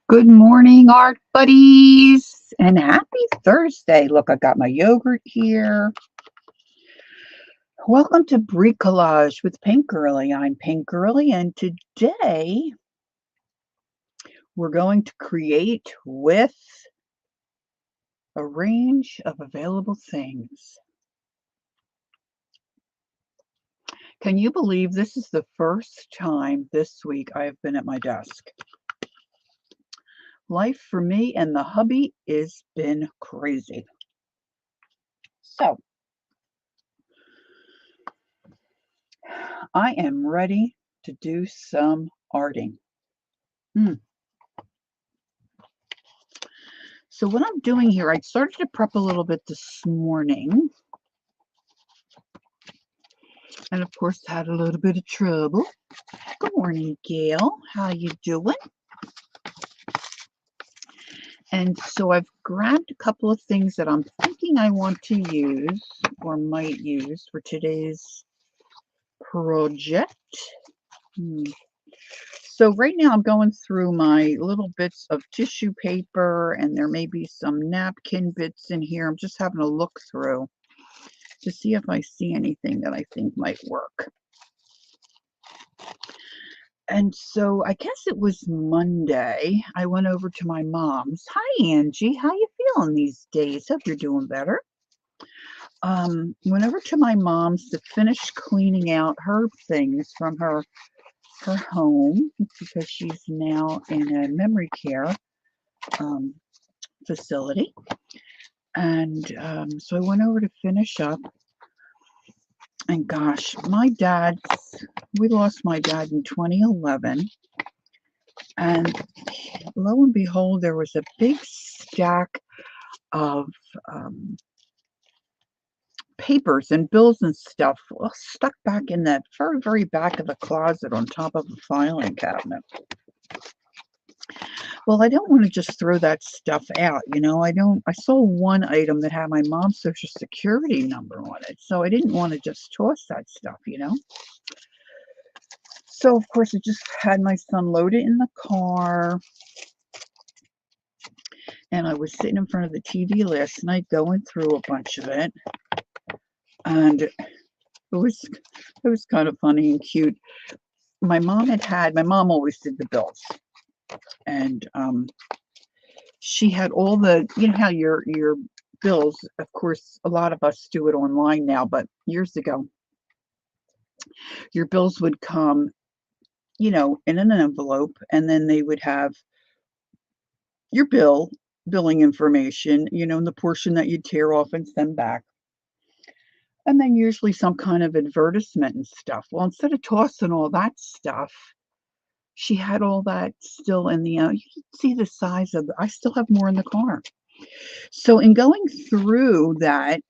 Good morning, art buddies, and happy Thursday. Look, I got my yogurt here. Welcome to Bricolage with Pink Girly. I'm Pink Girly, and today we're going to create with a range of available things. Can you believe this is the first time this week I have been at my desk? Life for me and the hubby has been crazy. So, I am ready to do some arting. So what I'm doing here, I started to prep a little bit this morning. And of course, had a little bit of trouble. Good morning, Gail. How you doing? And so I've grabbed a couple of things that I'm thinking I want to use or might use for today's project. So right now I'm going through my little bits of tissue paper, and there may be some napkin bits in here. I'm just having a look through to see if I see anything that I think might work. And so I guess it was Monday. I went over to my mom's. Hi, Angie. How you feeling these days? Hope you're doing better. Went over to my mom's to finish cleaning out her things from her home because she's now in a memory care facility. And so I went over to finish up. And gosh, we lost my dad in 2011. And lo and behold, there was a big stack of papers and bills and stuff stuck back in that very, very back of the closet on top of a filing cabinet. Well, I don't want to just throw that stuff out, I saw one item that had my mom's social security number on it, so I didn't want to just toss that stuff. So, of course, I just had my son load it in the car. And I was sitting in front of the TV last night going through a bunch of it. And it was kind of funny and cute. My mom always did the bills. And she had all the, how your bills, of course, a lot of us do it online now, but years ago, your bills would come, in an envelope, and then they would have your billing information, in the portion that you'd tear off and send back. And then usually some kind of advertisement and stuff. Well, instead of tossing all that stuff, she had all that still in the, you can see the size of, I still have more in the car. So in going through that,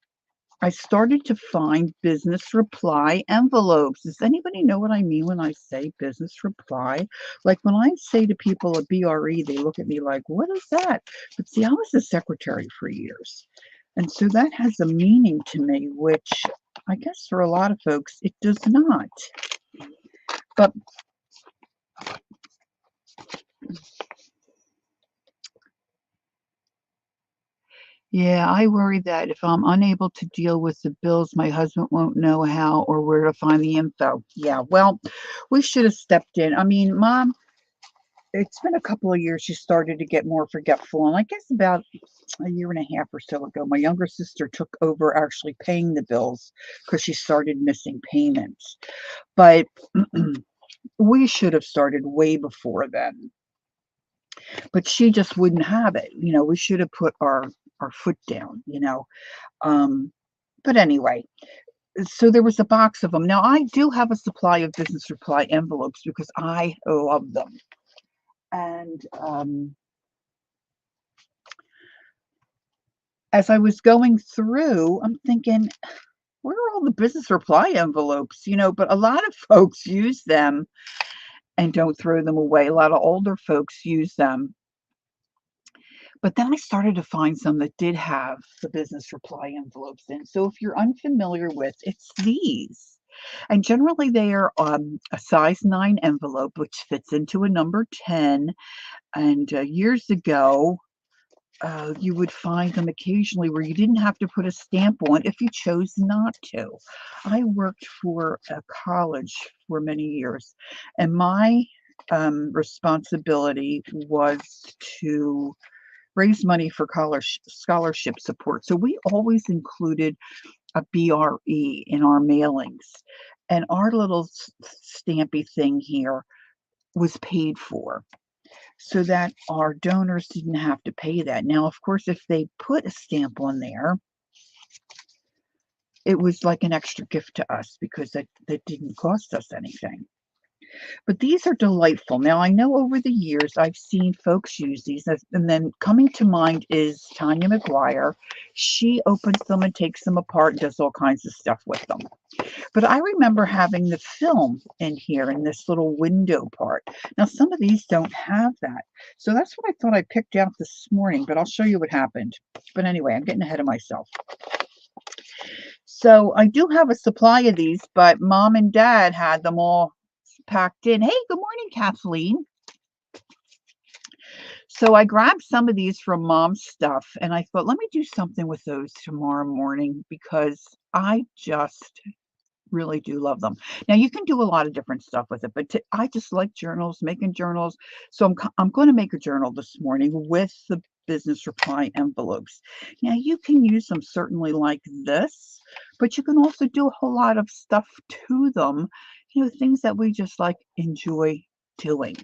I started to find business reply envelopes. Does anybody know what I mean when I say business reply? Like when I say to people a BRE, they look at me like, what is that? But see, I was a secretary for years. And so that has a meaning to me, which I guess for a lot of folks, it does not. But yeah, I worry that if I'm unable to deal with the bills, my husband won't know how or where to find the info. Yeah, well, we should have stepped in. I mean, Mom, it's been a couple of years she started to get more forgetful. And I guess about a year and a half or so ago, my younger sister took over actually paying the bills because she started missing payments. But we should have started way before then. But she just wouldn't have it. We should have put our foot down. But anyway, so there was a box of them. Now, I do have a supply of business reply envelopes because I love them. And as I was going through, I'm thinking, where are all the business reply envelopes? But a lot of folks use them and don't throw them away. A lot of older folks use them. But then I started to find some that did have the business reply envelopes in. So if you're unfamiliar with, it's these. And generally they are a size 9 envelope, which fits into a number 10. And years ago, you would find them occasionally where you didn't have to put a stamp on if you chose not to. I worked for a college for many years, and my responsibility was to raise money for college scholarship support. So we always included a BRE in our mailings, and our little stampy thing here was paid for so that our donors didn't have to pay that. Now, of course, if they put a stamp on there, it was like an extra gift to us because that didn't cost us anything. But these are delightful. Now, I know over the years I've seen folks use these, and then coming to mind is Tanya McGuire. She opens them and takes them apart and does all kinds of stuff with them. But I remember having the film in here in this little window part. Now, some of these don't have that. So that's what I thought I picked out this morning, but I'll show you what happened. But anyway, I'm getting ahead of myself. So I do have a supply of these, but Mom and Dad had them all packed in. Hey, good morning, Kathleen. So I grabbed some of these from Mom's stuff, and I thought, let me do something with those tomorrow morning because I just really do love them. Now you can do a lot of different stuff with it, but I just like journals, making journals. So I'm going to make a journal this morning with the business reply envelopes. Now you can use them certainly like this, but you can also do a whole lot of stuff to them, things that we just like enjoy doing.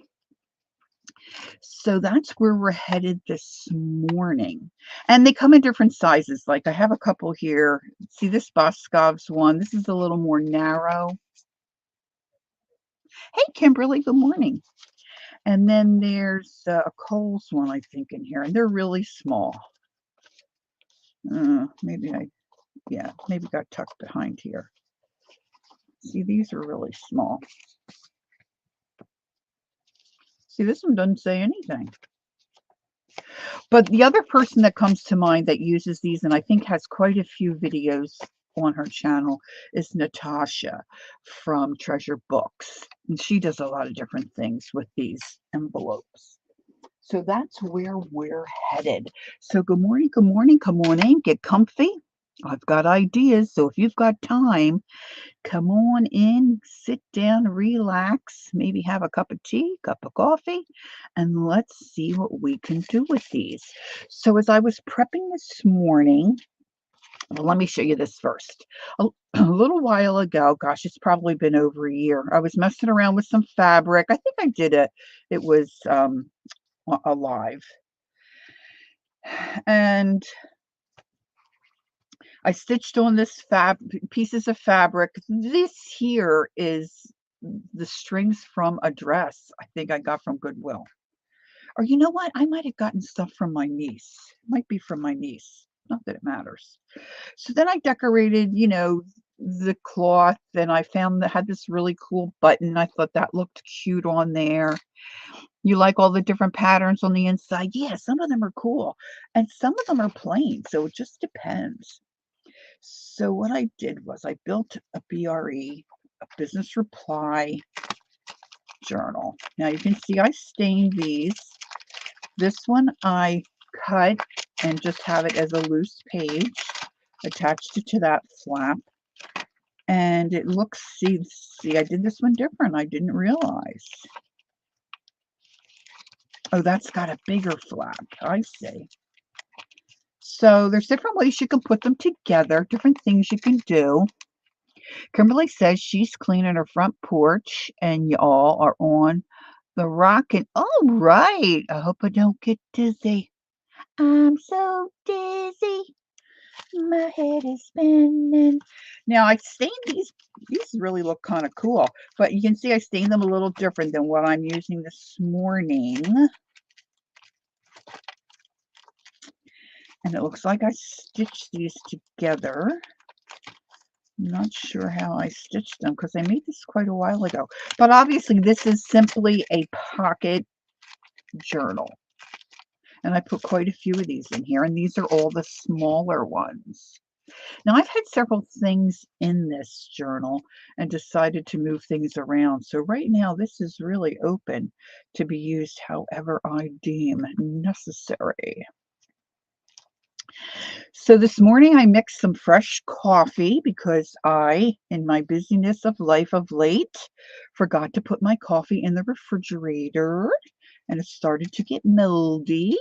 So that's where we're headed this morning. And they come in different sizes. Like I have a couple here. See this Boscov's one. This is a little more narrow. Hey, Kimberly, good morning. And then there's a Kohl's one, I think, in here. And they're really small. Maybe got tucked behind here. See, these are really small. See, this one doesn't say anything. But the other person that comes to mind that uses these, and I think has quite a few videos on her channel, is Natasha from Treasure Books. And she does a lot of different things with these envelopes. So that's where we're headed. So good morning, good morning. Come on in, get comfy. I've got ideas. So if you've got time, come on in, sit down, relax, maybe have a cup of tea, cup of coffee, and let's see what we can do with these. So as I was prepping this morning, well, let me show you this first. A little while ago, gosh, it's probably been over a year, I was messing around with some fabric. I think I did it. It was alive. And I stitched on this pieces of fabric. This here is the strings from a dress I think I got from Goodwill. Or you know what? I might have gotten stuff from my niece. It might be from my niece. Not that it matters. So then I decorated, the cloth, and I found that had this really cool button. I thought that looked cute on there. You like all the different patterns on the inside? Yeah, some of them are cool. And some of them are plain. So it just depends. So what I did was I built a BRE, a business reply journal. Now you can see I stained these. This one I cut and just have it as a loose page, attached it to that flap. And it looks, see, I did this one different. I didn't realize. Oh, that's got a bigger flap. I see. So there's different ways you can put them together, different things you can do. Kimberly says she's cleaning her front porch and y'all are on the rocket. All right. I hope I don't get dizzy. I'm so dizzy. My head is spinning. Now I stained these. These really look kind of cool, but you can see I stained them a little different than what I'm using this morning. And it looks like I stitched these together. I'm not sure how I stitched them because I made this quite a while ago. But obviously this is simply a pocket journal. And I put quite a few of these in here. And these are all the smaller ones. Now, I've had several things in this journal and decided to move things around. So right now, this is really open to be used however I deem necessary. So this morning, I mixed some fresh coffee because I, in my busyness of life of late, forgot to put my coffee in the refrigerator and it started to get moldy.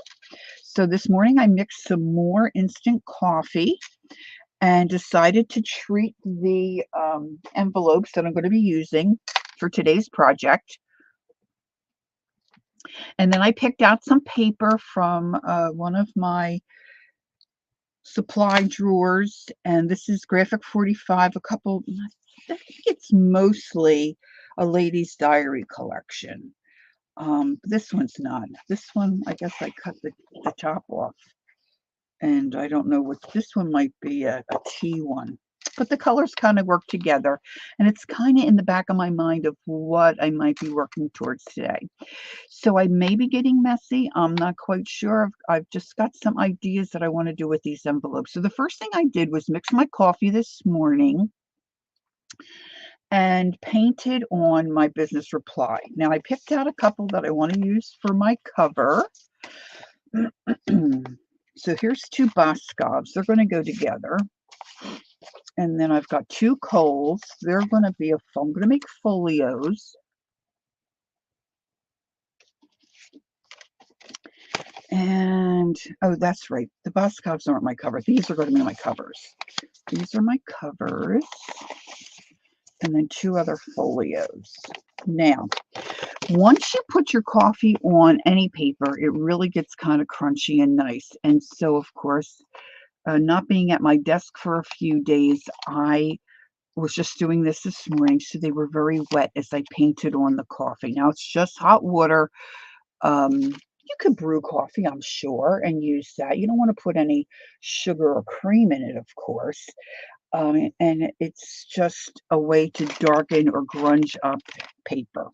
So this morning, I mixed some more instant coffee and decided to treat the envelopes that I'm going to be using for today's project. And then I picked out some paper from one of my supply drawers, and this is Graphic 45, I think it's mostly a ladies' diary collection. This one's not. This one, I guess I cut the top off. And I don't know what this one might be, a tea one. But the colors kind of work together, and it's kind of in the back of my mind of what I might be working towards today. So I may be getting messy. I'm not quite sure. I've just got some ideas that I want to do with these envelopes. So the first thing I did was mix my coffee this morning and painted on my business reply. Now I picked out a couple that I want to use for my cover. So here's two Boscovs. They're going to go together. And then I've got two Kohl's. They're going to be I'm going to make folios. And, oh, that's right. The Boscovs aren't my cover. These are going to be my covers. These are my covers. And then two other folios. Now, once you put your coffee on any paper, it really gets kind of crunchy and nice. And so, of course, not being at my desk for a few days, I was just doing this morning, so they were very wet as I painted on the coffee. Now, it's just hot water. You could brew coffee, I'm sure, and use that. You don't want to put any sugar or cream in it, of course. And it's just a way to darken or grunge up paper.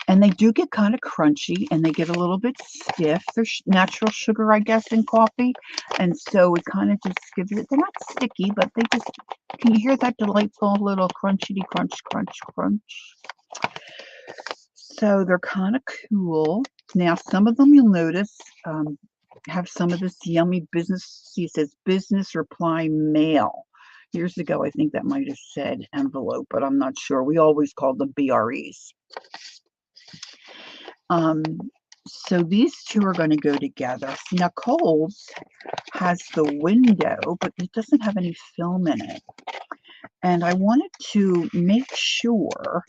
And they do get kind of crunchy and they get a little bit stiff. There's natural sugar, I guess, in coffee. And so it kind of just gives it, they're not sticky, but they just, can you hear that delightful little crunchy crunch, crunch, crunch? So they're kind of cool. Now, some of them you'll notice have some of this yummy business, see, it says business reply mail. Years ago, I think that might have said envelope, but I'm not sure. We always called them BREs. So these two are going to go together. Now, Kohl's has the window, but it doesn't have any film in it. And I wanted to make sure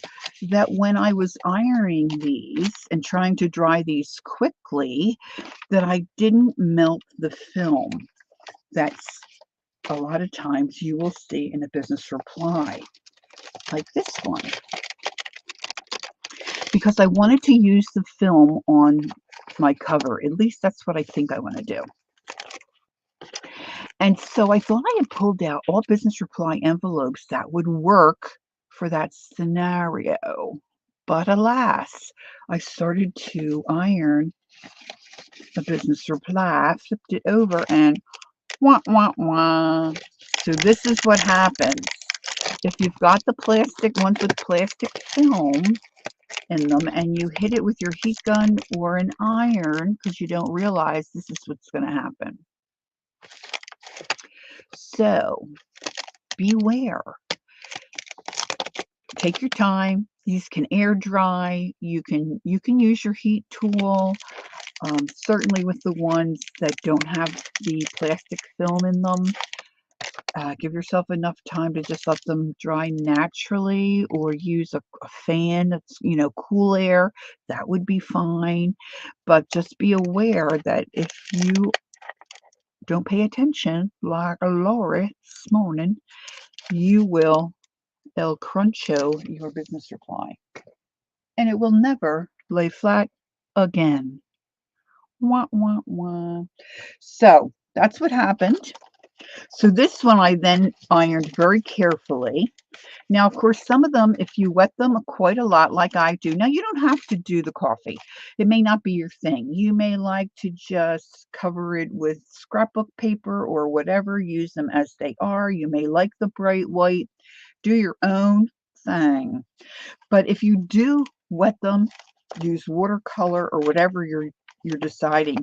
that when I was ironing these and trying to dry these quickly, that I didn't melt the film. That's a lot of times you will see in a business reply, like this one. Because I wanted to use the film on my cover. At least that's what I think I want to do. And so I thought I had pulled out all business reply envelopes that would work for that scenario. But alas, I started to iron the business reply, flipped it over, and wah, wah, wah. So this is what happens. If you've got the plastic ones with plastic film in them and you hit it with your heat gun or an iron because you don't realize, this is what's going to happen. So beware. Take your time. These can air dry. You can use your heat tool. Certainly with the ones that don't have the plastic film in them. Give yourself enough time to just let them dry naturally, or use a fan that's, cool air. That would be fine. But just be aware that if you don't pay attention, like Lori this morning, you will El Cruncho your business reply. And it will never lay flat again. Wah, wah, wah. So that's what happened. So this one I then ironed very carefully. Now, of course, some of them, if you wet them quite a lot like I do, now you don't have to do the coffee. It may not be your thing. You may like to just cover it with scrapbook paper or whatever, use them as they are. You may like the bright white, do your own thing. But if you do wet them, use watercolor or whatever you're deciding,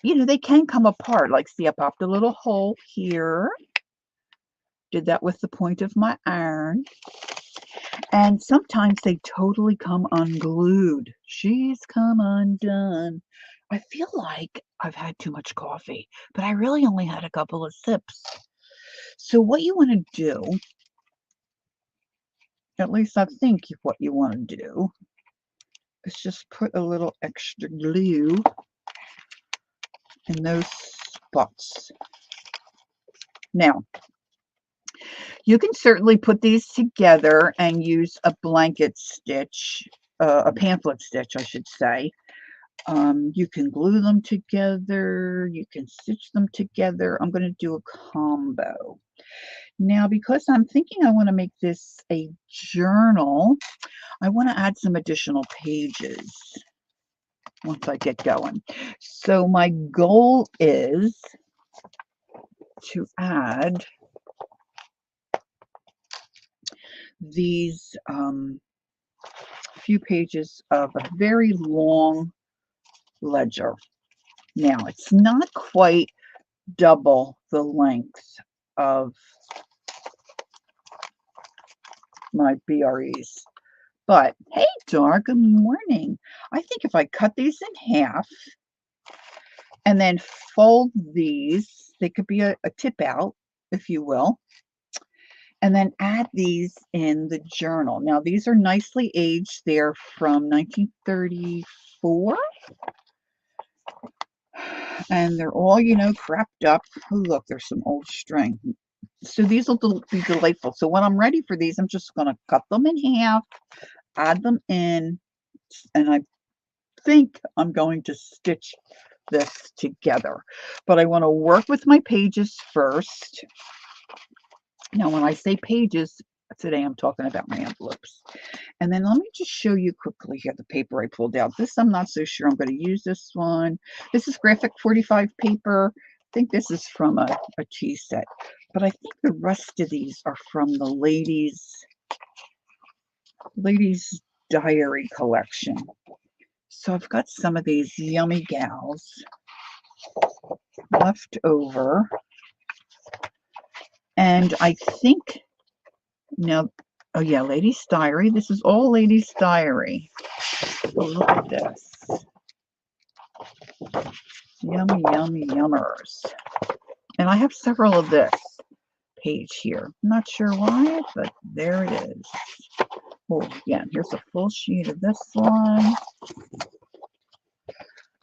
they can come apart. Like, see, I popped a little hole here. Did that with the point of my iron. And sometimes they totally come unglued. She's come undone. I feel like I've had too much coffee, but I really only had a couple of sips. So what you want to do, at least I think what you want to do, is just put a little extra glue in those spots. Now, you can certainly put these together and use a blanket stitch, a pamphlet stitch, I should say. You can glue them together. You can stitch them together. I'm going to do a combo. Now, because I'm thinking I want to make this a journal, I want to add some additional pages once I get going. So my goal is to add these few pages of a very long ledger. Now, it's not quite double the length of my BREs, but hey, Dora, good morning. I think if I cut these in half and then fold these, they could be a tip out, if you will, and then add these in the journal. Now, these are nicely aged. They're from 1934. And they're all, crapped up. Oh, look, there's some old string. So these will be delightful. So when I'm ready for these, I'm just going to cut them in half, add them in, and I think I'm going to stitch this together. But I want to work with my pages first. Now, when I say pages, today I'm talking about my envelopes. And then let me just show you quickly here the paper I pulled out. This, I'm not so sure I'm going to use this one. This is graphic 45 paper. I think this is from a tea set. But I think the rest of these are from the ladies' diary collection. So I've got some of these yummy gals left over. And I think, now, oh yeah, Ladies' Diary. This is all Ladies' Diary. Oh, look at this. Yummy, yummy, yummers. And I have several of this page here. I'm not sure why, but there it is. Oh, yeah, here's a full sheet of this one.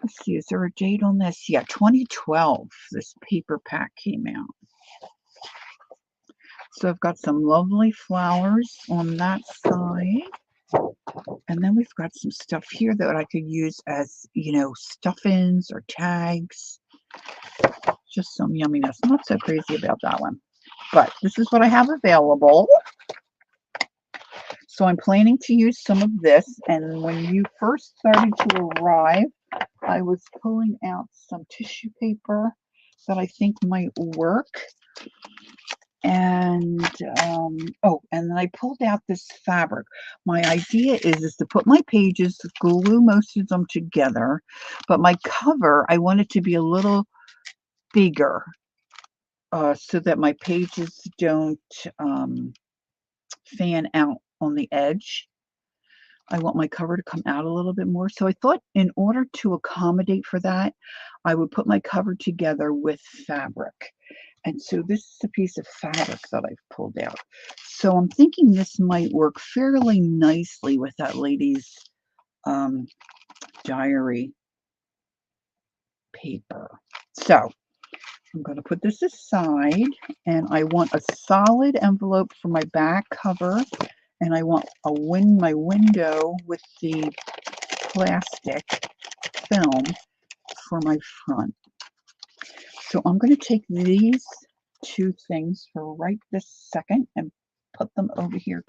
Let's see, is there a date on this? Yeah, 2012, this paper pack came out. So I've got some lovely flowers on that side. And then we've got some stuff here that I could use as, stuff-ins or tags. Just some yumminess. I'm not so crazy about that one. But this is what I have available. So I'm planning to use some of this. And when you first started to arrive, I was pulling out some tissue paper that I think might work. And and then I pulled out this fabric. My idea is to put my pages, glue most of them together, but my cover, I want it to be a little bigger so that my pages don't fan out on the edge. I want my cover to come out a little bit more. So I thought in order to accommodate for that, I would put my cover together with fabric. And so this is a piece of fabric that I've pulled out. So I'm thinking this might work fairly nicely with that lady's diary paper. So I'm going to put this aside, and I want a solid envelope for my back cover, and I want my window with the plastic film for my front. So I'm going to take these two things for right this second and put them over here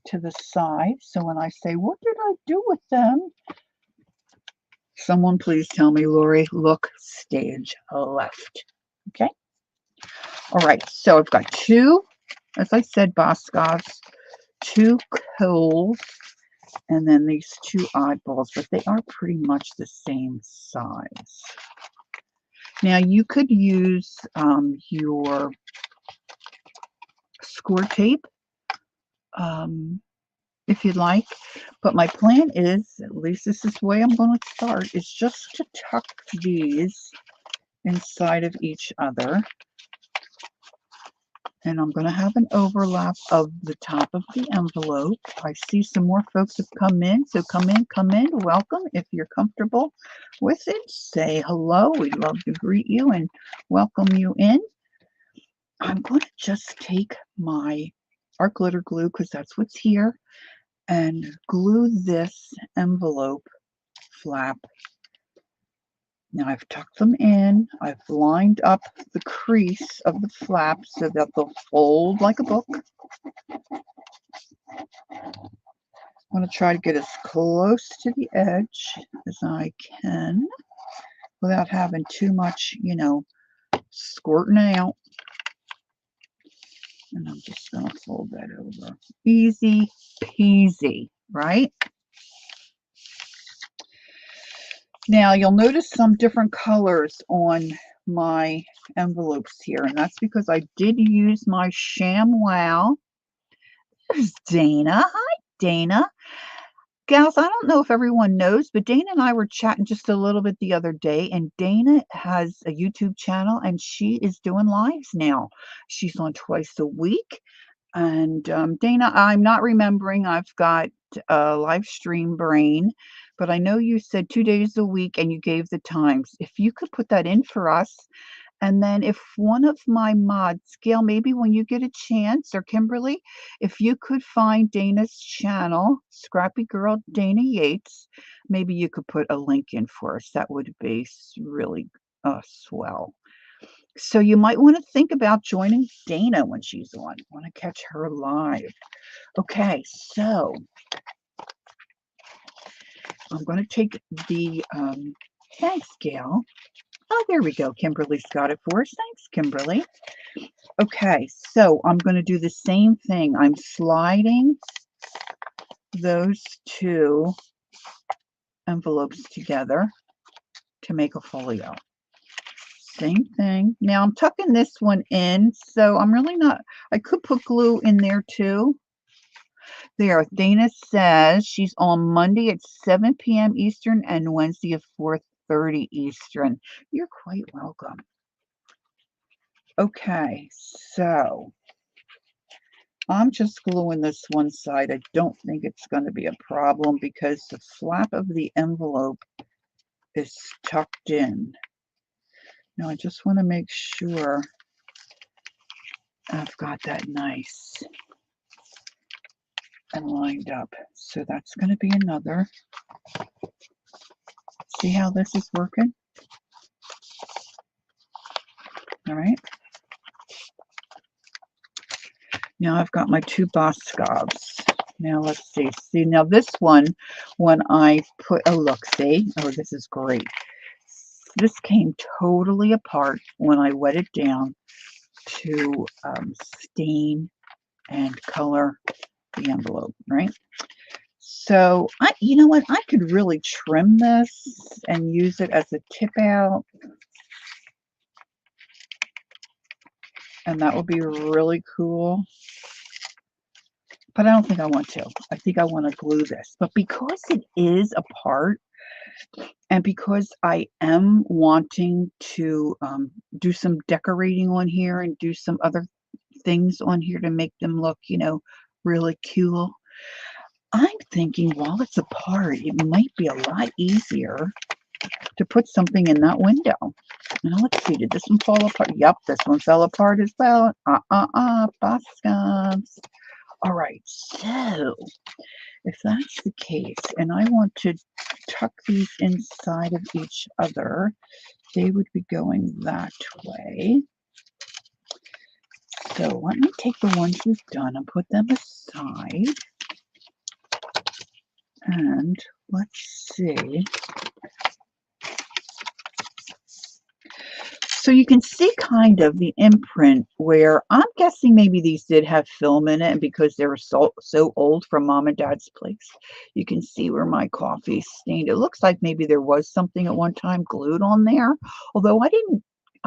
to the side. So when I say, what did I do with them? Someone please tell me, Lori, look stage left. Okay. All right. So I've got two, as I said, Boscovs, two Kohls, and then these two oddballs, but they are pretty much the same size. Now you could use your score tape if you'd like, but my plan is, at least this is the way I'm going to start, is just to tuck these inside of each other. And I'm going to have an overlap of the top of the envelope. I see some more folks have come in, so come in, welcome. If you're comfortable with it, say hello. We'd love to greet you and welcome you in. I'm going to just take my art glitter glue, because that's what's here, and glue this envelope flap. Now I've tucked them in. I've lined up the crease of the flap so that they'll fold like a book. I'm going to try to get as close to the edge as I can without having too much, you know, squirting out. And I'm just going to fold that over. Easy peasy, right? Now you'll notice some different colors on my envelopes here, and that's because I did use my ShamWow. There's Dana. Hi, Dana. Gals, I don't know if everyone knows, but Dana and I were chatting just a little bit the other day, and Dana has a YouTube channel, and she is doing lives now. She's on twice a week. And Dana, I'm not remembering. I've got a live stream brain, but I know you said 2 days a week and you gave the times. If you could put that in for us, and then if one of my mods, Gail, maybe when you get a chance, or Kimberly, if you could find Dana's channel, Scrappy Girl Dana Yates, maybe you could put a link in for us. That would be really swell. So you might want to think about joining Dana when she's on. Want to catch her live. Okay, so I'm going to take the, thanks, Gail. Oh, there we go. Kimberly's got it for us. Thanks, Kimberly. Okay, so I'm going to do the same thing. I'm sliding those two envelopes together to make a folio. Same thing. Now I'm tucking this one in, so I'm really not, I could put glue in there too. There, Dana says she's on Monday at 7 p.m. Eastern and Wednesday at 4:30 Eastern. You're quite welcome. Okay, so I'm just gluing this one side. I don't think it's going to be a problem because the flap of the envelope is tucked in. Now I just want to make sure I've got that nice and lined up. So that's going to be another. See how this is working? All right. Now I've got my two Boscovs. Now let's see. See, now this one, when I put, oh look, see? Oh, this is great. This came totally apart when I wet it down to stain and color the envelope, right? So, you know what? I could really trim this and use it as a tip out. And that would be really cool. But I don't think I want to. I think I want to glue this. But because it is apart, and because I am wanting to do some decorating on here and do some other things on here to make them look, you know, really cool, I'm thinking while it's apart, it might be a lot easier to put something in that window. Now let's see, did this one fall apart? Yep, this one fell apart as well. Boscovs. All right, so If that's the case, and I want to tuck these inside of each other, they would be going that way. So let me take the ones we've done and put them aside. And let's see. So you can see kind of the imprint where I'm guessing maybe these did have film in it, and because they were so old from Mom and Dad's place, you can see where my coffee stained. It looks like maybe there was something at one time glued on there, although I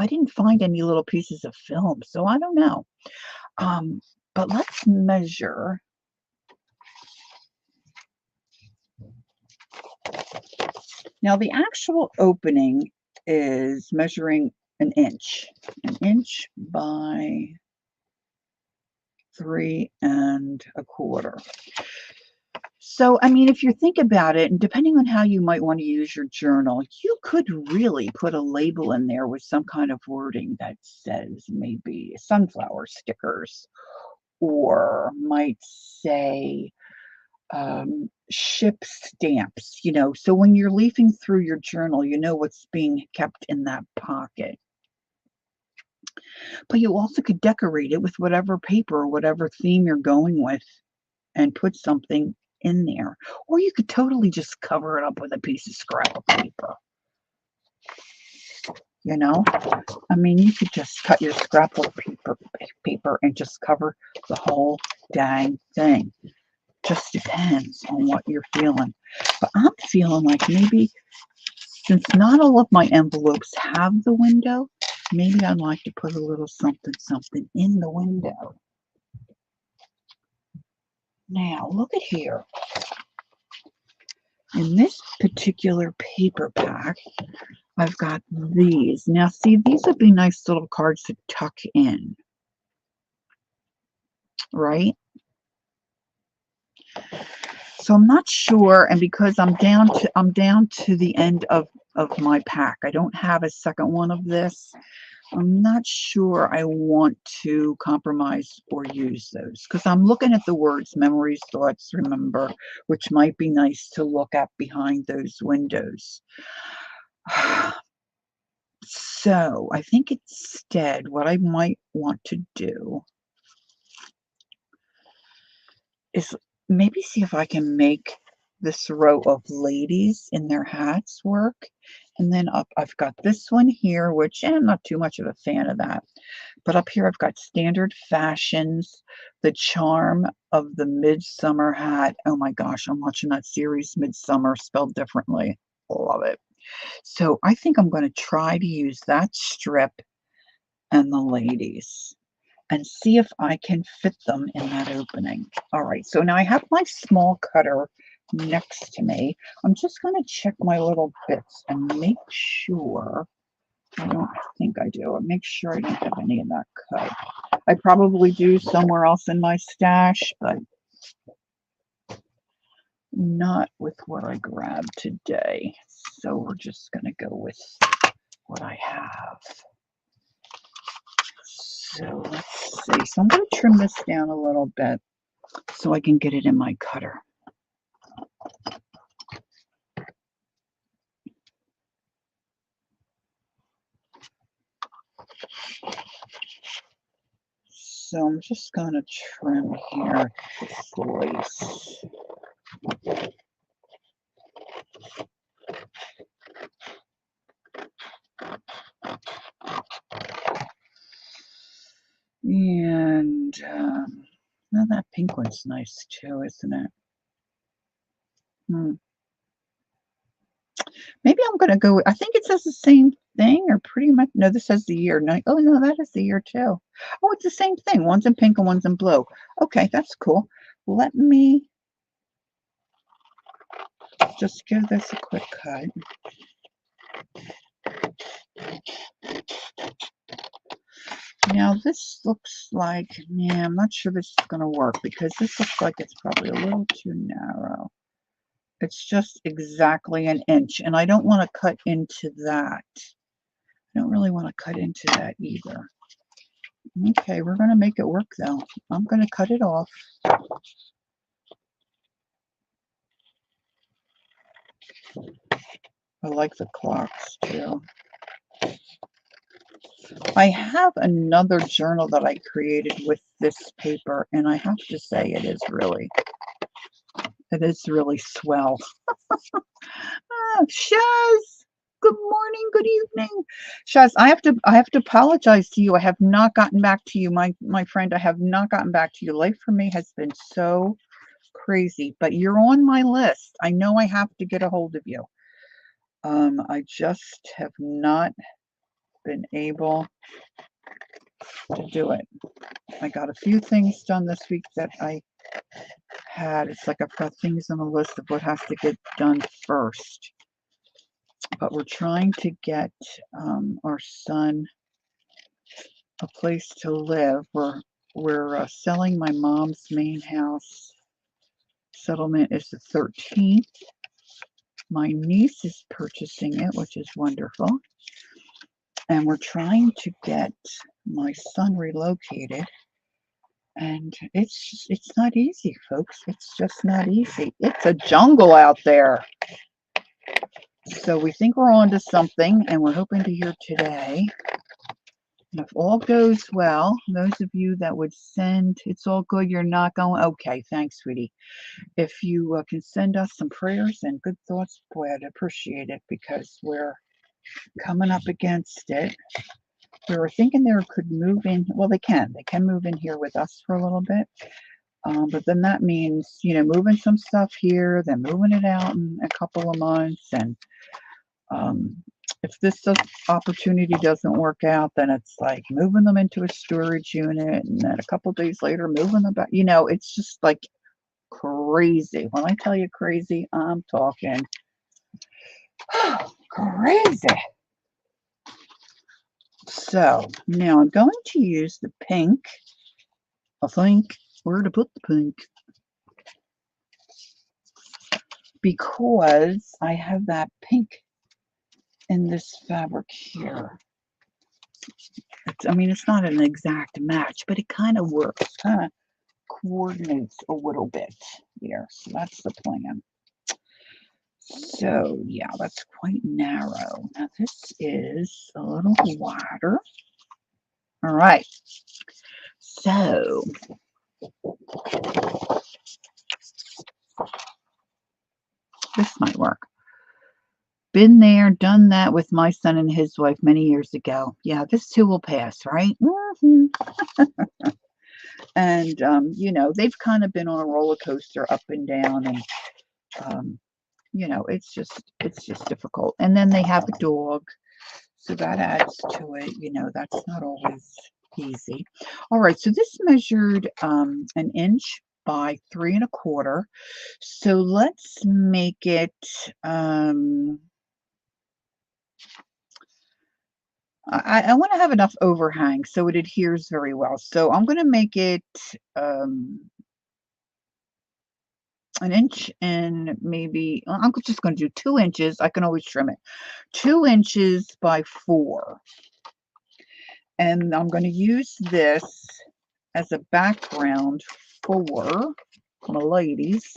didn't find any little pieces of film, so I don't know. But let's measure. Now the actual opening is measuring an inch by 3 1/4. So, I mean, if you think about it, and depending on how you might want to use your journal, you could really put a label in there with some kind of wording that says maybe sunflower stickers, or might say ship stamps, so when you're leafing through your journal, you know what's being kept in that pocket. But you also could decorate it with whatever paper or whatever theme you're going with and put something in there. Or you could totally just cover it up with a piece of scrap of paper. I mean, you could just cut your scrap of paper and just cover the whole dang thing. Just depends on what you're feeling. But I'm feeling like maybe, since not all of my envelopes have the window, maybe I'd like to put a little something in the window. Now, look at here. In this particular paper pack, I've got these. Now, see, these would be nice little cards to tuck in, right? So I'm not sure, and because I'm down to the end of my pack. I don't have a second one of this. I'm not sure I want to compromise or use those, because I'm looking at the words memories, thoughts, remember, which might be nice to look at behind those windows. So I think instead what I might want to do is maybe see if I can make this row of ladies in their hats work. And then I've got this one here, which I'm not too much of a fan of that. But up here I've got standard fashions, the charm of the midsummer hat. Oh my gosh, I'm watching that series, Midsummer, spelled differently. Love it. So I think I'm going to try to use that strip and the ladies and see if I can fit them in that opening. All right, so now I have my small cutter next to me. I'm just going to check my little bits and make sure. I don't think I do. Make sure I don't have any of that cut. I probably do somewhere else in my stash, but not with what I grabbed today. So we're just going to go with what I have. So let's see. So I'm going to trim this down a little bit so I can get it in my cutter. So I'm just going to trim here the slice. And now that pink one's nice too, isn't it? Maybe I'm going to go, I think it says the same thing, or pretty much. No, this says the year. No, oh, no, that is the year too. Oh, it's the same thing. One's in pink and one's in blue. Okay, that's cool. Let me just give this a quick cut. Now, this looks like, yeah, I'm not sure this is going to work, because this looks like it's probably a little too narrow. It's just exactly an inch, and I don't want to cut into that. I don't really want to cut into that either. Okay, we're going to make it work, though. I'm going to cut it off. I like the clocks too. I have another journal that I created with this paper, and I have to say it is really swell. Shaz, good morning, good evening. Shaz, I have to apologize to you. I have not gotten back to you, my friend. I have not gotten back to you. Life for me has been so crazy, but you're on my list. I know I have to get a hold of you. I just have not been able to do it. I got a few things done this week that I had. It's like I've got things on the list of what has to get done first. But we're trying to get our son a place to live. We're selling my mom's main house. Settlement is the 13th. My niece is purchasing it, which is wonderful. And we're trying to get my son relocated. And it's not easy, folks. It's just not easy. It's a jungle out there. So we think we're on to something, and we're hoping to hear today. And if all goes well, those of you that would send, it's all good, you're not going, okay, thanks, sweetie. If you can send us some prayers and good thoughts, boy, I'd appreciate it, because we're coming up against it. We were thinking they could move in, well, they can move in here with us for a little bit. But then that means, moving some stuff here, then moving it out in a couple of months. And if this opportunity doesn't work out, then it's like moving them into a storage unit, and then a couple days later moving them back. It's just like crazy. When I tell you crazy, I'm talking crazy. So now I'm going to use the pink. I think where to put the pink, because I have that pink in this fabric here. It's not an exact match, but it kind of works, kind of coordinates a little bit here. So that's the plan. So yeah, that's quite narrow. Now this is a little wider. All right. So this might work. Been there, done that with my son and his wife many years ago. Yeah, this too will pass, right? And they've kind of been on a roller coaster up and down, and it's just difficult. And then they have a dog, so that adds to it. That's not always easy. All right, so this measured an inch by 3 1/4. So let's make it I want to have enough overhang so it adheres very well. So I'm going to make it an inch, and maybe I'm just going to do 2 inches. I can always trim it. 2 inches by 4. And I'm going to use this as a background for my ladies,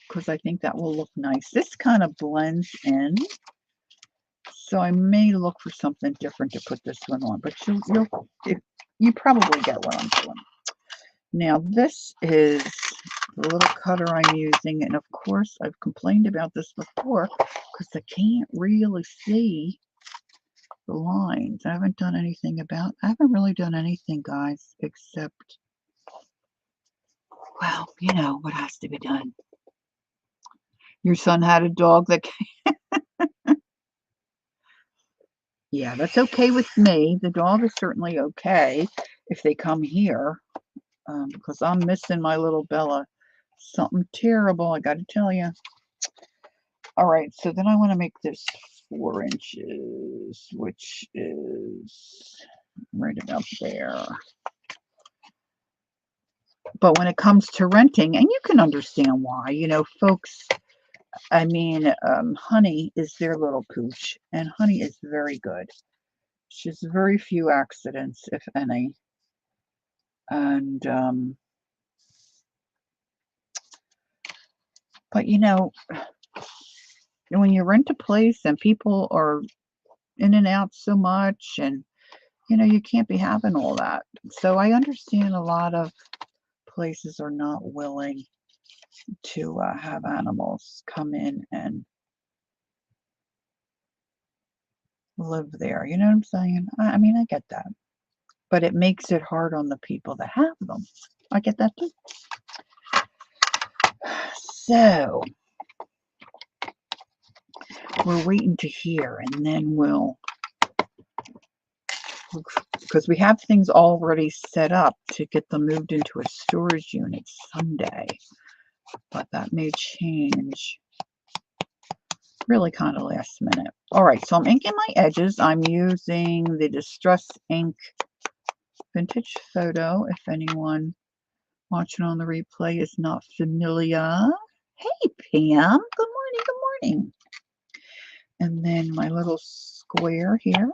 because I think that will look nice. This kind of blends in. So I may look for something different to put this one on, but you probably get what I'm doing. Now this is the little cutter I'm using, and of course I've complained about this before because I can't really see the lines. I haven't really done anything, guys, except, well, what has to be done. Your son had a dog that yeah, that's okay with me. The dog is certainly okay if they come here, because I'm missing my little Bella. Something terrible, I got to tell you. All right, so then I want to make this 4 inches, which is right about there. But when it comes to renting, and you can understand why, folks, Honey is their little pooch, and Honey is very good. She has very few accidents, if any. And But when you rent a place and people are in and out so much, and you can't be having all that. So I understand a lot of places are not willing to have animals come in and live there. You know what I'm saying? I mean, I get that. But it makes it hard on the people that have them. I get that too. So we're waiting to hear, and then because we have things already set up to get them moved into a storage unit Sunday, but that may change really kind of last minute. All right, so I'm inking my edges. I'm using the Distress Ink Vintage Photo. If anyone watching on the replay is not familiar. Hey, Pam. Good morning. Good morning. And then my little square here.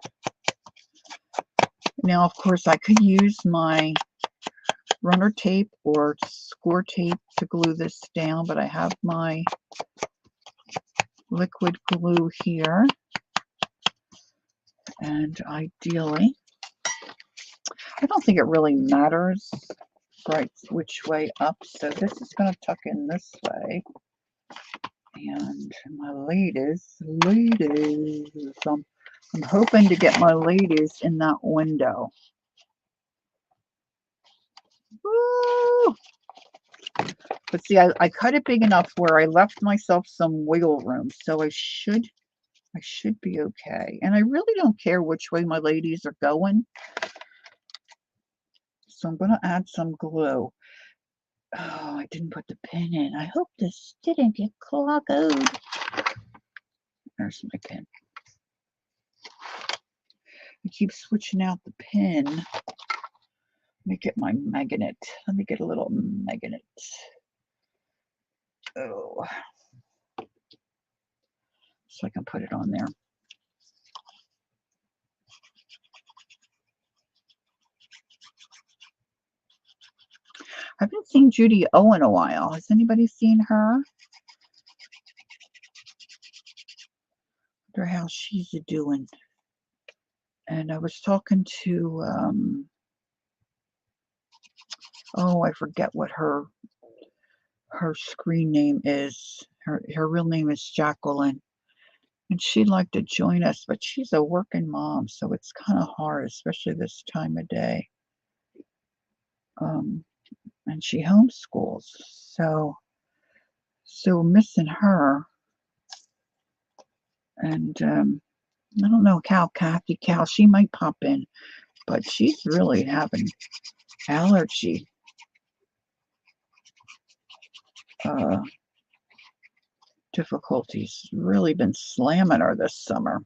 Now, of course, I could use my runner tape or score tape to glue this down, but I have my liquid glue here. And ideally, I don't think it really matters right which way up. So this is going to tuck in this way. And my ladies, I'm hoping to get my ladies in that window. Woo! But see, I cut it big enough where I left myself some wiggle room, so I should be okay. And I really don't care which way my ladies are going. So I'm going to add some glue. Oh, I didn't put the pin in. I hope this didn't get clogged. There's my pin. I keep switching out the pin. Let me get my magnet. Let me get a little magnet. Oh. So I can put it on there. I haven't seen Judy O in a while. Has anybody seen her? I wonder how she's doing. And I was talking to, oh, I forget what her screen name is. Her real name is Jacqueline. And she'd like to join us, but she's a working mom, so it's kind of hard, especially this time of day. And she homeschools, so missing her. And I don't know, Kathy Cal, she might pop in, but she's really having allergy difficulties. Really been slamming her this summer.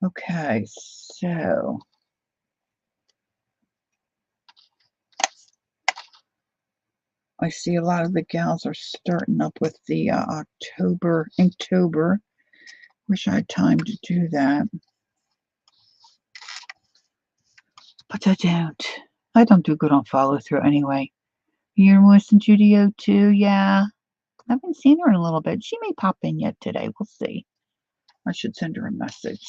Okay, so I see a lot of the gals are starting up with the Inktober. Wish I had time to do that. But I don't. I don't do good on follow through anyway. You're Melissa Judio too? Yeah. I haven't seen her in a little bit. She may pop in yet today. We'll see. I should send her a message.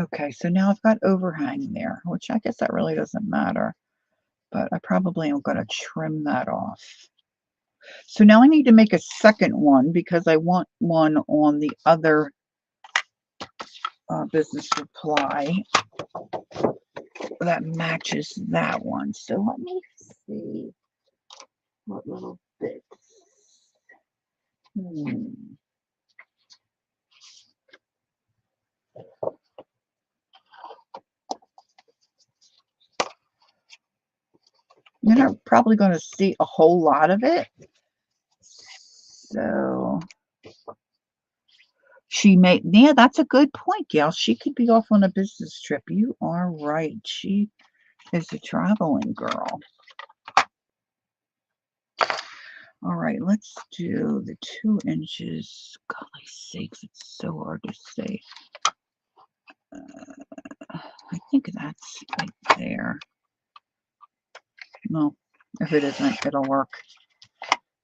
Okay, so now I've got overhang there, which I guess that really doesn't matter. But I probably am going to trim that off. So now I need to make a second one because I want one on the other business supply that matches that one. So let me see what little bits. You're not probably going to see a whole lot of it. So she may, yeah, that's a good point, Gail. She could be off on a business trip. You are right. She is a traveling girl. All right, let's do the 2 inches. Golly sakes, it's so hard to say. I think that's right there. No, If it isn't, it'll work.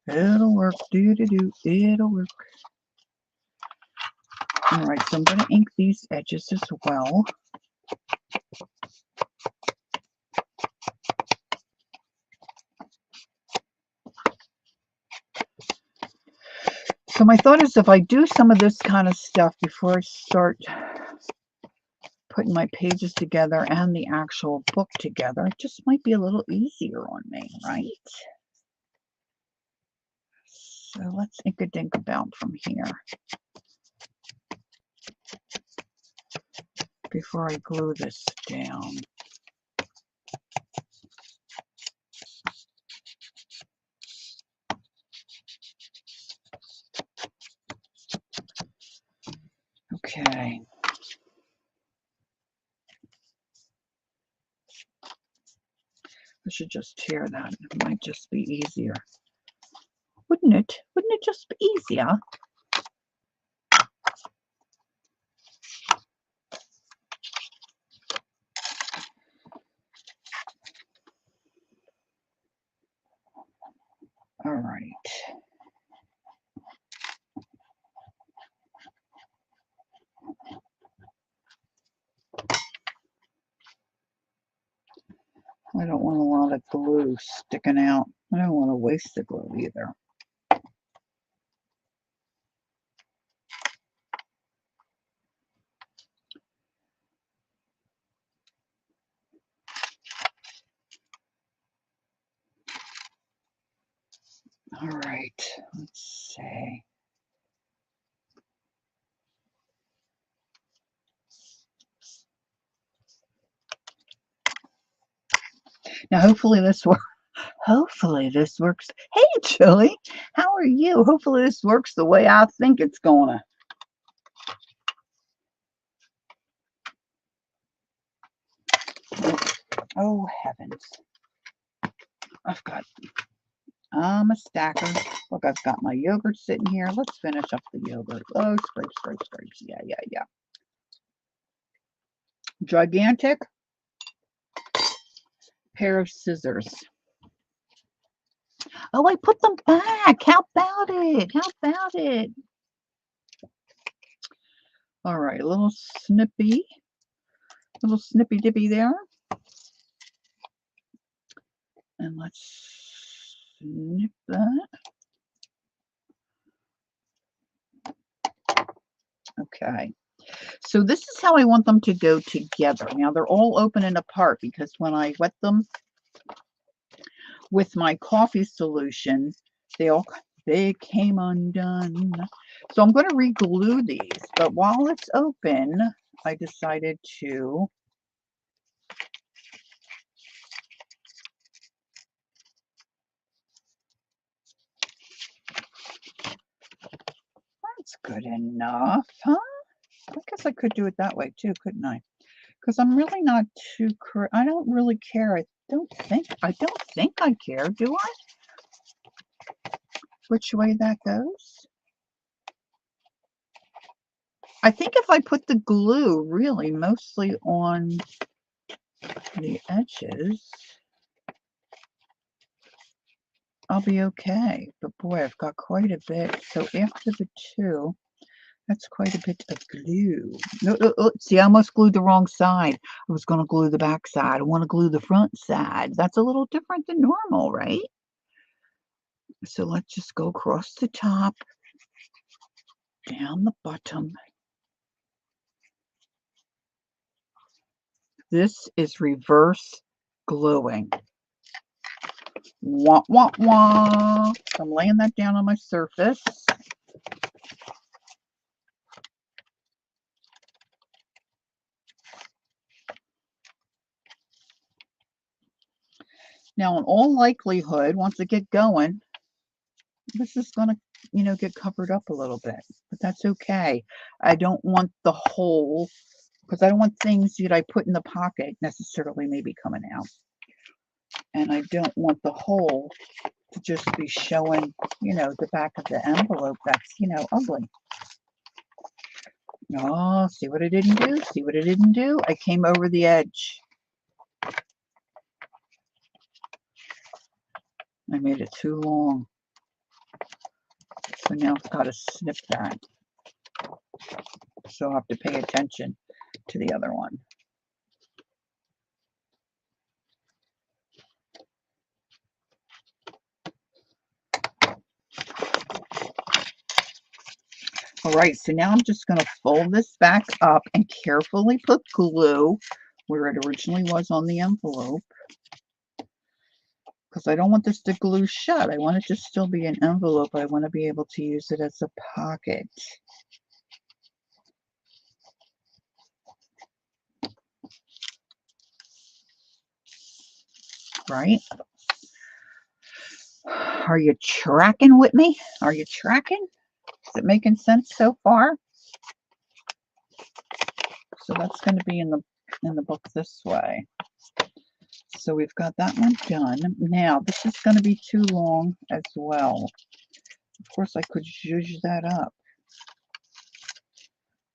It'll work. Do-do-do. It'll work. All right, so I'm going to ink these edges as well. So my thought is if I do some of this kind of stuff before I start putting my pages together and the actual book together, it just might be a little easier on me, right? So let's ink-a-dink about from here before I glue this down. Okay. I should just tear that. It might just be easier. Wouldn't it? Wouldn't it just be easier? All right. I don't want a lot of glue sticking out. I don't want to waste the glue either. All right, let's see. Now, hopefully this works. Hopefully this works. Hey, Chili, how are you? Hopefully this works the way I think it's gonna. Oh, heavens. I'm a stacker. Look, I've got my yogurt sitting here. Let's finish up the yogurt. Oh, scrapes. Yeah. Gigantic pair of scissors. Oh, I put them back. How about it? All right, a little snippy dippy there. And let's snip that. Okay. So this is how I want them to go together. Now they're all open and apart because when I wet them with my coffee solution, they came undone. So I'm going to re-glue these, but while it's open, I decided to that's good enough, huh? I guess I could do it that way too, couldn't I? Because I'm really not too I don't really care. I don't think I care, do I? Which way that goes? I think if I put the glue really mostly on the edges, I'll be okay. But boy, I've got quite a bit. So after the two, that's quite a bit of glue. No, see, I almost glued the wrong side. I was going to glue the back side. I want to glue the front side. That's a little different than normal, right? So let's just go across the top, down the bottom. This is reverse gluing. Wah, wah, wah. So I'm laying that down on my surface. Now, in all likelihood, once I get going, this is going to, get covered up a little bit, but that's okay. I don't want the hole, because I don't want things that I put in the pocket necessarily maybe coming out. And I don't want the hole to just be showing, the back of the envelope. That's, ugly. Oh, see what I didn't do? See what I didn't do? I came over the edge. I made it too long. So now I've got to snip that. So I'll have to pay attention to the other one. All right, so now I'm just going to fold this back up and carefully put glue where it originally was on the envelope, because I don't want this to glue shut. I want it to still be an envelope. I want to be able to use it as a pocket. Right? Are you tracking with me? Are you tracking? Is it making sense so far? So that's going to be in the book this way. So we've got that one done. Now this is going to be too long as well. Of course, I could zhuzh that up.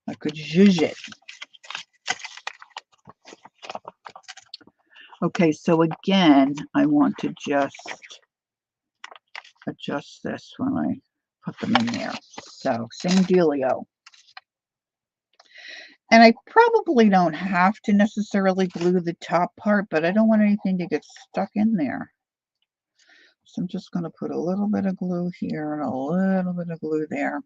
I could zhuzh it. Okay, so again, I want to just adjust this when I put them in there. So same dealio. And I probably don't have to necessarily glue the top part, but I don't want anything to get stuck in there. So I'm just going to put a little bit of glue here and a little bit of glue there.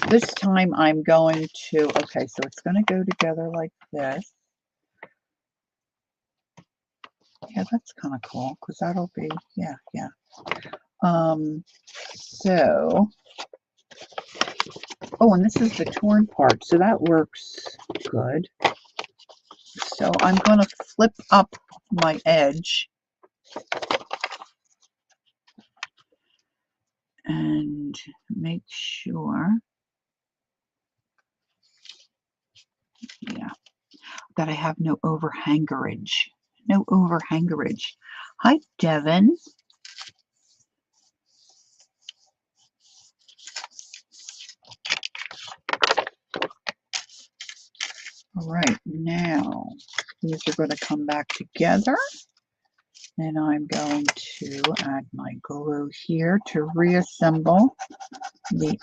This time I'm going to, okay, so it's going to go together like this. Yeah, that's kind of cool because that'll be, yeah. So, oh, and this is the torn part, so that works good. So I'm going to flip up my edge and make sure, yeah, that I have no overhangerage. No overhangerage. Hi, Devin. All right, now these are going to come back together. And I'm going to add my glue here to reassemble the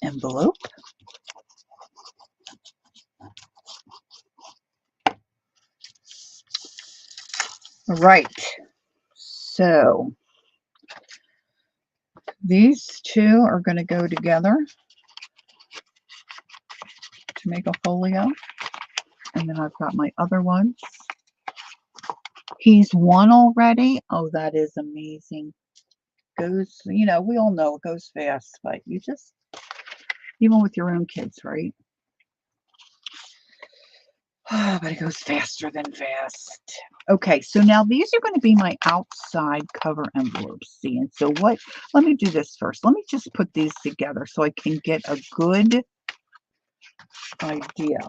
envelope. All right, so these two are going to go together to make a folio. And then I've got my other ones. He's one already. Oh, that is amazing. Goes, you know, we all know it goes fast, but you just, even with your own kids, right? But it goes faster than fast. Okay, so now these are going to be my outside cover envelopes. See, and so what, let me do this first. Let me just put these together so I can get a good idea.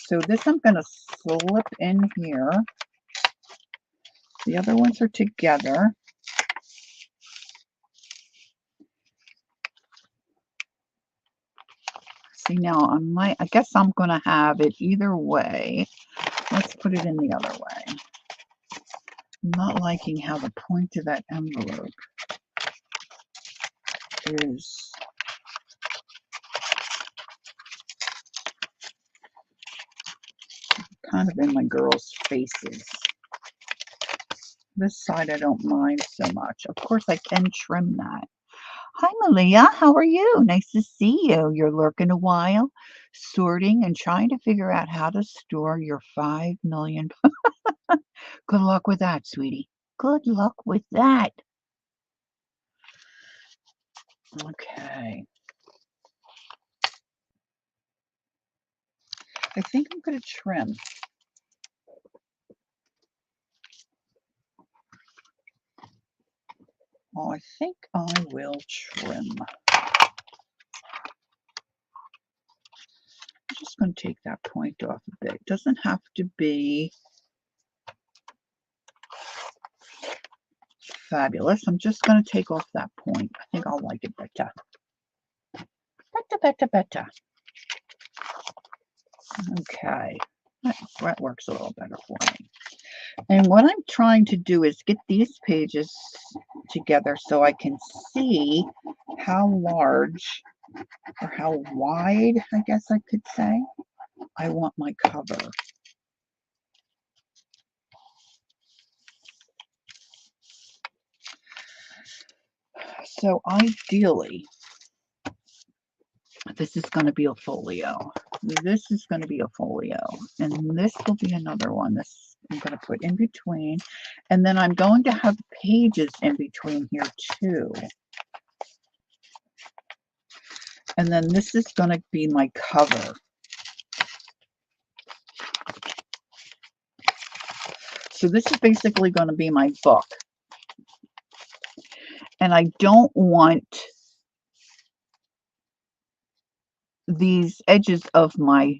So this I'm going to slip in here. The other ones are together. See, now I guess I'm going to have it either way. Let's put it in the other way. I'm not liking how the point of that envelope is kind of in my girls' faces. This side I don't mind so much. Of course, I can trim that. Hi, Malia. How are you? Nice to see you. You're lurking a while, sorting and trying to figure out how to store your 5 million. Good luck with that, sweetie. Good luck with that. Okay. I think I'm going to trim. Oh, I think I will trim. I'm just going to take that point off a bit. It doesn't have to be fabulous. I'm just going to take off that point. I think I'll like it better. Better. Okay. That works a little better for me. And what I'm trying to do is get these pages together so I can see how large or how wide, I guess I could say, I want my cover. So ideally, this is going to be a folio. This is going to be a folio. And this will be another one. This I'm going to put in between. And then I'm going to have pages in between here too. And then this is going to be my cover. So this is basically going to be my book. And I don't want these edges of my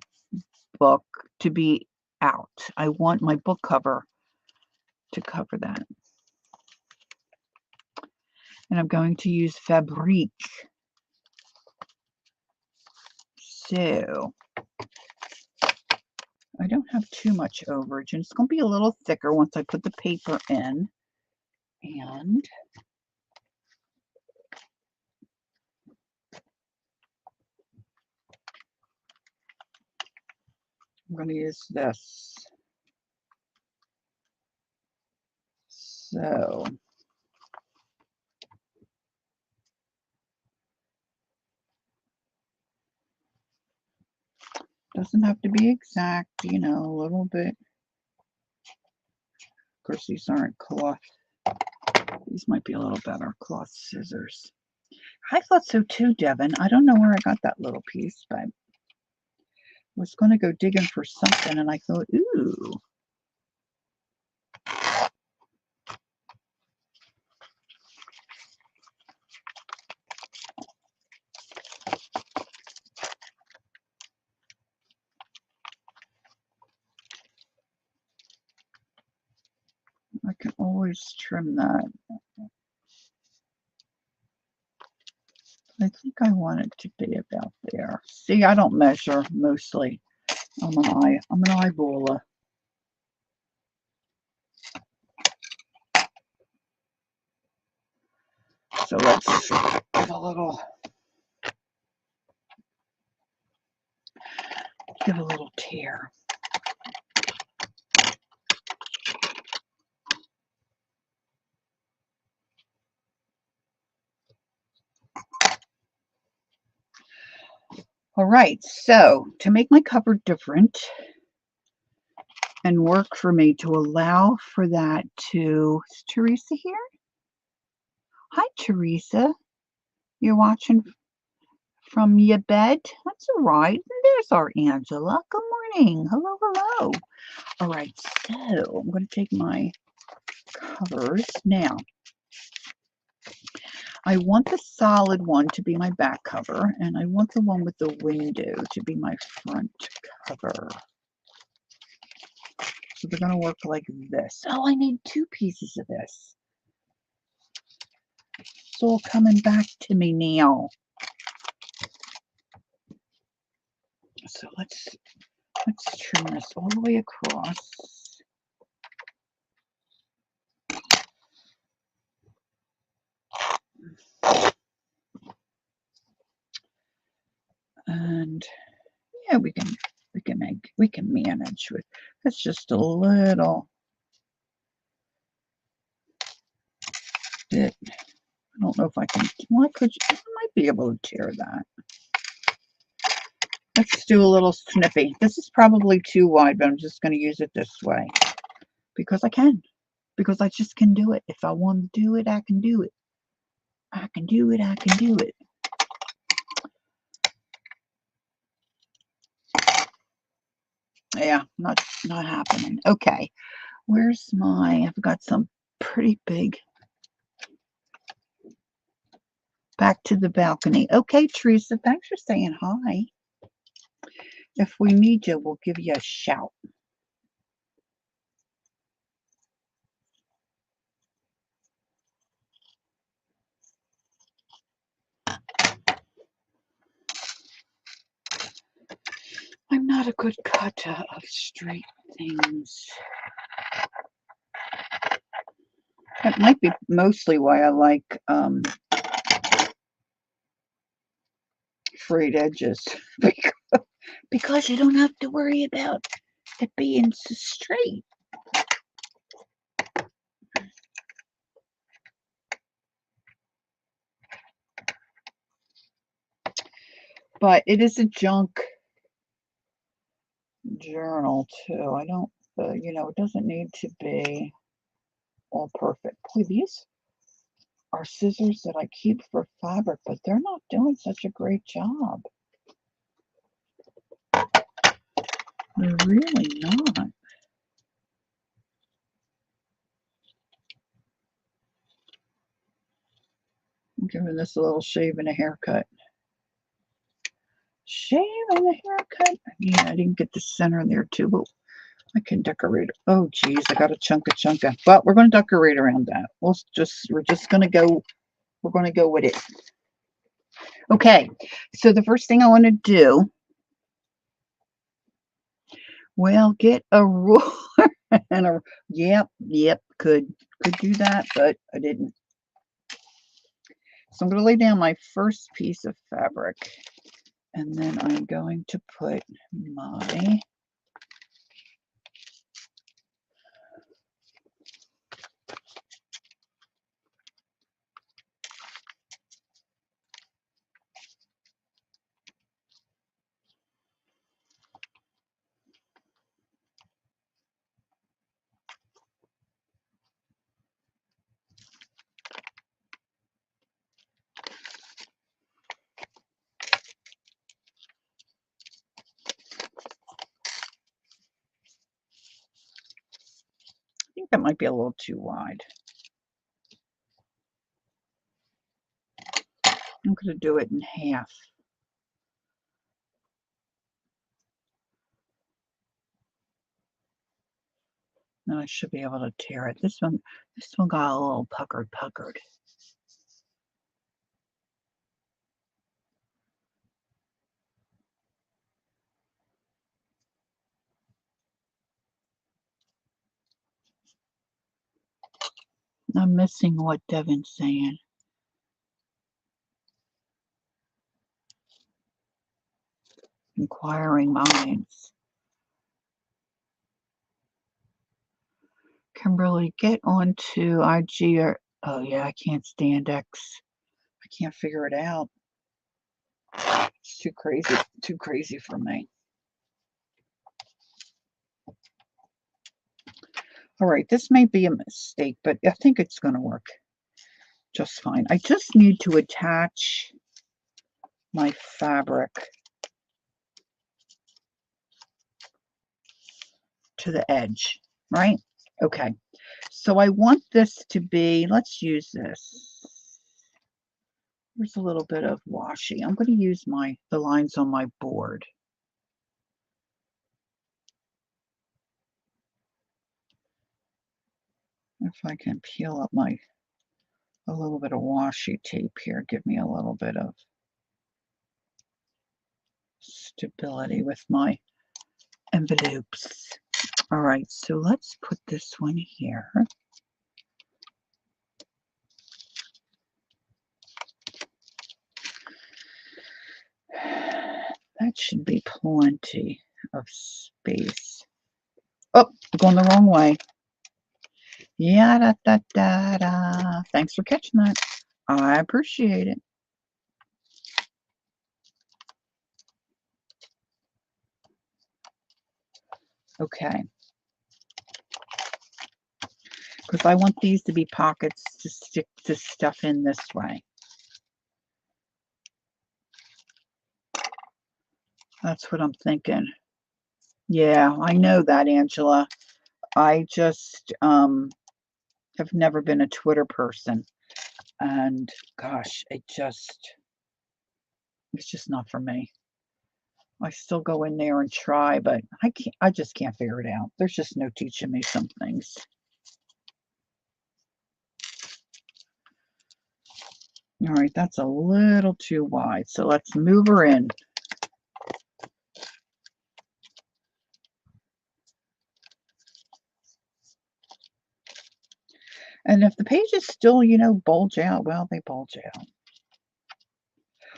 book to be out. I want my book cover to cover that. And I'm going to use Fabrique. So I don't have too much overage, and it's going to be a little thicker once I put the paper in. And I'm going to use this. So doesn't have to be exact, you know, a little bit. Of course, these aren't cloth. These might be a little better, cloth scissors. I thought so too, Devin. I don't know where I got that little piece, but I was going to go digging for something, and I thought, ooh. I can always trim that. I think I want it to be about there. See, I don't measure mostly. I'm an eyeballer. So let's give a little tear. All right, so to make my cover different and work for me, to allow for that to... Is Teresa here? Hi, Teresa. You're watching from your bed? That's all right. There's our Angela. Good morning. Hello, hello. All right, so I'm going to take my covers. Now, I want the solid one to be my back cover, and I want the one with the window to be my front cover. So they're going to work like this. Oh, I need two pieces of this. It's all coming back to me now. So let's trim this all the way across. And yeah, we can manage with. That's just a little bit. I don't know if I can. Well, I might be able to tear that. Let's do a little snippy. This is probably too wide, but I'm just going to use it this way because I can. Because I just can do it. If I want to do it, I can do it. I can do it. I can do it. Yeah, not happening. Okay, where's I've got some pretty big. Back to the balcony. Okay, Teresa, thanks for saying hi. If we need you, we'll give you a shout. I'm not a good cutter of straight things. That might be mostly why I like frayed edges. Because you don't have to worry about it being so straight. But it is a junk journal too. I don't, you know, it doesn't need to be all perfect. Boy, these are scissors that I keep for fabric, but they're not doing such a great job. They're really not. I'm giving this a little shave and a haircut. Shave and a haircut. Yeah, I didn't get the center in there too, but I can decorate. Oh, geez, I got a chunka. But we're going to decorate around that. We're just going to go. We're going to go with it. Okay, so the first thing I want to do, well, get a ruler and a, yep, could do that, but I didn't. So I'm going to lay down my first piece of fabric, and then I'm going to put my I think that might be a little too wide. I'm going to do it in half. Then I should be able to tear it. This one got a little puckered. I'm missing what Devin's saying. Inquiring minds. Kimberly, get onto IG or, oh yeah, I can't stand X. I can't figure it out. It's too crazy for me. All right, this may be a mistake, but I think it's going to work just fine. I just need to attach my fabric to the edge, right? Okay, so I want this to be, let's use this. There's a little bit of washi. I'm going to use the lines on my board. If I can peel up a little bit of washi tape here, give me a little bit of stability with my envelopes. All right, so let's put this one here. That should be plenty of space. Oh, I'm going the wrong way. Yeah, da. Thanks for catching that. I appreciate it. Okay. Because I want these to be pockets to stick the stuff in this way. That's what I'm thinking. Yeah, I know that, Angela. I just have never been a Twitter person. And gosh, it's just not for me. I still go in there and try, but I just can't figure it out. There's just no teaching me some things. All right, that's a little too wide. So let's move her in. And if the pages still, bulge out, well, they bulge out.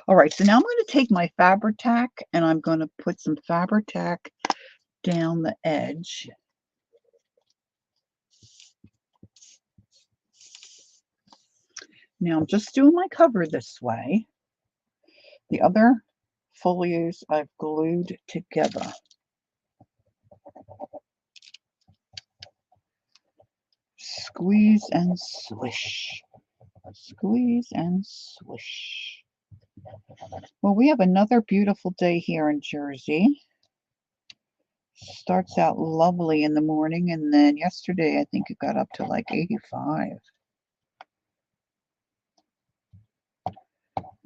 All right, so now I'm going to take my Fabri-Tac and I'm going to put some Fabri-Tac down the edge. Now I'm just doing my cover this way. The other folios I've glued together. Squeeze and swish. Squeeze and swish. Well, we have another beautiful day here in Jersey. Starts out lovely in the morning, and then yesterday I think it got up to like 85.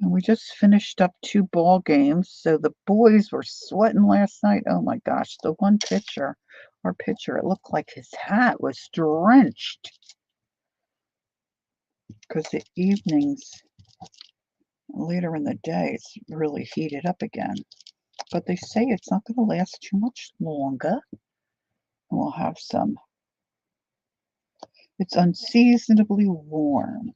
And we just finished up 2 ball games, so the boys were sweating last night. Oh my gosh, the one pitcher, our pitcher, it looked like his hat was drenched. Because the evenings, later in the day, it's really heated up again. But they say it's not going to last too much longer. We'll have some. It's unseasonably warm.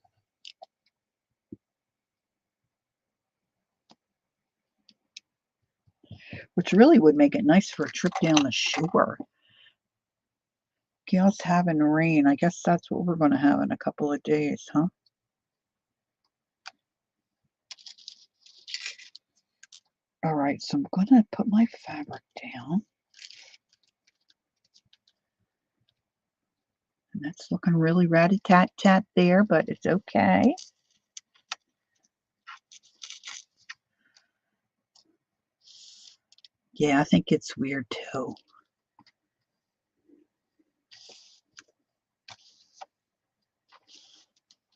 Which really would make it nice for a trip down the shore. Gail's having rain. I guess that's what we're going to have in a couple of days, huh? All right, so I'm going to put my fabric down. And that's looking really rat-a-tat-tat there, but it's okay. Yeah, I think it's weird too.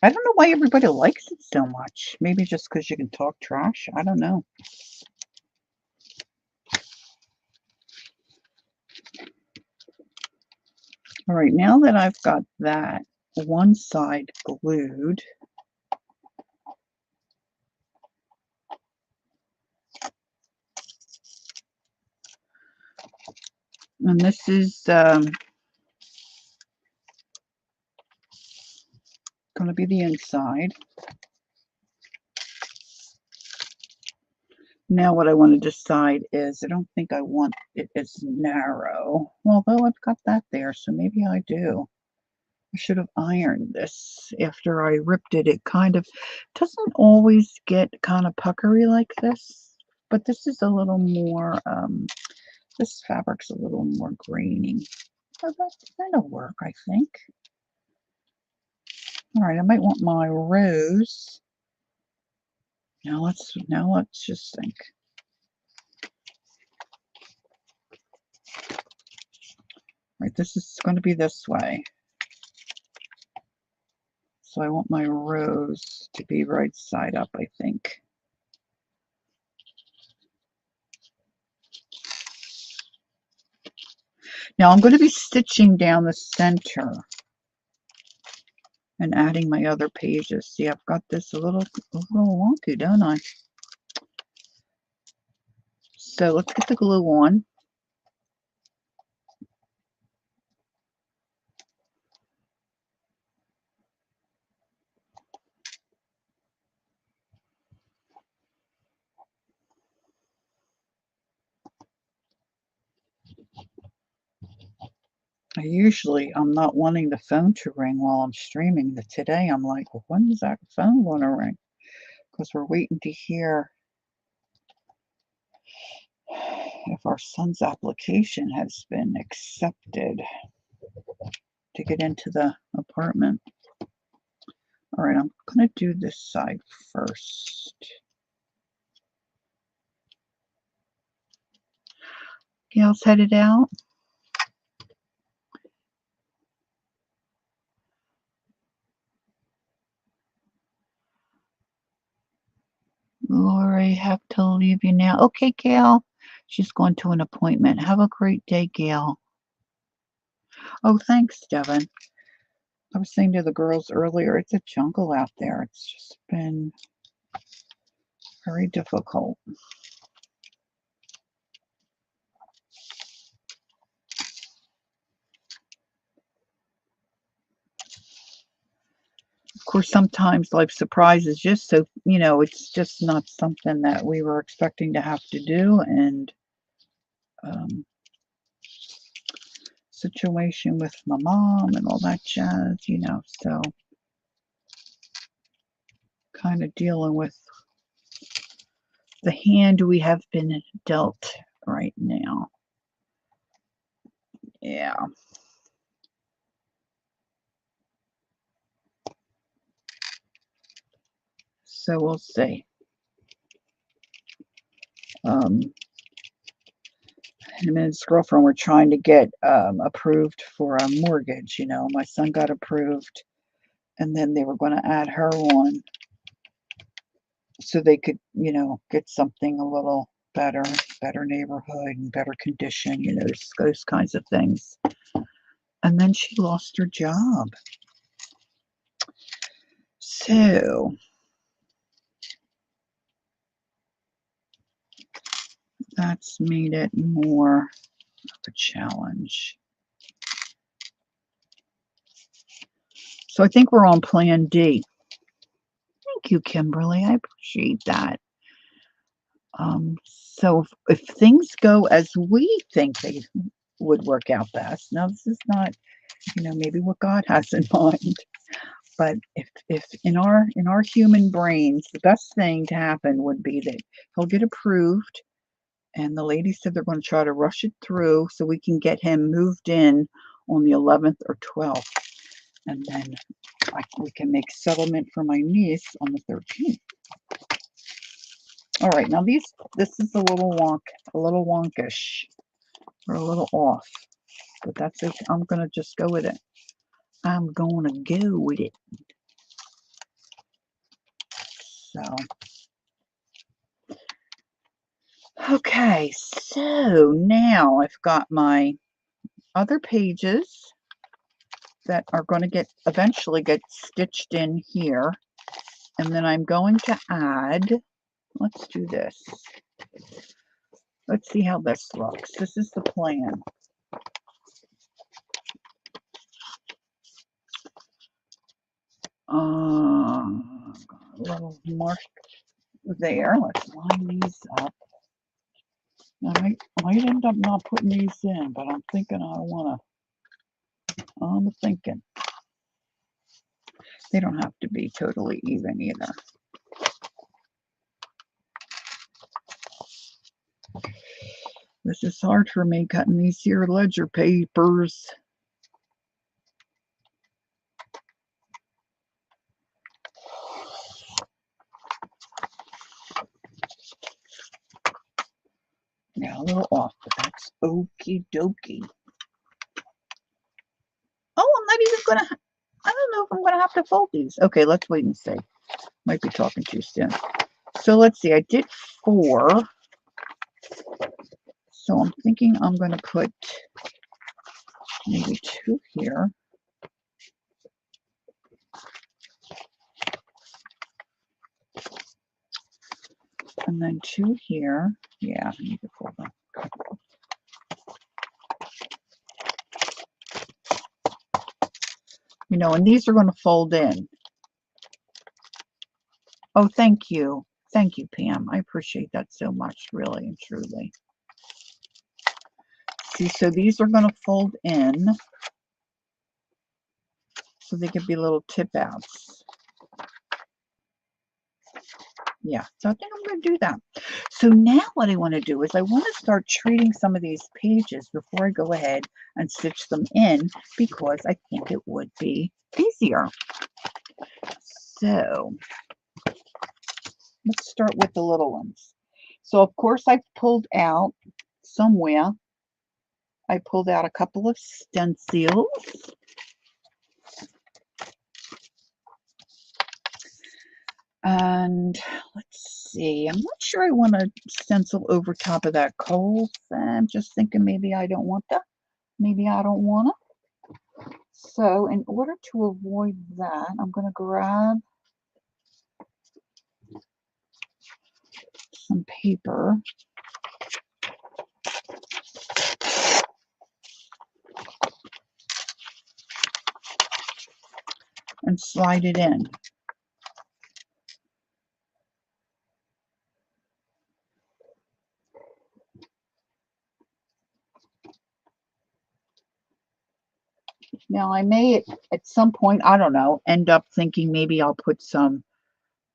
I don't know why everybody likes it so much. Maybe just because you can talk trash. I don't know. All right, now that I've got that one side glued, and this is going to be the inside. Now what I want to decide is I don't think I want it as narrow, although I've got that there, so maybe I do. I should have ironed this after I ripped it. It kind of doesn't always get kind of puckery like this, but this is a little more, this fabric's a little more grainy. So that'll work, I think. All right, I might want my rose. Now let's just think. Right, this is going to be this way. So I want my rose to be right side up, I think. Now I'm going to be stitching down the center and adding my other pages. See, I've got this a little wonky, don't I? So let's get the glue on. I'm not wanting the phone to ring while I'm streaming. Today I'm like, well, when is that phone going to ring? Because we're waiting to hear if our son's application has been accepted to get into the apartment. All right, I'm going to do this side first. Gail's headed out. Lori, have to leave you now. Okay, Gail. She's going to an appointment. Have a great day, Gail. Oh, thanks, Devin. I was saying to the girls earlier, it's a jungle out there. It's just been very difficult. Of course, sometimes life surprises just so, it's just not something that we were expecting to have to do. And um, situation with my mom and all that jazz, so kind of dealing with the hand we have been dealt right now. Yeah. So we'll see. Him and his girlfriend were trying to get approved for a mortgage. My son got approved, and then they were going to add her on so they could, get something a little better neighborhood and better condition, those kinds of things. And then she lost her job. So that's made it more of a challenge. So I think we're on plan D. Thank you, Kimberly. I appreciate that. So if things go as we think they would work out best, now this is not, maybe what God has in mind, but if in our human brains, the best thing to happen would be that he'll get approved, and the lady said they're going to try to rush it through so we can get him moved in on the 11th or 12th, and then we can make settlement for my niece on the 13th. All right, now this is a little wonkish, or a little off, but that's okay. I'm gonna just go with it. I'm gonna go with it. So, okay, so now I've got my other pages that are going to eventually get stitched in here, and then I'm going to add. Let's do this. Let's see how this looks. This is the plan. A little mark there. Let's line these up. I might end up not putting these in, but I'm thinking I'm thinking. They don't have to be totally even either. This is hard for me cutting these here ledger papers. Yeah, a little off, but that's okie dokie. Oh, I'm not even gonna, I don't know if I'm gonna have to fold these. Okay, let's wait and see. Might be talking too soon. So let's see, I did 4. So I'm thinking I'm gonna put maybe 2 here. And then 2 here. Yeah, I need to fold them. And these are going to fold in. Oh, thank you. Thank you, Pam. I appreciate that so much, really and truly. See, so these are going to fold in so they can be little tip outs. Yeah, so I think I'm going to do that. So now what I want to do is I want to start treating some of these pages before I go ahead and stitch them in, because I think it would be easier. So let's start with the little ones. So of course I pulled out somewhere. I pulled out a couple of stencils. And let's see, I'm not sure I want to stencil over top of that coal. I'm just thinking maybe I don't want that. Maybe I don't want to. So in order to avoid that, I'm going to grab some paper. and slide it in. Now I may at some point, I don't know, end up thinking maybe I'll put some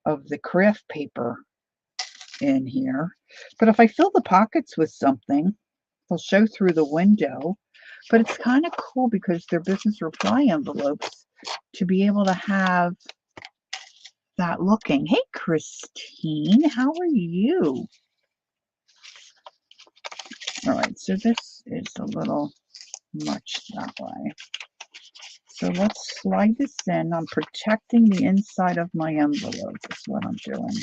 of the craft paper in here. But if I fill the pockets with something, they'll show through the window. But it's kind of cool because they're business reply envelopes to be able to have that looking. Hey, Christine, how are you? All right, so this is a little much that way. So let's slide this in. I'm protecting the inside of my envelope. That's what I'm doing.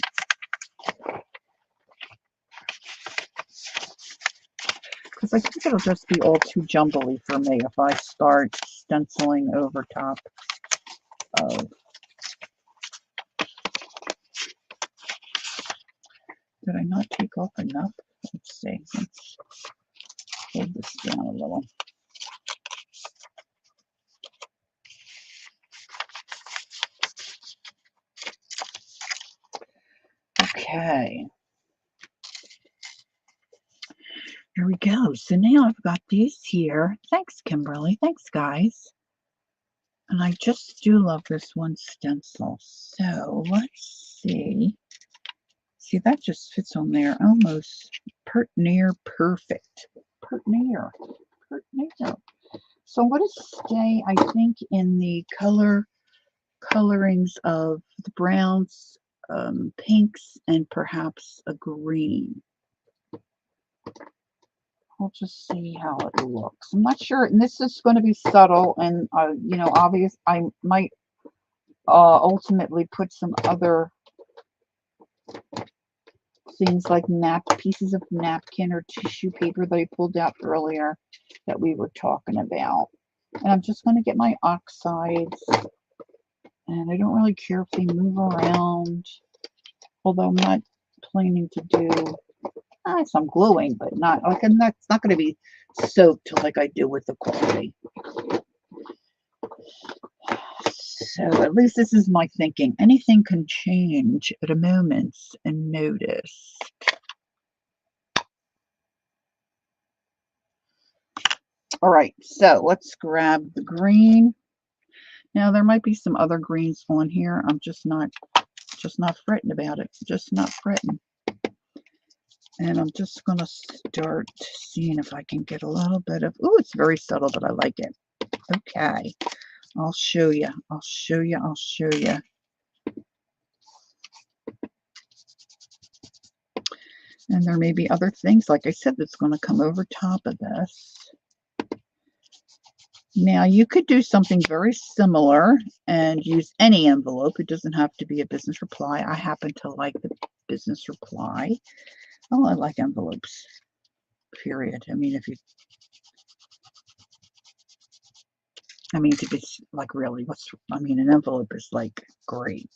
Because I think it'll just be all too jumbly for me if I start stenciling over top of. Did I not take off enough? Let's see. Let's hold this down a little. Okay. Here we go. So now I've got these here. Thanks, Kimberly. Thanks, guys. And I just do love this one stencil. So let's see. See, that just fits on there almost near perfect. Near. So I'm going to stay, I think, in the colorings of the browns, pinks, and perhaps a green. We'll just see how it looks. I'm not sure, and this is going to be subtle, and you know, obvious. I might ultimately put some other things like pieces of napkin or tissue paper that I pulled out earlier that we were talking about. And I'm just going to get my oxides, and I don't really care if they move around, although I'm not planning to do some gluing, but not like, and that's not going to be soaked like I do with the coffee. So at least this is my thinking. Anything can change at a moment's notice. All right, so let's grab the green. Now there might be some other greens on here. I'm just not fretting about it. Just not fretting. And I'm just going to start seeing if I can get a little bit of, oh, it's very subtle, but I like it. Okay. I'll show you. I'll show you. And there may be other things, like I said, that's going to come over top of this. Now, you could do something very similar and use any envelope. It doesn't have to be a business reply. I happen to like the business reply. Oh, I like envelopes, period. I mean, to be like, really, an envelope is like great.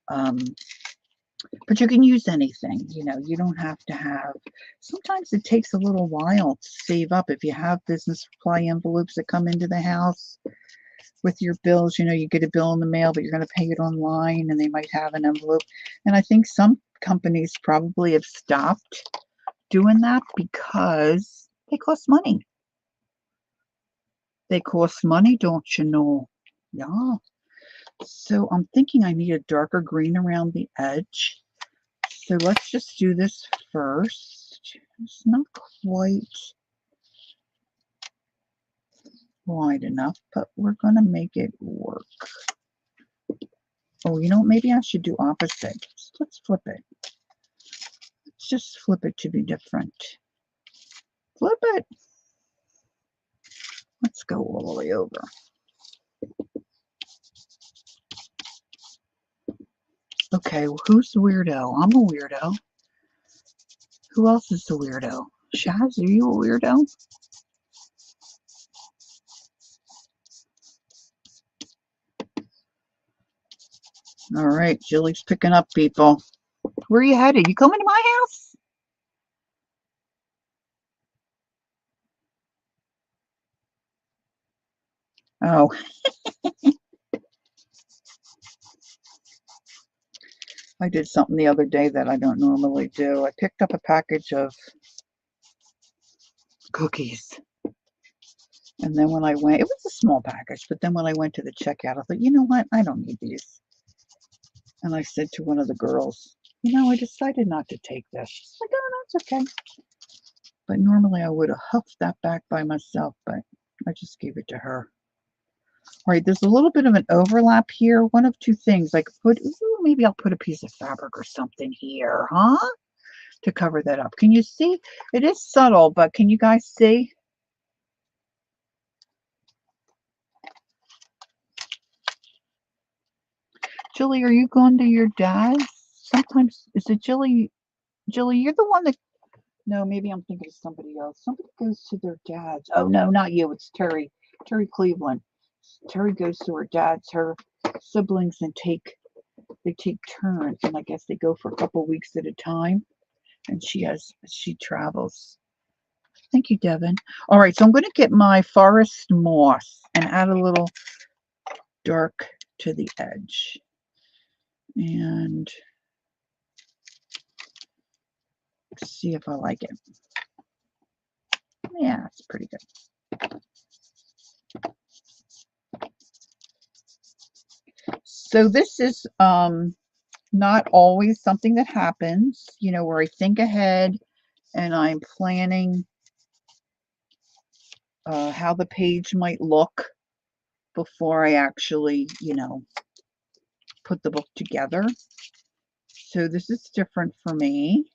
But you can use anything, you know, you don't have to have, sometimes it takes a little while to save up. If you have business reply envelopes that come into the house with your bills, you know, you get a bill in the mail, but you're going to pay it online and they might have an envelope. And I think some companies probably have stopped doing that because they cost money. They cost money, don't you know? Yeah. So I'm thinking I need a darker green around the edge. So let's just do this first. It's not quite wide enough, but we're going to make it work. Oh, you know, maybe I should do opposite. Let's flip it. Let's just flip it to be different. Flip it. Let's go all the way over. Okay, well, who's the weirdo? I'm a weirdo. Who else is the weirdo? Shaz, are you a weirdo? All right, Jilly's picking up people. Where are you headed? You coming to my house? Oh. I did something the other day that I don't normally do. I picked up a package of cookies. And then when I went, it was a small package, but then when I went to the checkout, I thought, you know what? I don't need these. And I said to one of the girls, you know, I decided not to take this. She's like, oh, that's okay. But normally I would have huffed that back by myself, but I just gave it to her. All right, there's a little bit of an overlap here. One of two things. I could put, ooh, maybe I'll put a piece of fabric or something here, huh? To cover that up. Can you see? It is subtle, but can you guys see? Julie, are you going to your dad's? Sometimes, is it Julie? Julie, you're the one that, no, maybe I'm thinking of somebody else. Somebody goes to their dad's. Oh, no, not you. It's Terry. Terry Cleveland. Terry goes to her dad's, her siblings, and they take turns, and I guess they go for a couple weeks at a time, and she travels. Thank you, Devin. All right, so I'm going to get my forest moss and add a little dark to the edge. And see if I like it. Yeah, it's pretty good. So this is not always something that happens, you know, where I think ahead and I'm planning how the page might look before I actually, you know, put the book together. So this is different for me.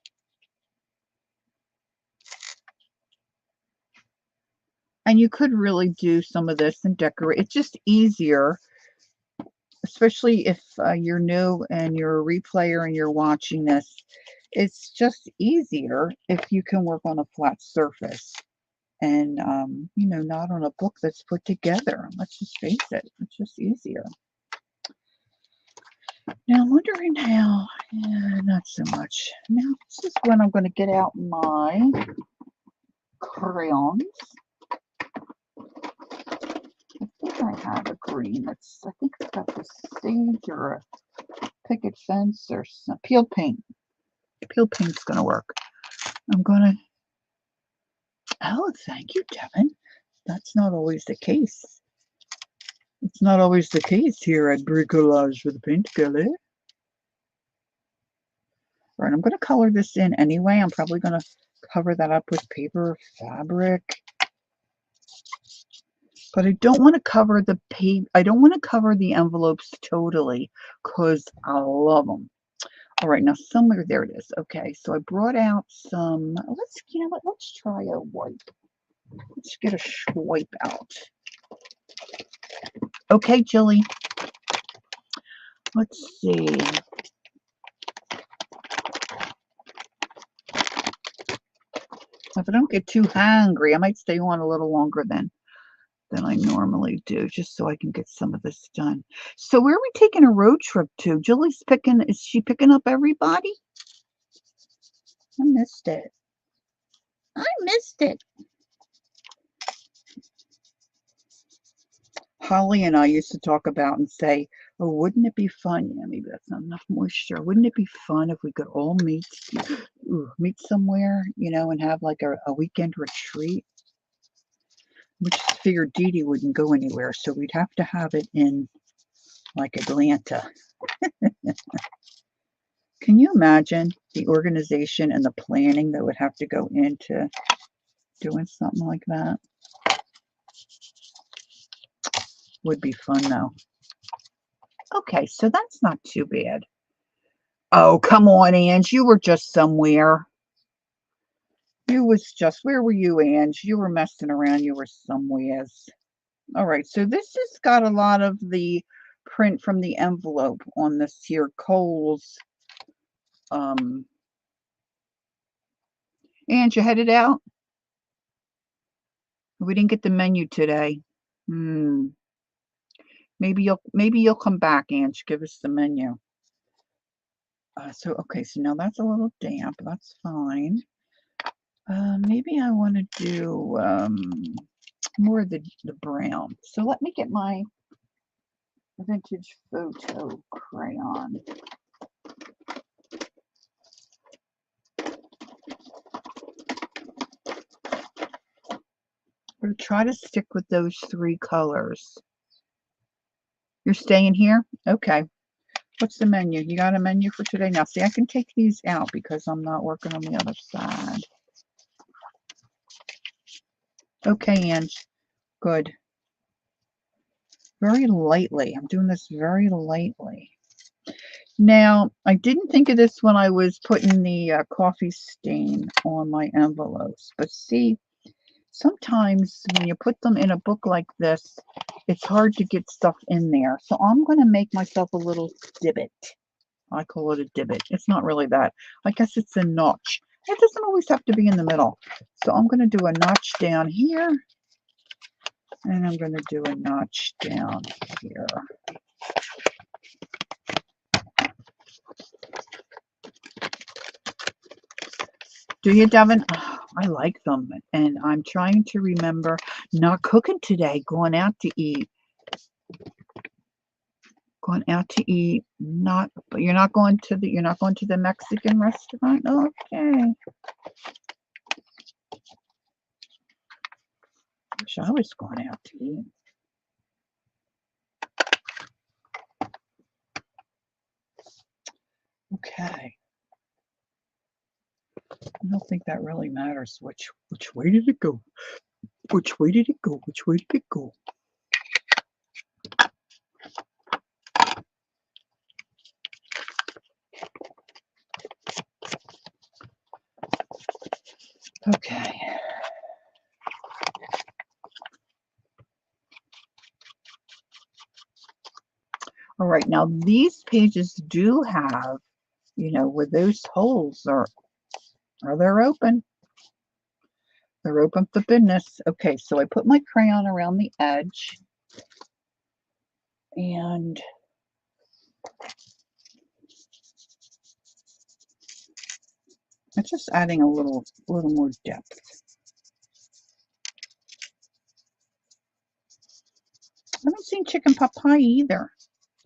And you could really do some of this and decorate. It's just easier, especially if you're new and you're a replayer and you're watching this. It's just easier if you can work on a flat surface and, you know, not on a book that's put together. Let's just face it. It's just easier. Now, I'm wondering how, yeah, not so much. Now, this is when I'm going to get out my crayons. I think I have a green. I think it's got the sage or a picket fence or some peel paint. Peel paint's going to work. I'm going to, oh, thank you, Devin. That's not always the case. It's not always the case here at Bricolage with Paint Gallery. All right, I'm going to color this in anyway. I'm probably going to cover that up with paper fabric. But I don't want to cover the page. I don't want to cover the envelopes totally because I love them. All right, now somewhere there it is. Okay, so I brought out some. You know what? Let's try a wipe. Let's get a swipe out. Okay, Jilly. Let's see. If I don't get too hungry, I might stay on a little longer than I normally do, just so I can get some of this done. So where are we taking a road trip to? Julie's picking, is she picking up everybody? I missed it. I missed it. Holly and I used to talk about and say, oh, wouldn't it be fun? Yeah, maybe that's not enough moisture. Wouldn't it be fun if we could all meet somewhere, you know, and have like a weekend retreat? We just figured Dee Dee wouldn't go anywhere, so we'd have to have it in like Atlanta. Can you imagine the organization and the planning that would have to go into doing something like that? Would be fun though. Okay, so that's not too bad. Oh, come on, Ange. You were just somewhere. Where were you, Ange? You were messing around. You were somewheres. All right, so this has got a lot of the print from the envelope on this here Kohl's. Ange, you headed out? We didn't get the menu today. Maybe you'll come back, Ange. Give us the menu. Okay, so now that's a little damp. That's fine. Maybe I want to do more of the brown. So let me get my vintage photo crayon. going to try to stick with those 3 colors. You're staying here? Okay. What's the menu? You got a menu for today? Now, see, I can take these out because I'm not working on the other side. Okay, Ange. Good. Very lightly. I'm doing this very lightly. Now, I didn't think of this when I was putting the coffee stain on my envelopes. But see, sometimes when you put them in a book like this, it's hard to get stuff in there. So I'm going to make myself a little divot. I call it a divot. It's not really that. I guess it's a notch. It doesn't always have to be in the middle. So I'm going to do a notch down here. And I'm going to do a notch down here. Do you, Devin? Oh, I like them. And I'm trying to remember not cooking today, going out to eat. Going out to eat. Not, but you're not going to the Mexican restaurant? Okay. Wish I was going out to eat. Okay. I don't think that really matters. Which way did it go? Which way did it go? Which way did it go? Okay. All right. Now these pages do have, where those holes are they're open. They're open for business. Okay, so I put my crayon around the edge. And it's just adding a little more depth. I haven't seen chicken pot pie either.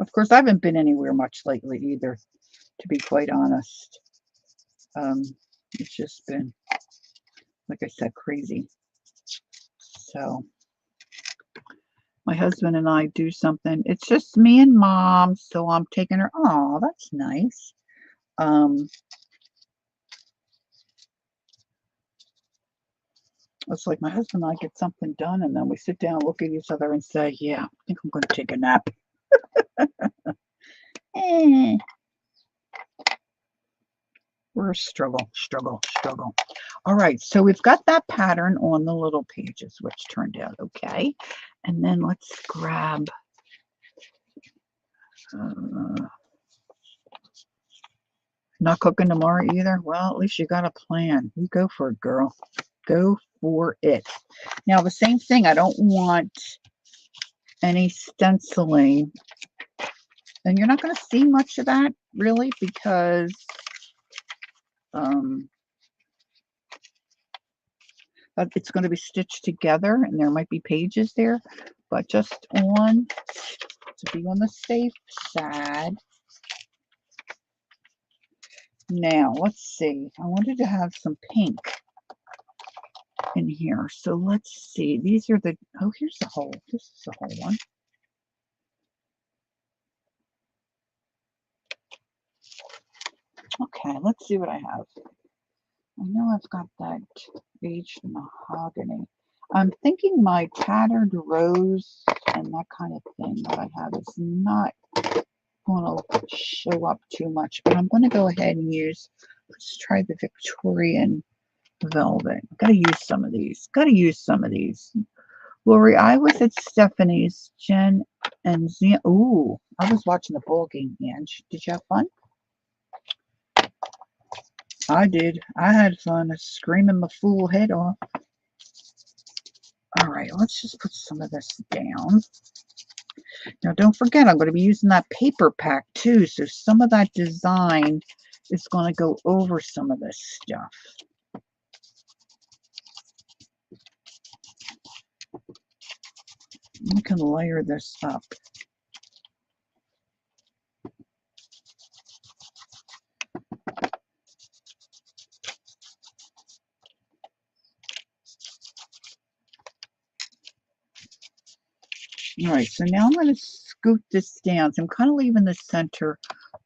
Of course, I haven't been anywhere much lately either, to be quite honest. It's just been, like I said, crazy. So my husband and I do something. It's just me and Mom, so I'm taking her. Oh, that's nice. It's like my husband and I get something done, and then we sit down, look at each other, and say, "Yeah, I think I'm going to take a nap." We're struggle. All right, so we've got that pattern on the little pages, which turned out okay. And then let's grab not cooking tomorrow either. Well, at least you got a plan. You go for it, girl. Go for it. Now, the same thing. I don't want any stenciling. And you're not going to see much of that, really, because it's going to be stitched together, and there might be pages there. But just to be on the safe side. Now, let's see. I wanted to have some pink in here. So let's see. These are the, here's the hole. This is the whole one. Okay, let's see what I have. I know I've got that aged mahogany. I'm thinking my tattered rose and that kind of thing that I have is not going to show up too much, but I'm going to go ahead and let's try the Victorian velvet. Gotta use some of these. Lori, I was at Stephanie's, Jen, and Zia. Ooh, I was watching the ball game, Ange. Did you have fun? I did. I had fun screaming my fool head off. All right, let's just put some of this down. Now, don't forget, I'm going to be using that paper pack too, so some of that design is going to go over some of this stuff. I can layer this up. All right, so now I'm going to scoot this down. So I'm kind of leaving the center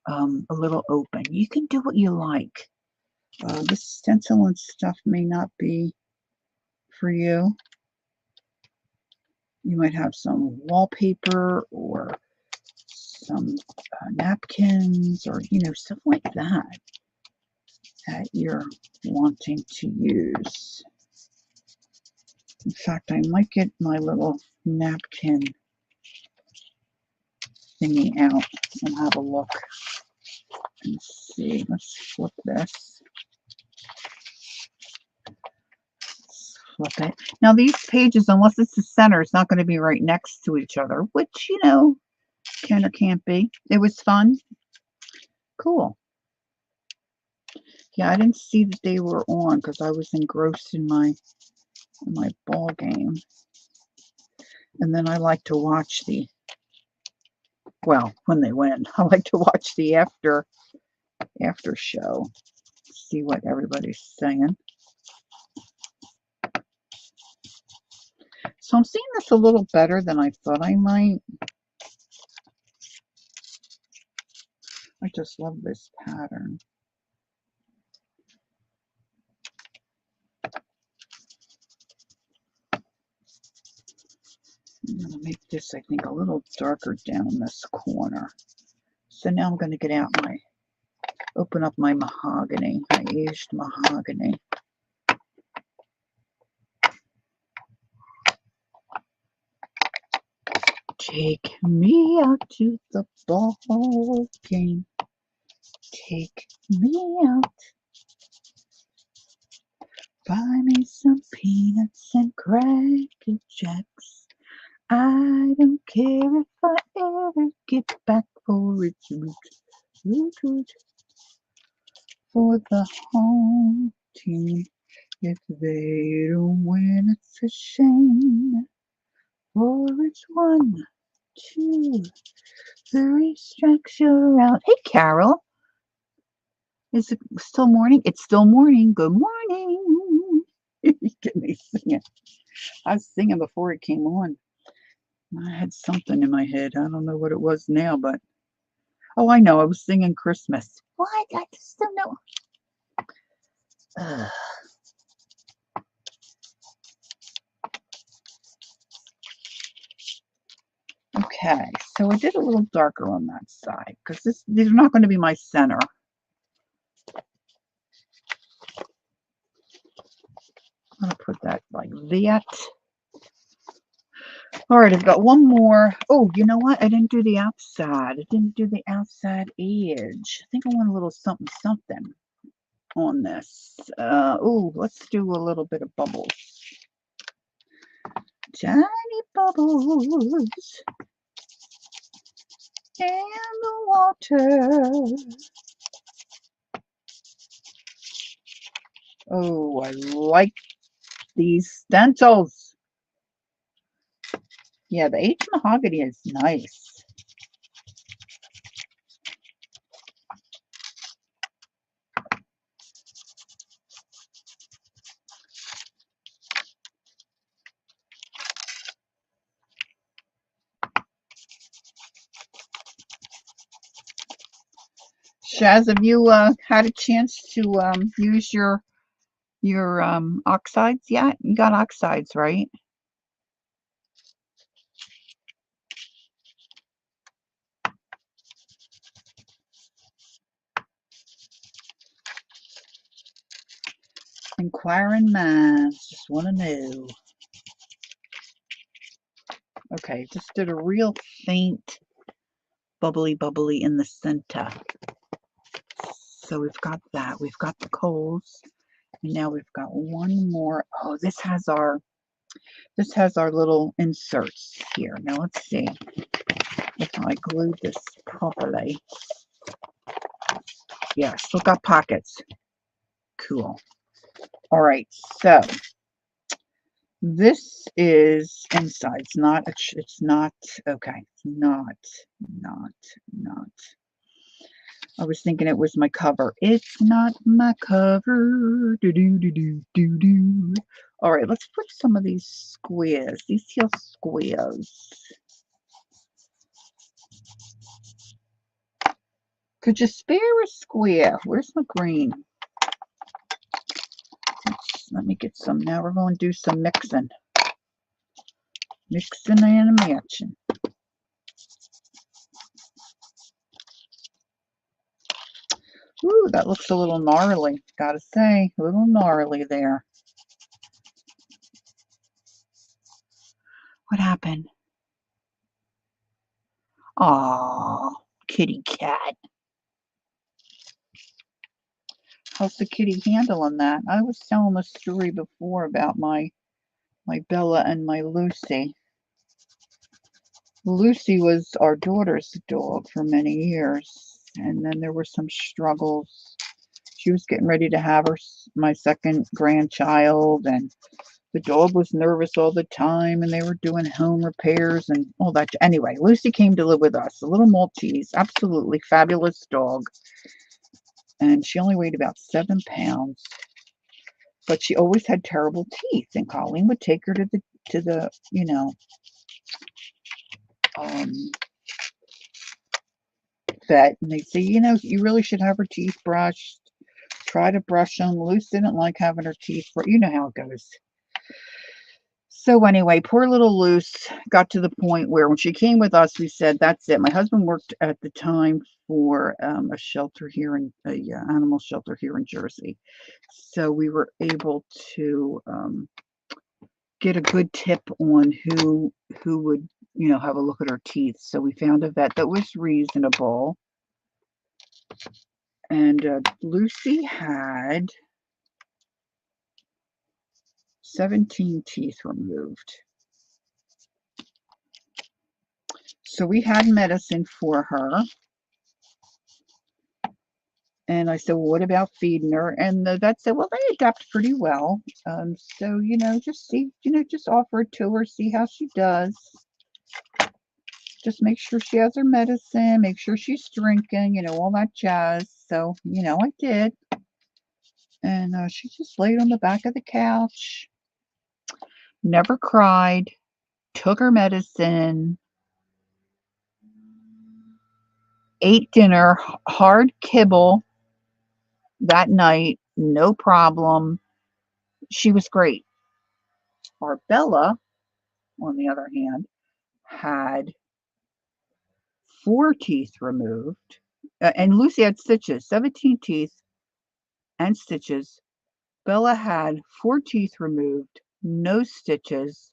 a little open. You can do what you like. This stencil and stuff may not be for you. You might have some wallpaper or some napkins or, you know, stuff like that that you're wanting to use. In fact, I might get my little napkin thingy out and have a look and see. Let's flip this. Let's flip it. Now these pages, unless it's the center, it's not going to be right next to each other, which, you know, can or can't be. It was fun. Cool. Yeah, I didn't see that they were on because I was engrossed in my ball game. And then I like to watch the, well, when they win, I like to watch the after show, see what everybody's saying. So I'm seeing this a little better than I thought I might. I just love this pattern. I'm going to make this, I think, a little darker down this corner. So now I'm going to get out my, open up my mahogany, my aged mahogany. Take me out to the ball game. Take me out. Buy me some peanuts and cracker jacks. I don't care if I ever get back for its root, for the home team. If they don't win, it's a shame. For it's 1, 2, 3 strikes, you're out. Hey, Carol. Is it still morning? It's still morning. Good morning. You get me singing. I was singing before it came on. I had something in my head. I don't know what it was now, but oh, I know. I was singing Christmas. What? I just don't know. Okay, so I did a little darker on that side because these are not going to be my center. I'm going to put that like that. All right, I've got one more. Oh, you know what? I didn't do the outside. I didn't do the outside edge. I think I want a little something, something on this. Oh, let's do a little bit of bubbles. Tiny bubbles in the water. Oh, I like these stencils. Yeah, the aged mahogany is nice. Shaz, have you had a chance to use your oxides yet? You got oxides, right? Inquiring minds just want to know. Okay, just did a real faint bubbly in the center. So we've got that. We've got the coals. And now we've got one more. Oh, this has our little inserts here. Now let's see if I glue this properly. Yeah, still got pockets. Cool. All right, so this is inside. It's not. It's not. Okay. Not. I was thinking it was my cover. It's not my cover. Do. All right, let's put some of these squares. These here squares. Could you spare a square? Where's my green? Let me get some. Now we're going to do some mixing. Mixing and matching. Ooh, that looks a little gnarly. Gotta say, a little gnarly there. What happened? Aw, kitty cat. How's the kitty handling that? I was telling a story before about my Bella and my Lucy. Lucy was our daughter's dog for many years, and then there were some struggles. She was getting ready to have my second grandchild, and the dog was nervous all the time, and they were doing home repairs and all that. Anyway, Lucy came to live with us, a little Maltese, absolutely fabulous dog, and she only weighed about 7 pounds, but she always had terrible teeth, and Colleen would take her to the vet, and they'd say, you really should have her teeth brushed. Try to brush them. Lucy didn't like having her teeth brushed. You know how it goes. So anyway, poor little Luce got to the point where when she came with us, we said, that's it. My husband worked at the time for a shelter here animal shelter here in Jersey. So we were able to get a good tip on who would, have a look at her teeth. So we found a vet that was reasonable. And Lucy had 17 teeth removed. So we had medicine for her. And I said, well, what about feeding her? And the vet said, well, they adapt pretty well. So, just see, just offer it to her, see how she does. Just make sure she has her medicine, make sure she's drinking, all that jazz. So, I did. And she just laid on the back of the couch, never cried, took her medicine, ate dinner, hard kibble that night, no problem. She was great. Our Bella, on the other hand, had 4 teeth removed, and Lucy had stitches, 17 teeth and stitches. Bella had 4 teeth removed, no stitches,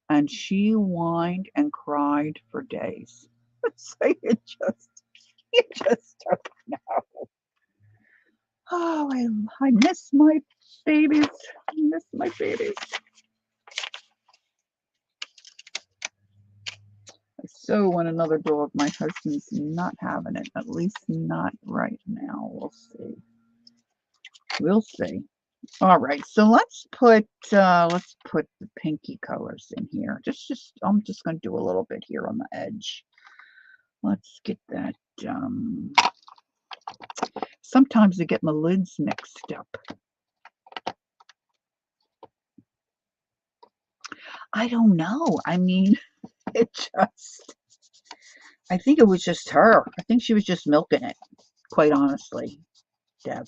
and she whined and cried for days. So you just don't know. Oh, I miss my babies. I miss my babies. I so want another dog. My husband's not having it, at least not right now. We'll see. We'll see. All right, so let's put the pinky colors in here. I'm just going to do a little bit here on the edge. Let's get that. Sometimes I get my lids mixed up. I don't know. I mean, I think it was just her. I think she was just milking it, quite honestly, Deb.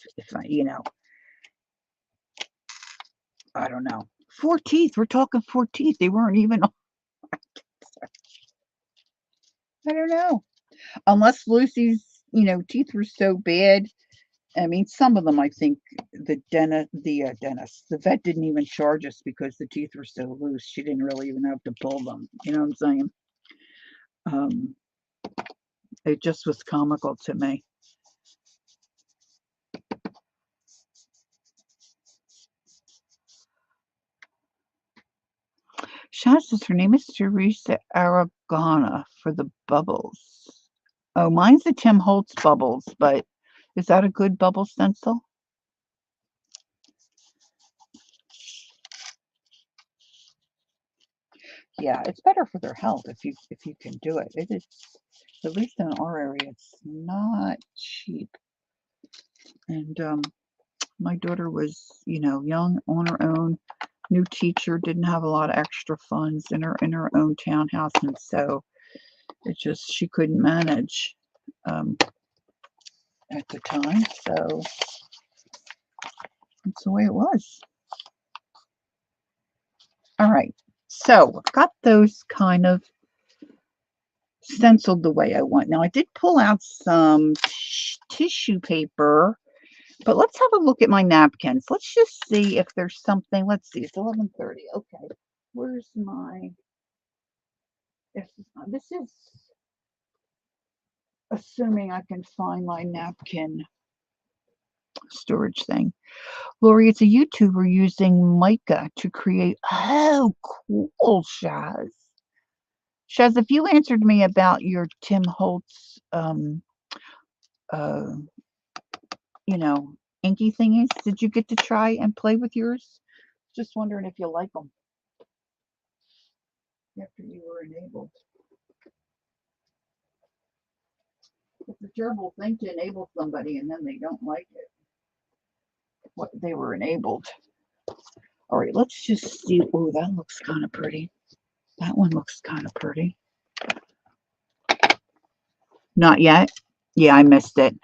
I don't know. 4 teeth. We're talking 4 teeth. They weren't even. I don't know. Unless Lucy's, teeth were so bad. I mean, some of them, I think the vet didn't even charge us because the teeth were so loose. She didn't really even have to pull them. You know what I'm saying? It just was comical to me. Shannon says her name is Teresa Aragona for the bubbles. Oh, mine's the Tim Holtz bubbles, but is that a good bubble stencil? Yeah, it's better for their health if you can do it. It is, at least in our area, it's not cheap. And my daughter was, young on her own, new teacher, didn't have a lot of extra funds in her own townhouse, and so she couldn't manage. at the time, so that's the way it was. All right, so I've got those kind of stenciled the way I want. Now I did pull out some tissue paper, but let's have a look at my napkins. Let's just see if there's something. Let's see, it's 11:30. Okay, where's my, this is assuming I can find my napkin storage thing. Lori, it's a YouTuber using mica to create. Oh, cool, Shaz. Shaz, if you answered me about your Tim Holtz, you know, inky thingies, did you get to try and play with yours? Just wondering if you like them after you were enabled. It's a terrible thing to enable somebody and then they don't like it. What they were enabled. All right, let's just see. Oh, that looks kind of pretty. That one looks kind of pretty. Not yet? Yeah, I missed it.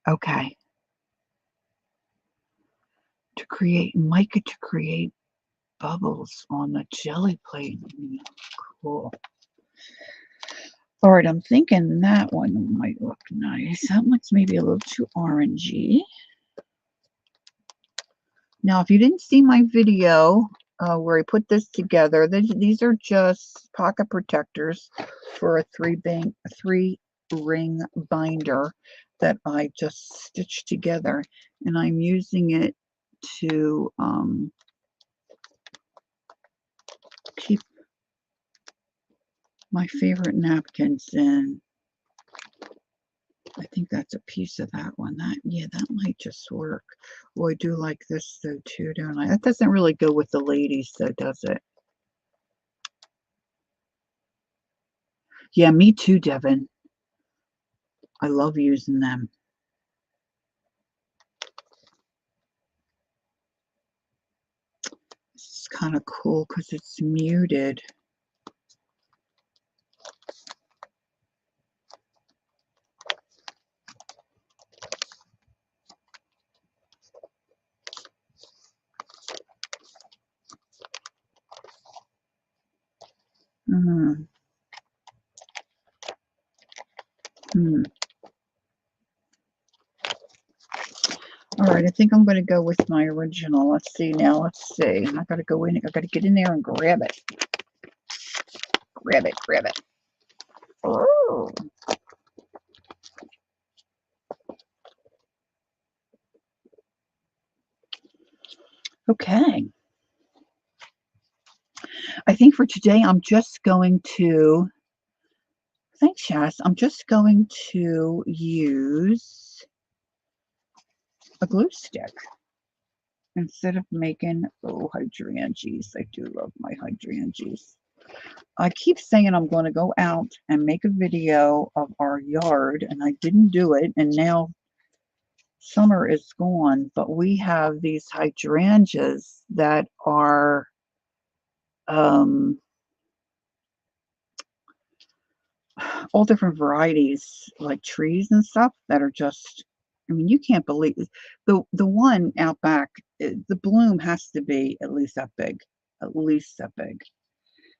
Okay. To create mica to create bubbles on the jelly plate. Cool. All right, I'm thinking that one might look nice. That one's maybe a little too orangey. Now, if you didn't see my video where I put this together, these are just pocket protectors for a three ring binder that I just stitched together, and I'm using it to keep my favorite napkins in. I think that's a piece of that one. That might just work. Oh, I do like this though too, don't I? That doesn't really go with the ladies though, does it? Yeah, me too, Devin. I love using them. This is kind of cool because it's muted. Hmm. All right, I think I'm going to go with my original. Let's see now. Let's see. I got to go in. I got to get in there and grab it. Grab it. Grab it. Oh. Okay. I think for today, I'm just going to, thanks, Shaz. I'm just going to use a glue stick instead of making, hydrangeas. I do love my hydrangeas. I keep saying I'm going to go out and make a video of our yard, and I didn't do it, and now summer is gone, but we have these hydrangeas that are all different varieties, like trees and stuff that are just, I mean, you can't believe it. The one out back, the bloom has to be at least that big, at least that big.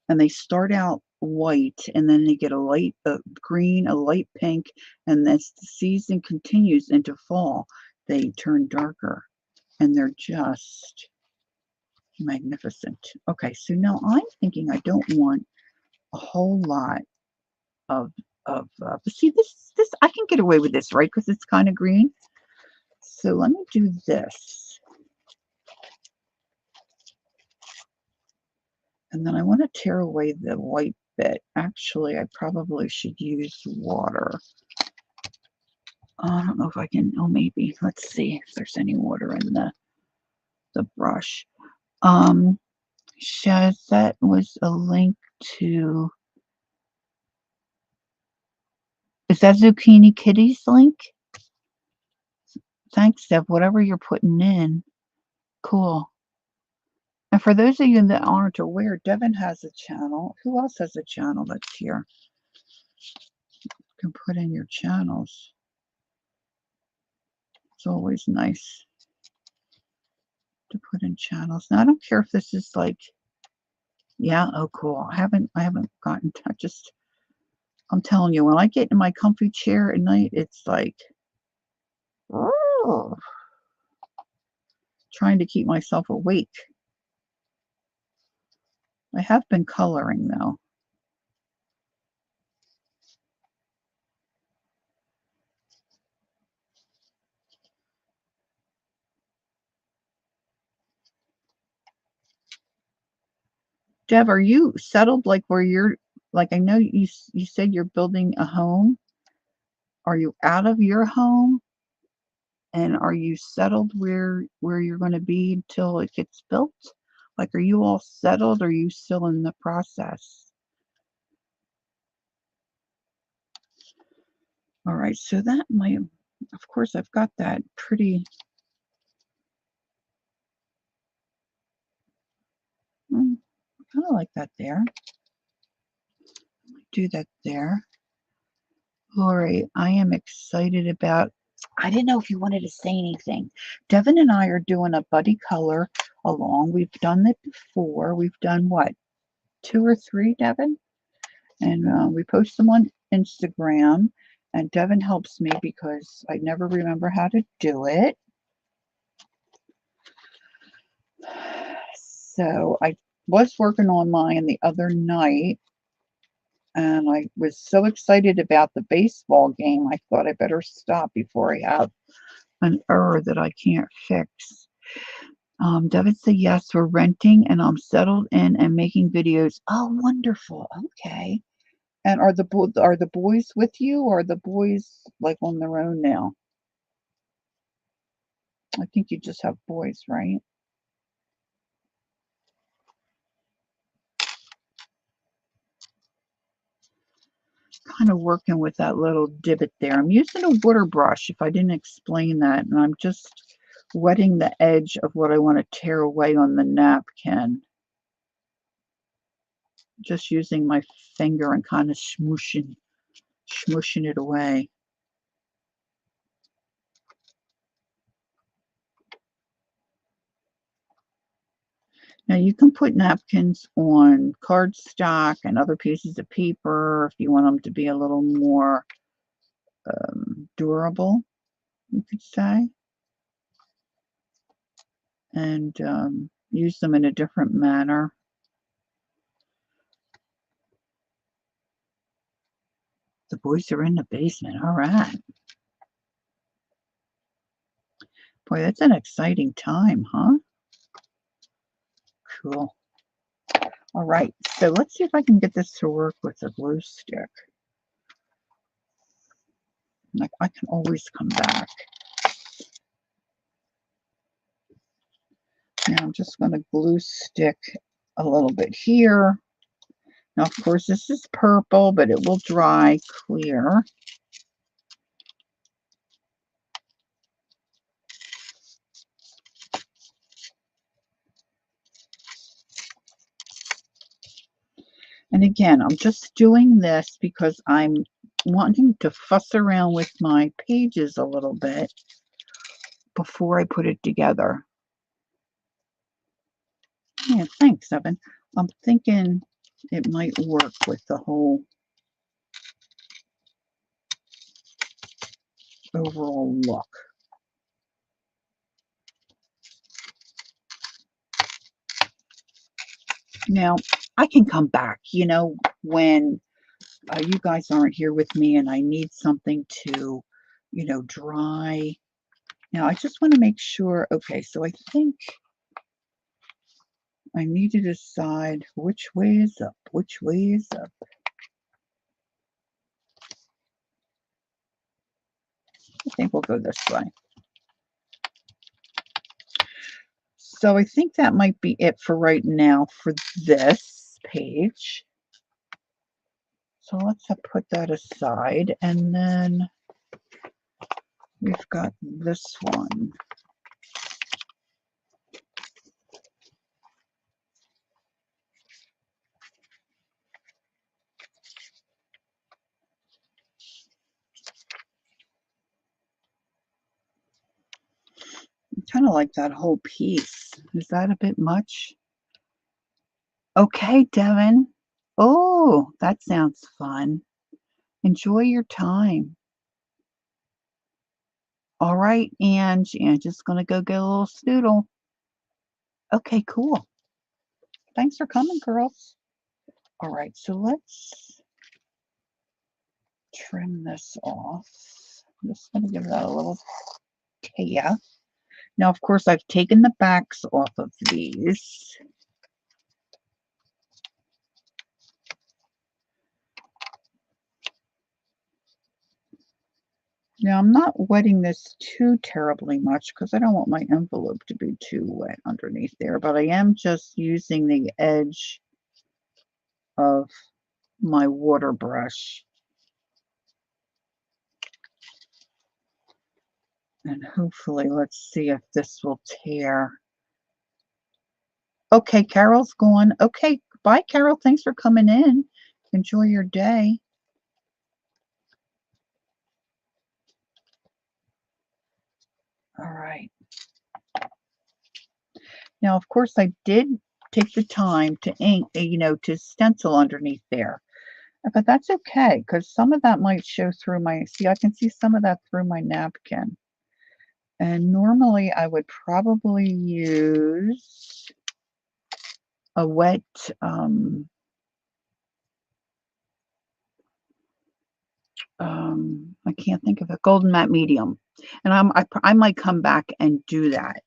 And they start out white and then they get a light green, a light pink, and as the season continues into fall, they turn darker and they're just magnificent. Okay, so now I'm thinking I don't want a whole lot of but see, this I can get away with this, right? Because it's kind of green. So let me do this. And then I want to tear away the white bit. Actually, I probably should use water. I don't know if I can. Oh, maybe. Let's see if there's any water in the brush. Shazette was a link to. Is that Zucchini Kitty's link? Thanks, Deb. Whatever you're putting in. Cool. And for those of you that aren't aware, Devin has a channel. Who else has a channel that's here? You can put in your channels. always nice to put in channels. Now I don't care if this is like, yeah, oh cool. I haven't gotten to just, I'm telling you, when I get in my comfy chair at night, it's like trying to keep myself awake. I have been coloring though. Deb, are you settled like where you're, like I know you said you're building a home. Are you out of your home? And are you settled where you're going to be until it gets built? Like, are you all settled or are you still in the process? All right, so that might, of course, I've got that pretty, kind of like that there. Do that there. Lori, I am excited about, I didn't know if you wanted to say anything. Devin and I are doing a buddy color along. We've done it before. We've done what, 2 or 3, Devin? And we post them on Instagram. And Devin helps me because I never remember how to do it. So I was working on mine the other night. And I was so excited about the baseball game, I thought I better stop before I have an error that I can't fix. Devin said, yes, we're renting and I'm settled in and making videos. Oh, wonderful. Okay. And are the boys with you, or are the boys like on their own now? I think you just have boys, right? Kind of working with that little divot there. I'm using a water brush, if I didn't explain that, and I'm just wetting the edge of what I want to tear away on the napkin. Just using my finger and kind of smooshing it away. Now you can put napkins on cardstock and other pieces of paper if you want them to be a little more durable, you could say, and use them in a different manner. The boys are in the basement. All right. Boy, that's an exciting time, huh? Cool. All right, so let's see if I can get this to work with a glue stick. Like, I can always come back. Now I'm just going to glue stick a little bit here. Now, of course, this is purple, but it will dry clear. And again, I'm just doing this because I'm wanting to fuss around with my pages a little bit before I put it together. Yeah, thanks, Evan. I'm thinking it might work with the whole overall look. Now, I can come back, you know, when you guys aren't here with me and I need something to, you know, dry. Now, I just want to make sure. Okay, so I think I need to decide which way is up, which way is up. I think we'll go this way. So I think that might be it for right now for this page. So let's put that aside, and then we've got this one. I kind of like that whole piece. Is that a bit much? Okay, Devin. Oh, that sounds fun. Enjoy your time. All right, and just gonna go get a little snoodle. Okay, cool. Thanks for coming, girls. All right, so let's trim this off. I'm just gonna give that a little tear. Now, of course, I've taken the backs off of these. Now, I'm not wetting this too terribly much because I don't want my envelope to be too wet underneath there, but I am just using the edge of my water brush. And hopefully, let's see if this will tear. Okay, Carol's gone. Okay, bye, Carol. Thanks for coming in. Enjoy your day. All right. Now, of course, I did take the time to ink, to stencil underneath there. But that's okay, because some of that might show through my, see, I can see some of that through my napkin. And normally I would probably use a wet, I can't think of it, Golden Matte Medium. And I might come back and do that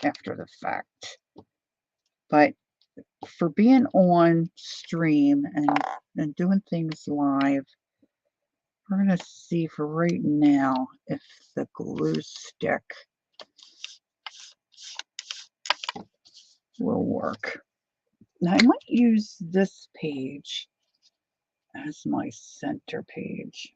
after the fact. But for being on stream and doing things live, we're going to see for right now if the glue stick will work. Now I might use this page as my center page.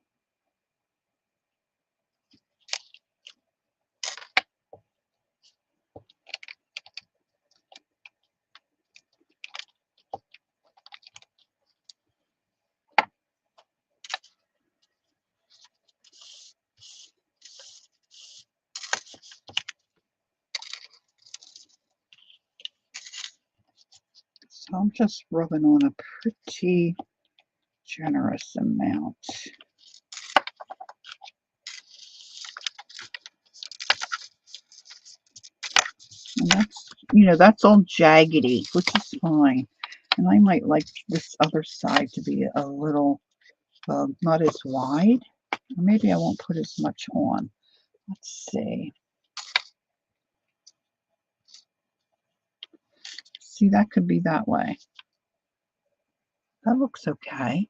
So I'm just rubbing on a pretty generous amount. And that's all jaggedy, which is fine. And I might like this other side to be a little not as wide. Or maybe I won't put as much on. Let's see. See, that could be that way. That looks okay.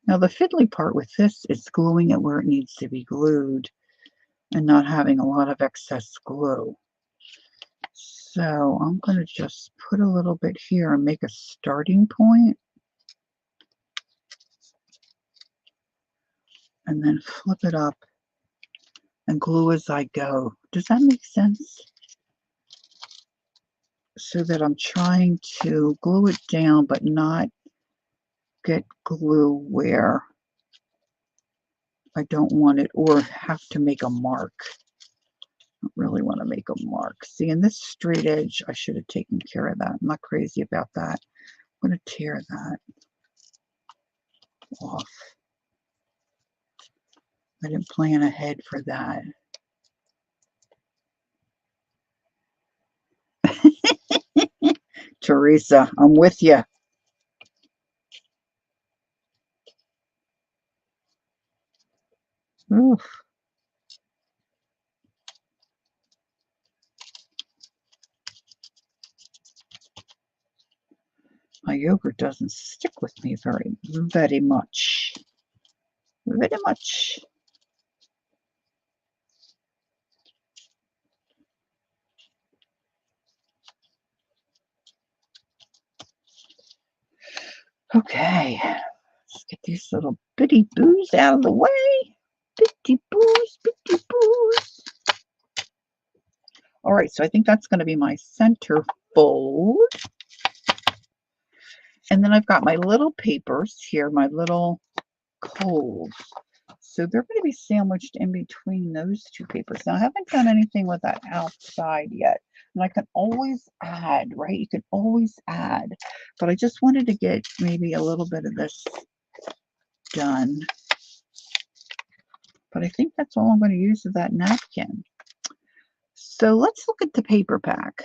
Now the fiddly part with this is gluing it where it needs to be glued and not having a lot of excess glue. So I'm going to just put a little bit here and make a starting point. And then flip it up and glue as I go. Does that make sense? So that I'm trying to glue it down but not get glue where I don't want it or have to make a mark. I don't really want to make a mark. See, in this straight edge, I should have taken care of that. I'm not crazy about that. I'm going to tear that off. I didn't plan ahead for that. Teresa, I'm with you. Oof. My yogurt doesn't stick with me very much. Very much. Okay, let's get these little bitty boos out of the way. Bitty boos, bitty boos. All right, so I think that's going to be my center fold. And then I've got my little papers here, my little coals. So they're going to be sandwiched in between those two papers. Now, I haven't done anything with that outside yet. And I can always add, right? You can always add. But I just wanted to get maybe a little bit of this done. But I think that's all I'm going to use of that napkin. So let's look at the paper pack.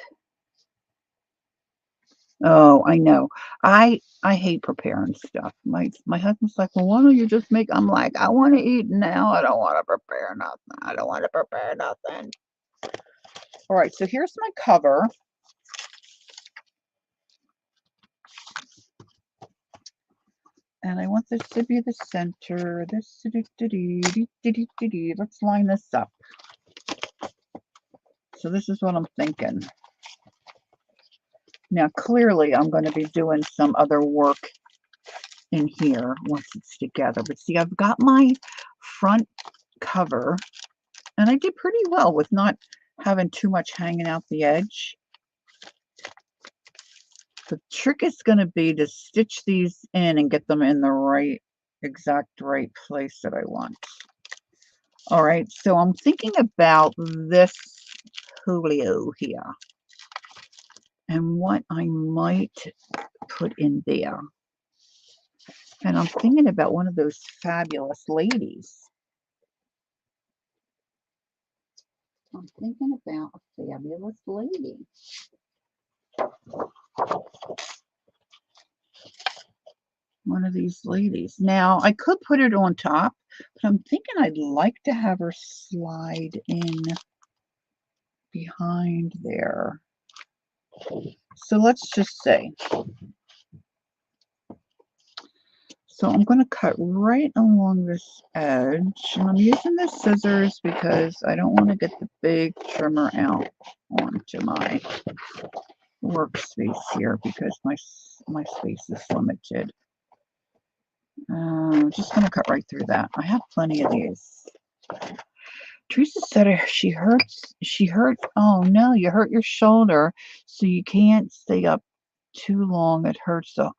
Oh, I know. I hate preparing stuff. My husband's like, well, why don't you just make? I'm like, I want to eat now. I don't want to prepare nothing. I don't want to prepare nothing. All right, so here's my cover. And I want this to be the center. Let's line this up. So this is what I'm thinking. Now, clearly, I'm going to be doing some other work in here once it's together. But see, I've got my front cover, and I did pretty well with not having too much hanging out the edge. The trick is going to be to stitch these in and get them in the exact right place that I want. All right, so I'm thinking about this Julio here and what I might put in there. And I'm thinking about one of those fabulous ladies. I'm thinking about a fabulous lady. One of these ladies. Now, I could put it on top, but I'm thinking I'd like to have her slide in behind there. So let's just say. So I'm going to cut right along this edge. And I'm using the scissors because I don't want to get the big trimmer out onto my workspace here because my space is limited. I'm just going to cut right through that. I have plenty of these. Teresa said she hurt. Oh no, you hurt your shoulder, so you can't stay up too long. It hurts. So,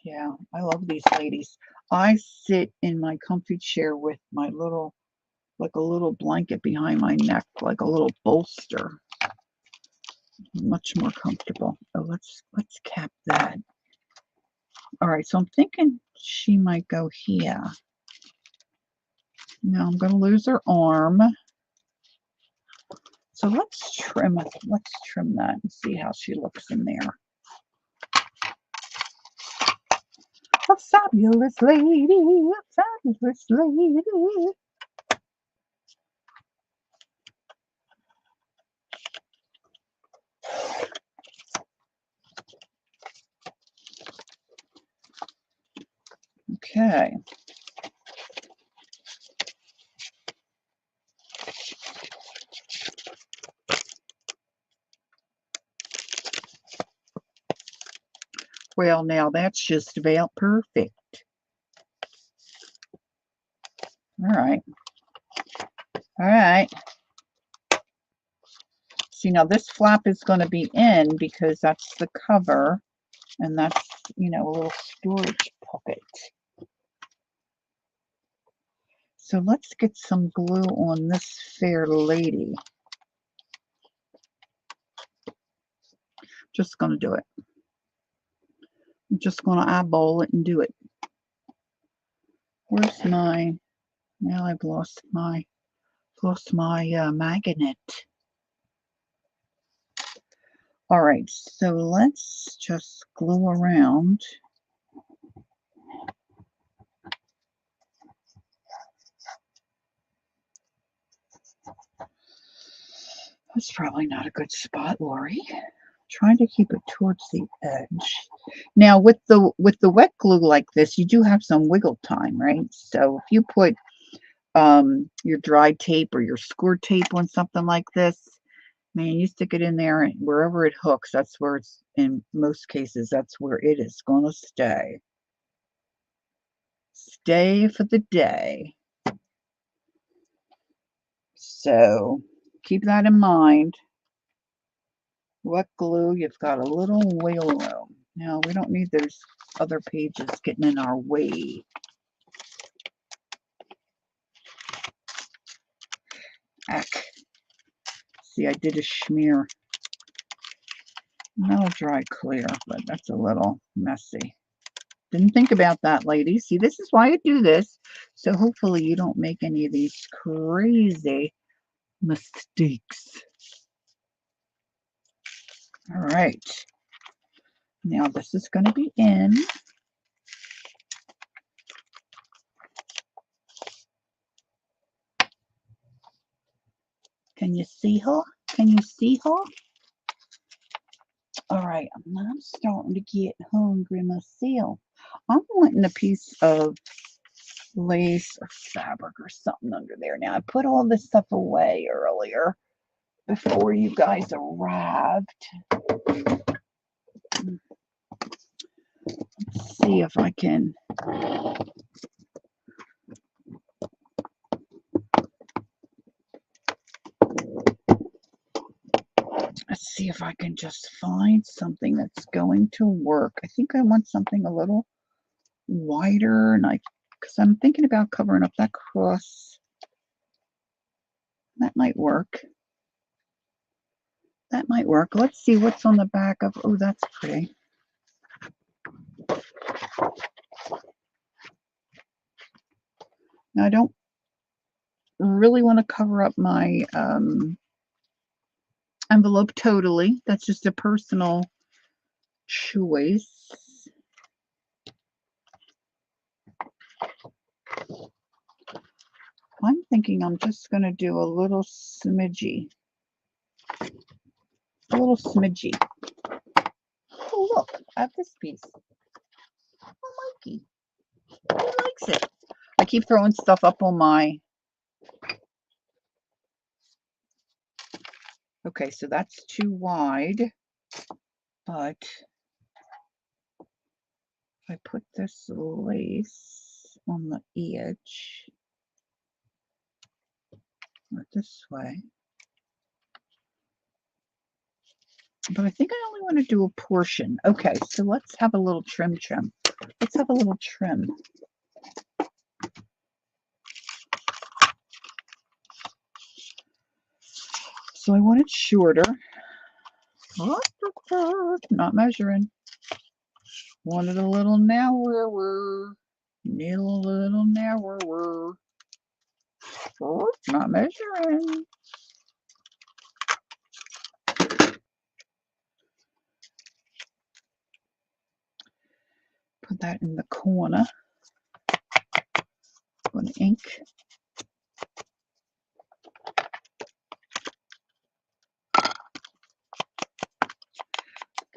yeah, I love these ladies. I sit in my comfy chair with my little, like a little blanket behind my neck, like a little bolster. Much more comfortable. Oh, let's cap that. All right, so I'm thinking she might go here. Now I'm going to lose her arm. So let's trim that and see how she looks in there. A fabulous lady, a fabulous lady. Okay. Well, now that's just about perfect. All right. All right. See, now this flap is going to be in because that's the cover, and that's, a little storage pocket. So let's get some glue on this fair lady. Just going to do it. I'm just going to eyeball it and do it. Where's my, now I've lost my magnet. All right, so let's just glue around. That's probably not a good spot, Lori. Trying to keep it towards the edge. Now with the wet glue like this, you do have some wiggle time, right? So if you put your dry tape or your score tape on something like this, man, you stick it in there and wherever it hooks, that's where it's, in most cases, that's where it is going to stay. Stay for the day. So keep that in mind. Wet glue, you've got a little wiggle room. Now, we don't need those other pages getting in our way. see, I did a smear. That'll dry clear, but that's a little messy. Didn't think about that, ladies. See, this is why I do this. So hopefully you don't make any of these crazy mistakes. All right. Now this is going to be in. Can you see her? Can you see her? All right, I'm starting to get hungry myself. I'm wanting a piece of lace or fabric or something under there. Now, I put all this stuff away earlier before you guys arrived. Let's see if I can. Let's see if I can just find something that's going to work. I think I want something a little wider, and because I'm thinking about covering up that cross. That might work. That might work. Let's see what's on the back of. Oh, that's pretty. Now, I don't really want to cover up my envelope totally. That's just a personal choice. I'm thinking I'm just going to do a little smidgy. A little smidgy. Oh, look, I have this piece. Oh, Mikey. He likes it. I keep throwing stuff up on my... Okay, so that's too wide. But if I put this lace on the edge, or this way. But I think I only want to do a portion. Okay, so let's have a little trim. Let's have a little trim. So I want it shorter. Not measuring. Want it a little narrower. Need a little narrower. Not measuring. Put that in the corner. Put ink.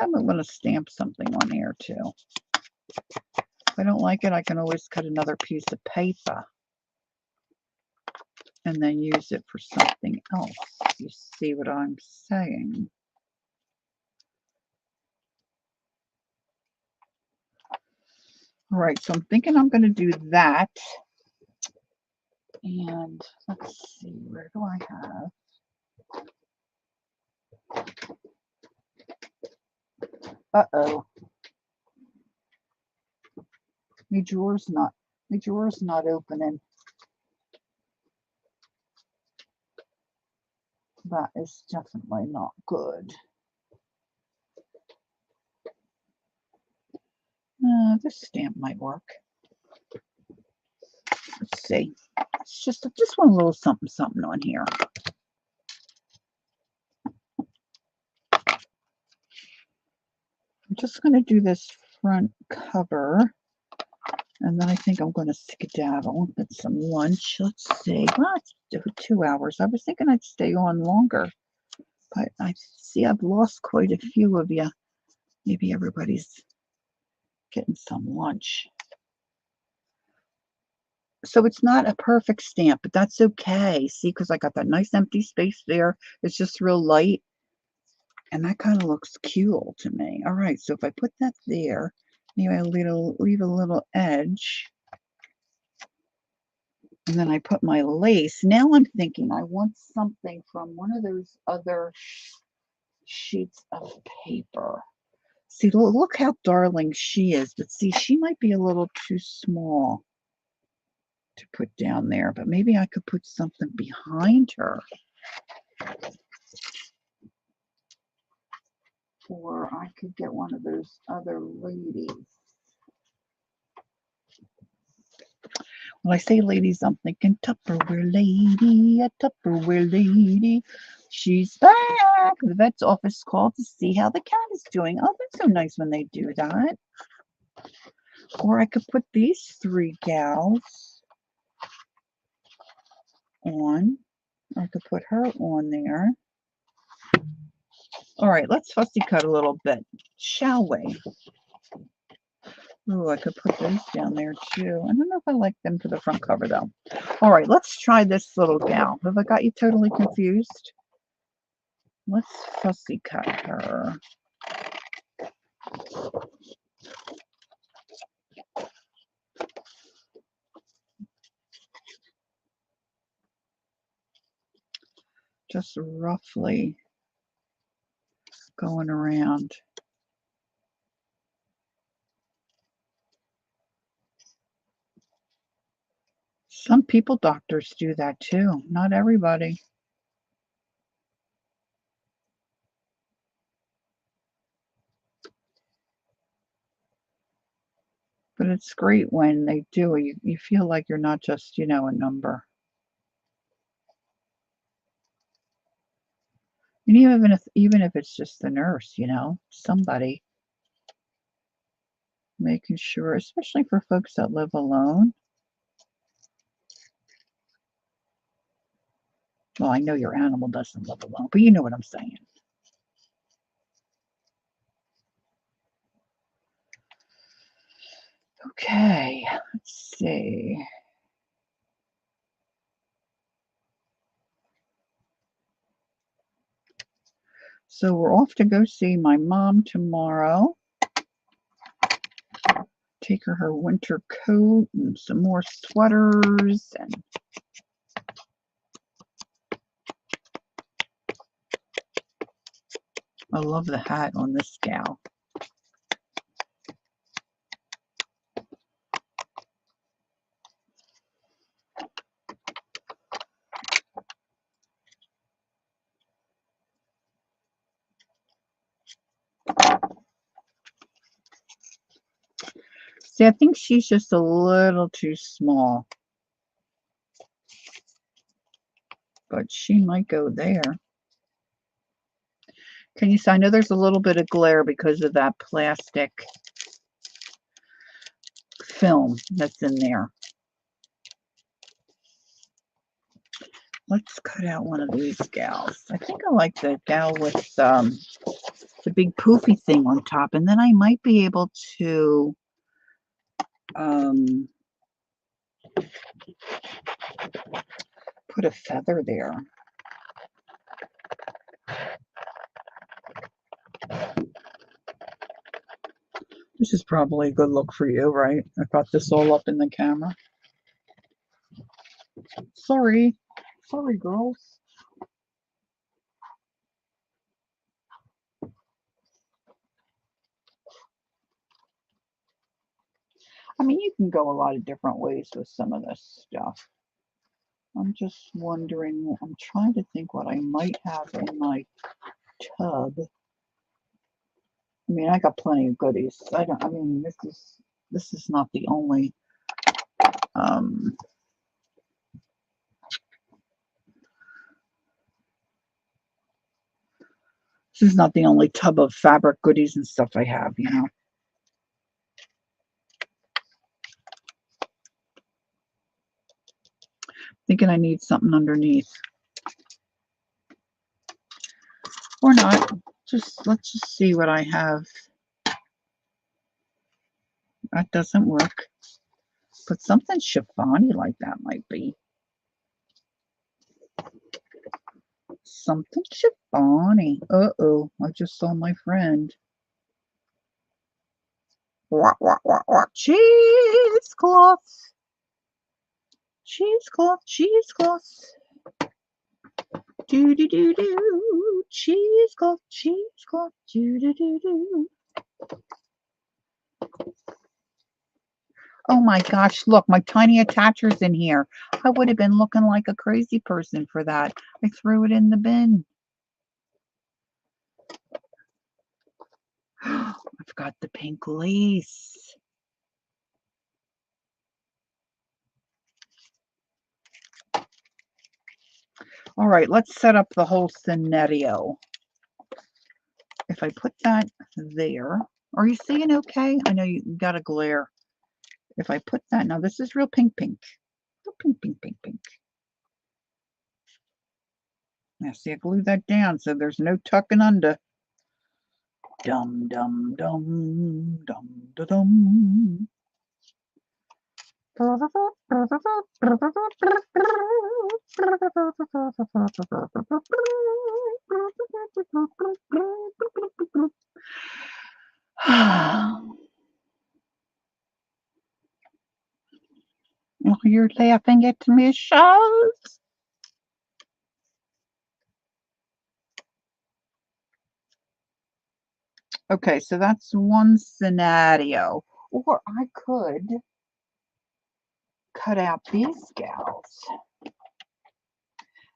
I'm going to stamp something on here too. If I don't like it, I can always cut another piece of paper and then use it for something else. You see what I'm saying? All right, so I'm thinking I'm going to do that. And let's see, where do I have? Uh-oh. My drawer's not opening. That is definitely not good. This stamp might work. Let's see. It's just want a little something on here. I'm just going to do this front cover, and then I think I'm going to skedaddle, get some lunch. Let's see. Well, it's 2 hours. I was thinking I'd stay on longer, but I see I've lost quite a few of you. Maybe everybody's getting some lunch. So it's not a perfect stamp, but that's okay. See, because I got that nice empty space there. It's just real light. And that kind of looks cool to me. All right, so if I put that there, maybe I'll leave a little edge. And then I put my lace. Now I'm thinking I want something from one of those other sheets of paper. See, look how darling she is. But see, she might be a little too small to put down there. But maybe I could put something behind her. Or I could get one of those other ladies. When I say ladies, I'm thinking Tupperware lady, a Tupperware lady. She's back. The vet's office called to see how the cat is doing. Oh, that's so nice when they do that. Or I could put these three gals on. I could put her on there. All right, let's fussy cut a little bit, shall we? Ooh, I could put those down there too. I don't know if I like them for the front cover though. All right, let's try this little gal. Have I got you totally confused? Let's fussy cut her. Just roughly going around. Some people doctors do that too. Not everybody. But it's great when they do. You feel like you're not just, a number. And even if it's just the nurse, somebody making sure, especially for folks that live alone. Well, I know your animal doesn't live alone, but you know what I'm saying. Okay, let's see. So we're off to go see my mom tomorrow. Take her winter coat and some more sweaters. And I love the hat on this gal. See, I think she's just a little too small. But she might go there. Can you see? I know there's a little bit of glare because of that plastic film that's in there. Let's cut out one of these gals. I think I like the gal with the big poofy thing on top. And then I might be able to put a feather there. This is probably a good look for you, right? I got this all up in the camera. Sorry, girls. I mean, you can go a lot of different ways with some of this stuff. I'm just wondering, I'm trying to think what I might have in my tub. I mean, I got plenty of goodies. This is not the only this is not the only tub of fabric goodies and stuff I have, Thinking I need something underneath. Or not. Let's just see what I have. That doesn't work. But something chiffon-y like that might be. Something chiffon-y. Uh-oh, I just saw my friend. What? Cheesecloth. Cheesecloth. Do. Cheesecloth. Do. Oh my gosh, look, my tiny attacher's in here. I would have been looking like a crazy person for that. I threw it in the bin. I've got the pink lace. All right, let's set up the whole scenario. If I put that there, are you seeing okay? I know you got a glare. If I put that, now this is real pink, pink. Real pink, pink, pink, pink. Now see, I glued that down so there's no tucking under. Dum, dum, dum, dum, da, dum. Oh, you're laughing at me, Charles. Okay, so that's one scenario. Or I could cut out these gals.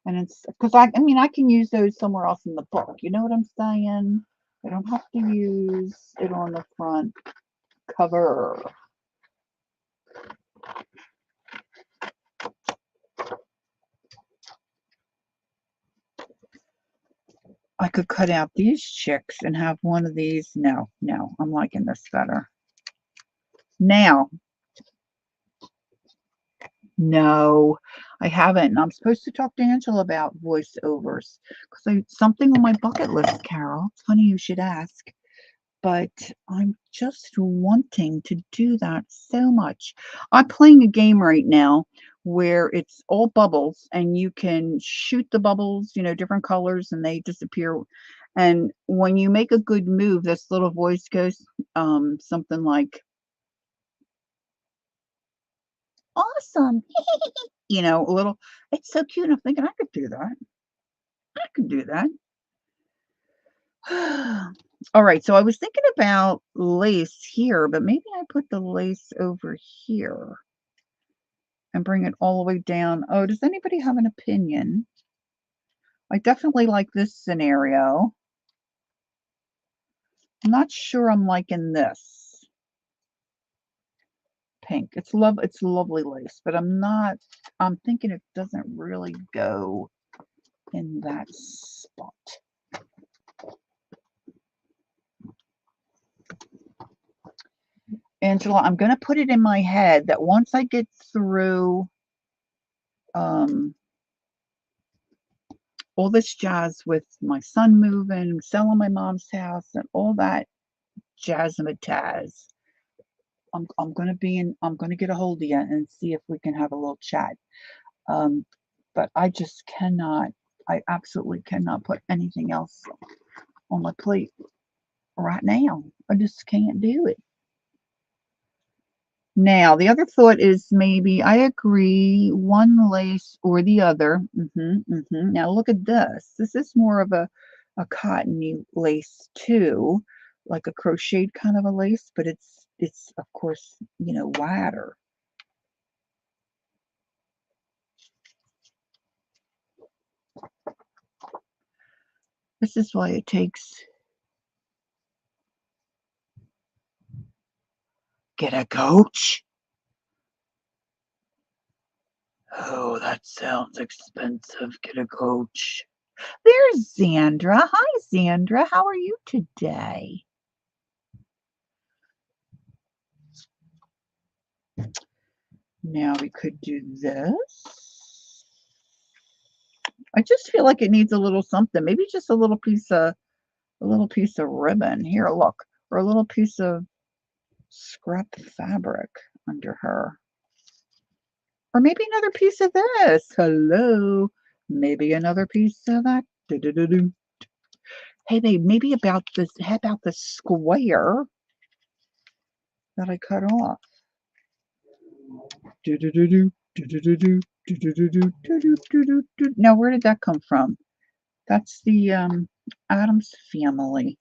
And it's because I mean, I can use those somewhere else in the book. You know what I'm saying? I don't have to use it on the front cover. I could cut out these chicks and have one of these. No, no, I'm liking this better. Now, no, I haven't. I'm supposed to talk to Angela about voiceovers because something on my bucket list, Carol. It's funny you should ask, but I'm just wanting to do that so much. I'm playing a game right now where it's all bubbles and you can shoot the bubbles, you know, different colors and they disappear. And when you make a good move, this little voice goes something like, awesome. You know, a little, it's so cute. I'm thinking I could do that. I could do that. All right, so I was thinking about lace here, but maybe I put the lace over here and bring it all the way down. Oh, does anybody have an opinion? I definitely like this scenario. I'm not sure I'm liking this pink. It's lovely lace, but I'm thinking it doesn't really go in that spot. Angela, I'm going to put it in my head that once I get through all this jazz with my son moving, selling my mom's house, and all that jazzmatazz, I'm going to get a hold of you and see if we can have a little chat. But I just cannot, I absolutely cannot put anything else on my plate right now. I just can't do it. Now, the other thought is maybe I agree one lace or the other. Now, look at this. This is more of a cottony lace too, like a crocheted kind of a lace, but it's of course, you know, wider. This is why it takes. Get a coach? Oh, that sounds expensive. Get a coach. There's Xandra. Hi, Xandra. How are you today? Now we could do this. I just feel like it needs a little something. Maybe just a little piece of ribbon. Here, look. Or a little piece of scrap fabric under her. Or maybe another piece of this. Hello. Maybe another piece of that. Do-do-do-do. Hey, babe, maybe about this, how about the square that I cut off? Do-do-do-do, do-do-do-do, do-do-do-do, do-do-do-do-do. Now, where did that come from? That's the Addams Family.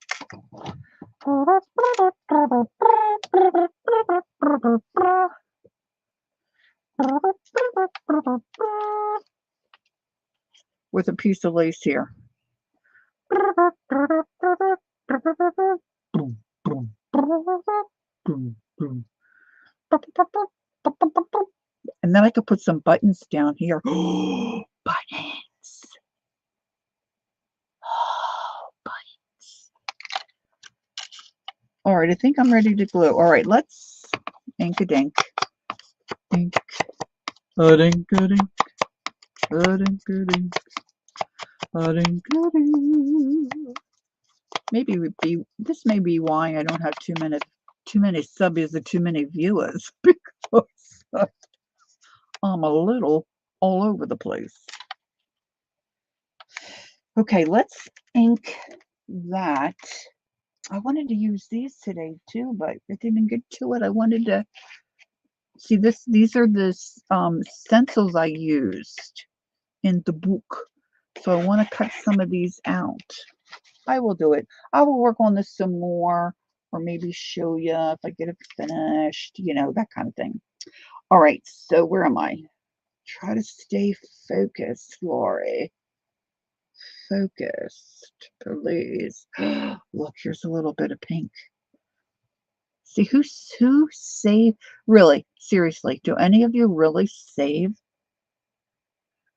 With a piece of lace here. And then I could put some buttons down here. Buttons. Buttons. All right, I think I'm ready to glue. All right, let's ink-a-dink. Ink. A-dink-a-dink. A-dink-a-dink. A-dink-a-dink. Maybe this may be why I don't have too many subbies or too many viewers, because I'm a little all over the place. Okay, let's ink that. I wanted to use these today too, but I didn't get to it. I wanted to see this. These are the stencils I used in the book, so I want to cut some of these out. I will do it. I will work on this some more, or maybe show you if I get it finished, you know, that kind of thing. All right, so where am I? Try to stay focused, Lori. Focused, please. Look, here's a little bit of pink. See, who saved? Really, seriously, do any of you really save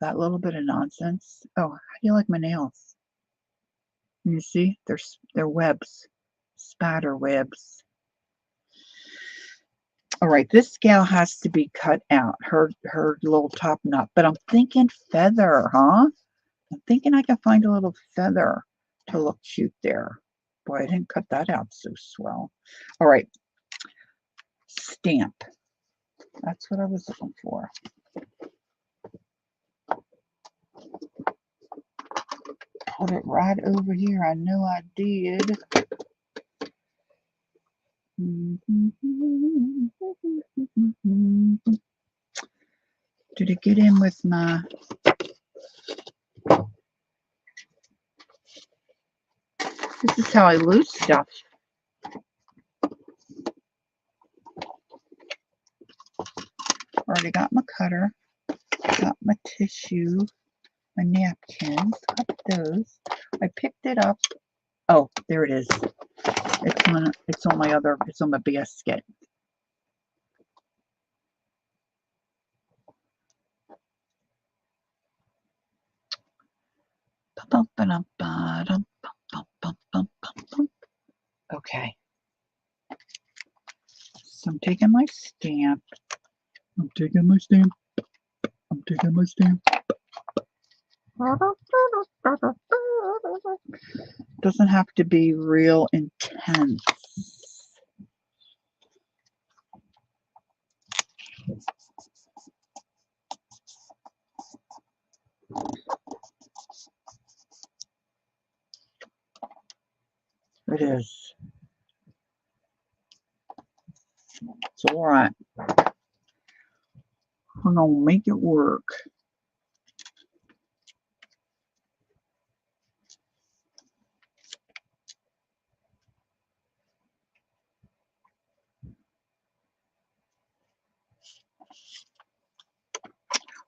that little bit of nonsense? Oh, how do you like my nails? You see, they're webs, spatter webs. All right, this gal has to be cut out, her little top knot. But I'm thinking feather, huh? I'm thinking I can find a little feather to look cute there. Boy, I didn't cut that out so swell. All right, stamp. That's what I was looking for. Put it right over here. I know I did. Did it get in with my... This is how I lose stuff. Already got my cutter, got my tissue, my napkins, got those. I picked it up. Oh, there it is. It's on my basket. Okay. So I'm taking my stamp. I'm taking my stamp. I'm taking my stamp. Doesn't have to be real intense. It is. It's all right. We're gonna make it work.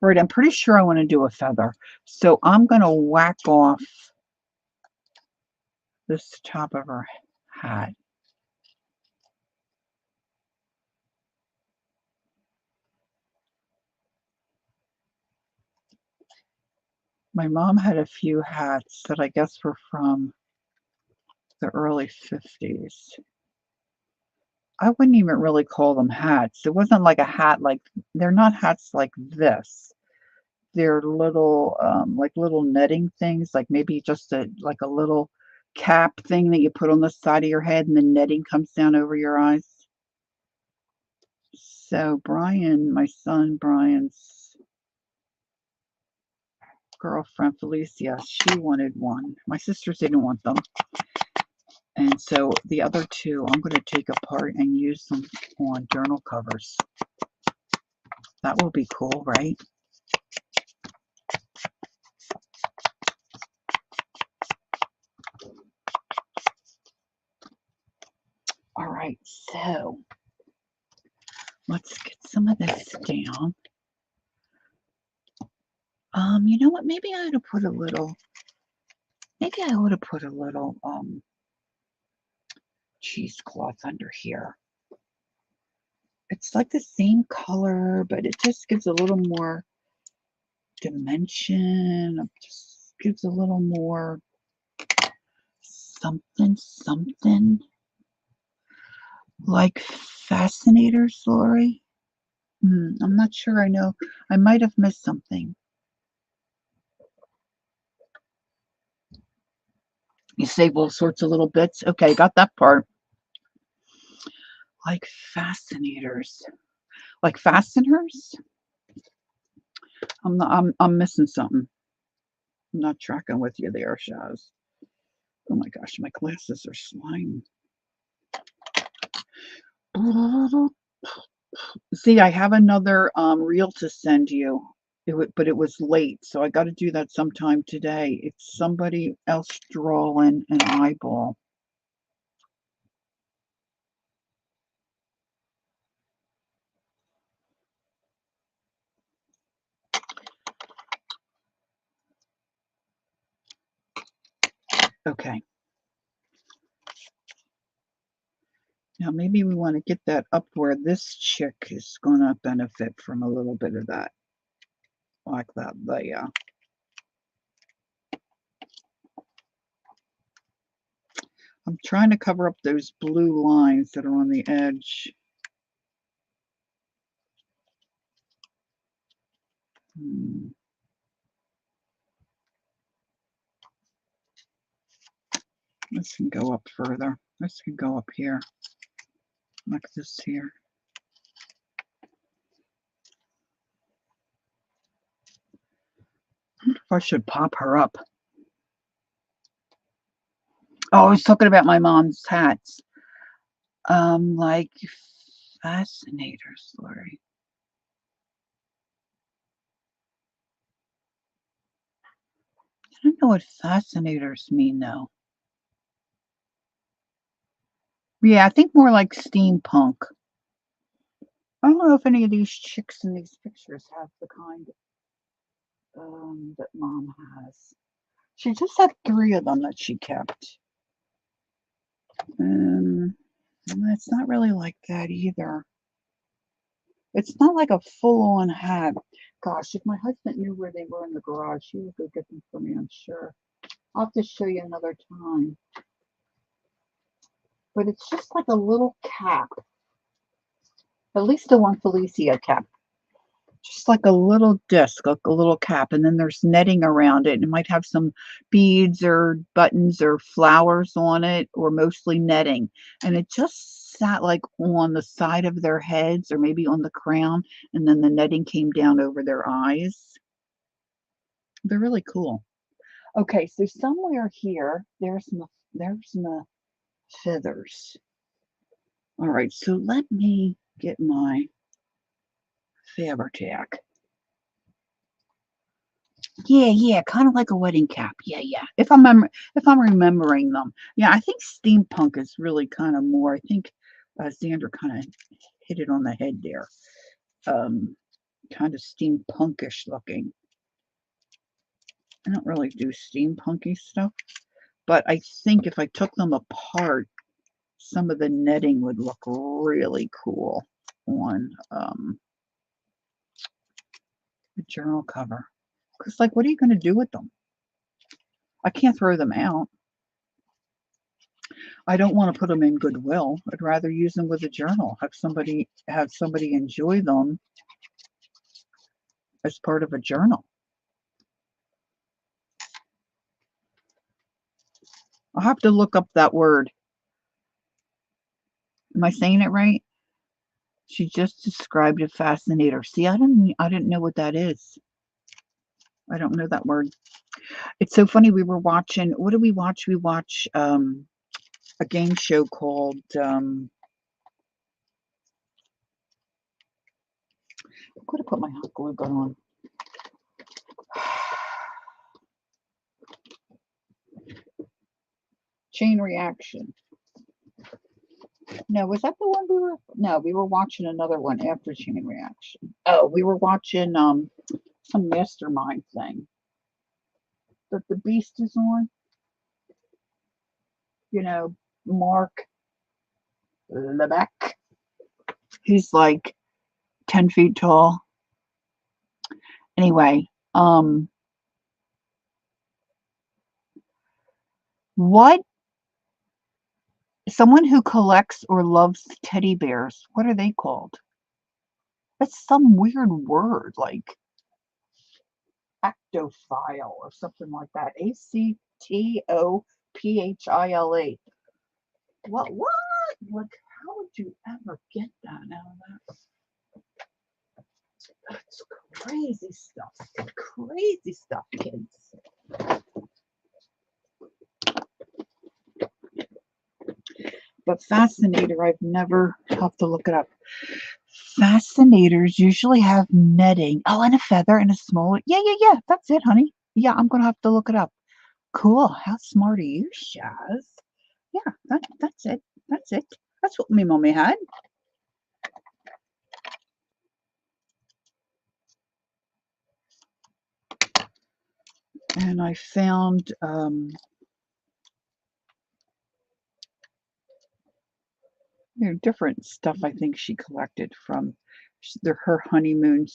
All right, I'm pretty sure I want to do a feather. So I'm going to whack off this top of her hat. My mom had a few hats that I guess were from the early 50s. I wouldn't even really call them hats. It wasn't like a hat like, they're not hats like this. They're little, like little netting things, like maybe just like a little cap thing that you put on the side of your head and the netting comes down over your eyes. So Brian, my son Brian's girlfriend Felicia, she wanted one. My sisters didn't want them. And so the other two I'm going to take apart and use them on journal covers. That will be cool, right? All right, so let's get some of this down. You know what? Maybe I ought to put a little, cheesecloth under here. It's like the same color, but it just gives a little more dimension. It just gives a little more something like fascinators, Lori. I'm not sure. I know I might have missed something. You save all sorts of little bits. Okay, got that part. Like fascinators, like fasteners. I'm missing something. I'm not tracking with you there, Shaz. Oh my gosh, my glasses are slime. See, I have another reel to send you. But it was late, so I got to do that sometime today. It's somebody else drawing an eyeball. Okay. Now maybe we want to get that up where this chick is going to benefit from a little bit of that, like that there. I'm trying to cover up those blue lines that are on the edge. This can go up further. This can go up here, like this here. I wonder if I should pop her up. Oh, I was talking about my mom's hats. Like fascinators, Lori. I don't know what fascinators mean, though. Yeah, I think more like steampunk. I don't know if any of these chicks in these pictures have the kind that Mom has. She just had 3 of them that she kept. It's not really like that either. It's not like a full-on hat. Gosh, if my husband knew where they were in the garage, he would go get them for me, I'm sure. I'll have to show you another time. But it's just like a little cap. At least the one Felicia kept. Just like a little disc, like a little cap, and then there's netting around it. It might have some beads or buttons or flowers on it, or mostly netting. And it just sat like on the side of their heads or maybe on the crown, and then the netting came down over their eyes. They're really cool. Okay, so somewhere here, there's my feathers. All right, so let me get my Faber-Tac. Yeah, kind of like a wedding cap. Yeah. If I'm remembering them. Yeah, I think steampunk is really kind of more. I think Xander kind of hit it on the head there. Kind of steampunkish looking. I don't really do steampunky stuff, but I think if I took them apart, some of the netting would look really cool on the journal cover. Because, like, what are you going to do with them? I can't throw them out. I don't want to put them in Goodwill. I'd rather use them with a journal. Have somebody enjoy them as part of a journal. I'll have to look up that word. Am I saying it right? She just described a fascinator. See, I didn't know what that is. I don't know that word. It's so funny. We were watching. What did we watch? We watched a game show called. I'm going to put my hot glue gun on. Chain Reaction. No, was that the one we were? No, we were watching another one after Chain Reaction. Oh, we were watching some mastermind thing that the Beast is on. You know, Mark. Lebec. He's like 10 feet tall. Anyway, what someone who collects or loves teddy bears, what are they called? That's some weird word like actophile or something like that. Actophile. What? Like, how would you ever get that out of that? That's crazy stuff. Crazy stuff, kids. But fascinator, I've never have to look it up. Fascinators usually have netting. Oh, and a feather and a small. Yeah. That's it, honey. Yeah, I'm gonna have to look it up. Cool. How smart are you, Shaz? Yeah, that's it. That's it. That's what my mommy had. And I found different stuff I think she collected from her honeymoon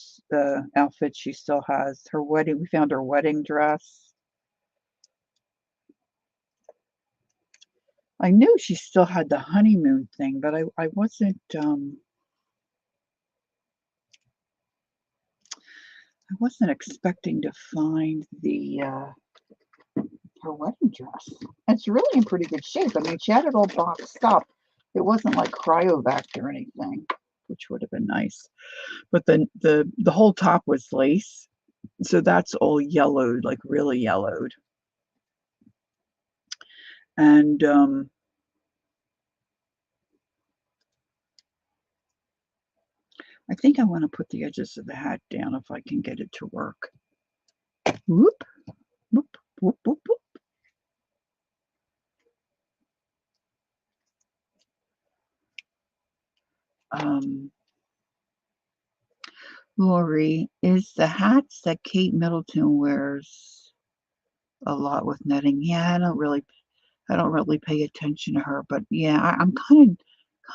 outfit she still has. Her wedding, we found her wedding dress. I knew she still had the honeymoon thing, but I wasn't expecting to find the her wedding dress. It's really in pretty good shape. I mean, she had it all boxed up. It wasn't like cryovac or anything, which would have been nice. But the whole top was lace, so that's all yellowed, like really yellowed. And I think I want to put the edges of the hat down if I can get it to work. Whoop, whoop, whoop, whoop, whoop. Lori, is the hats that Kate Middleton wears a lot with netting? Yeah, I don't really pay attention to her, but yeah, I'm kind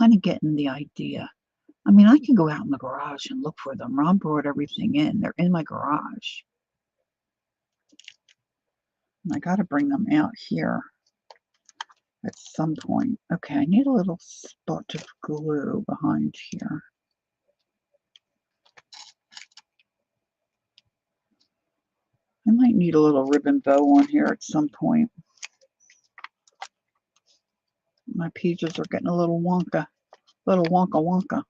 of getting the idea. I mean, I can go out in the garage and look for them. Ron brought everything in. They're in my garage. And I got to bring them out here at some point. Okay, I need a little spot of glue behind here. I might need a little ribbon bow on here at some point. My pages are getting a little wonka. Little wonka.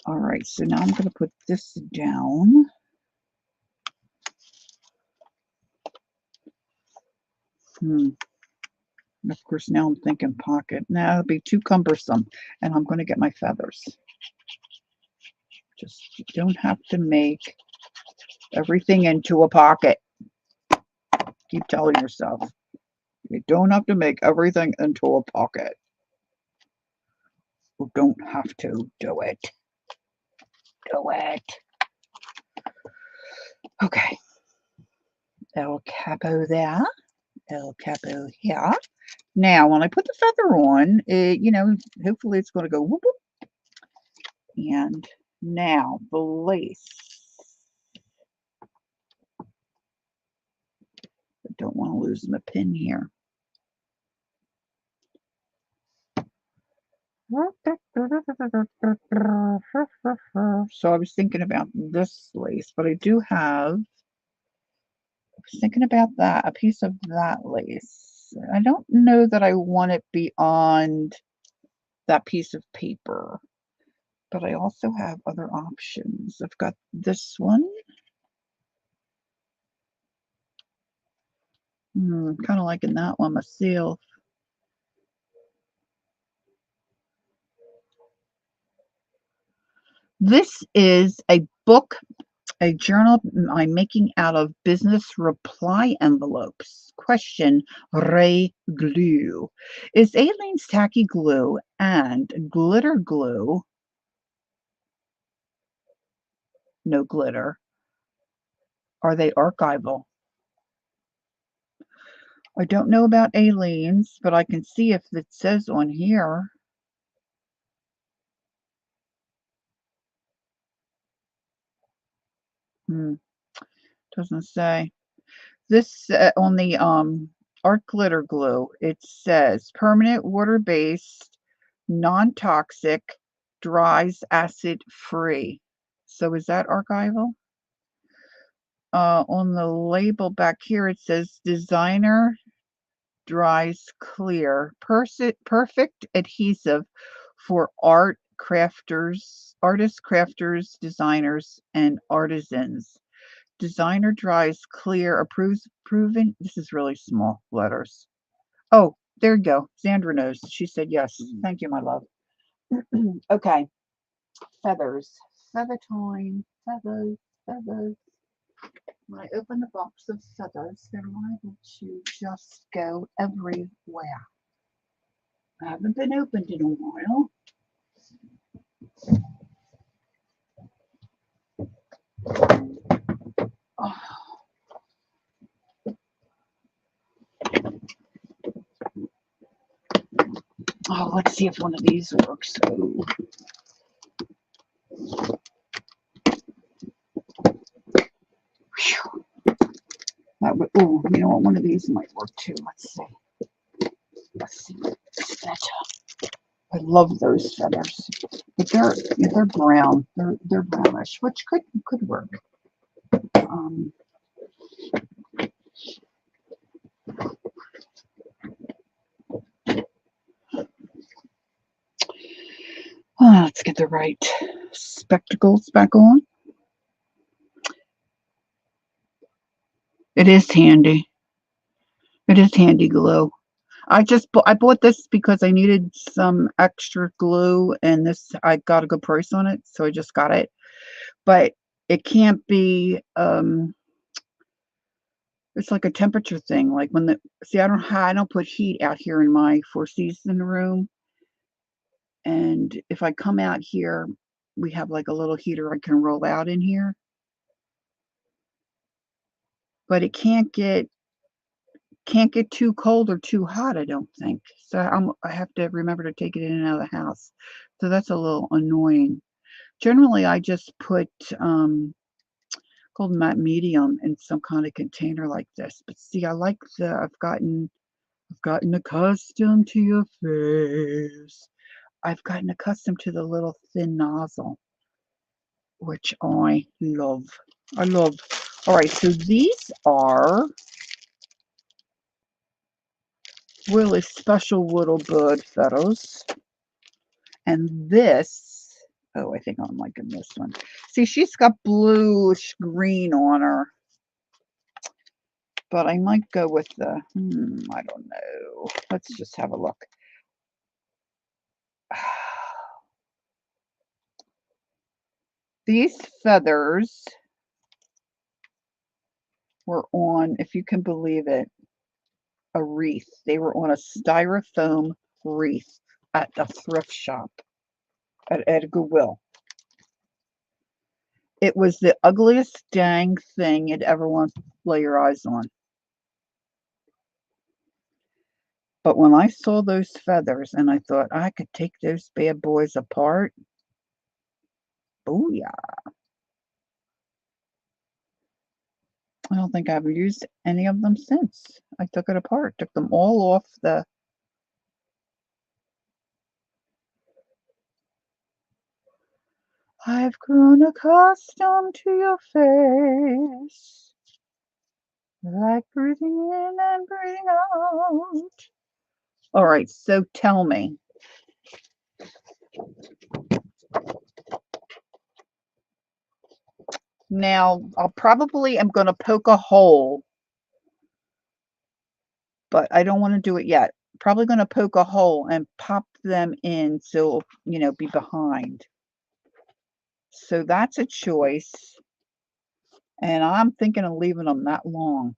All right, so now I'm going to put this down. Of course, now I'm thinking pocket. Now it'll be too cumbersome, and I'm going to get my feathers. Just, you don't have to make everything into a pocket. Keep telling yourself. You don't have to make everything into a pocket. You don't have to do it. Do it. Okay. El Capo there. El Capo here. Now, when I put the feather on, hopefully it's going to go whoop, whoop. And now the lace. I don't want to lose my pin here. So I was thinking about this lace, but I was thinking about that, a piece of that lace. I don't know that I want it beyond that piece of paper, but I also have other options. I've got this one. Kind of liking that one myself. This is a book, a journal I'm making out of business reply envelopes. Question, Ray glue. Is Aleene's tacky glue and glitter glue, no glitter, are they archival? I don't know about Aleene's, but I can see if it says on here. Doesn't say. This on the art glitter glue, it says permanent water-based, non-toxic, dries acid free. So is that archival? On the label back here, it says designer dries clear, perfect adhesive for artists, crafters, designers, and artisans. Designer dries clear, approves proven. This is really small letters. Oh, there you go. Sandra knows. She said yes. Thank you, my love. Okay. Feathers. Feather time. Feathers. Feathers. When I open the box of feathers, they're liable to just go everywhere. I haven't been opened in a while. Oh. Oh, let's see if one of these works. Oh. That would, oh, you know what? One of these might work too. Let's see. Let's see. Better. I love those feathers, but they're brown. They're brownish, which could work. Let's get the right spectacles back on. It is handy. It is handy glue. I bought this because I needed some extra glue, and this I got a good price on it, so I just got it. But it can't be. It's like a temperature thing. Like when I don't put heat out here in my Four Seasons room, and if I come out here, we have like a little heater I can roll out in here, but it can't get too cold or too hot, I don't think. So I have to remember to take it in and out of the house. So that's a little annoying. Generally, I just put cold matte medium in some kind of container like this. But see, I've gotten accustomed to your face. I've gotten accustomed to the little thin nozzle, which I love. I love. All right, so these are really special little bird feathers. And this, oh, I think I'm liking this one. See, she's got bluish green on her. But I might go with the, I don't know. Let's just have a look. These feathers were on, if you can believe it, a wreath. They were on a styrofoam wreath at a thrift shop at Goodwill. It was the ugliest dang thing you'd ever want to lay your eyes on. But when I saw those feathers and I thought I could take those bad boys apart, booyah. I don't think I've used any of them since. I took it apart, took them all off the. I've grown accustomed to your face, like breathing in and breathing out. All right, so tell me. Now, I'll probably am going to poke a hole, but I don't want to do it yet. Probably going to poke a hole and pop them in so, be behind. So that's a choice. And I'm thinking of leaving them that long.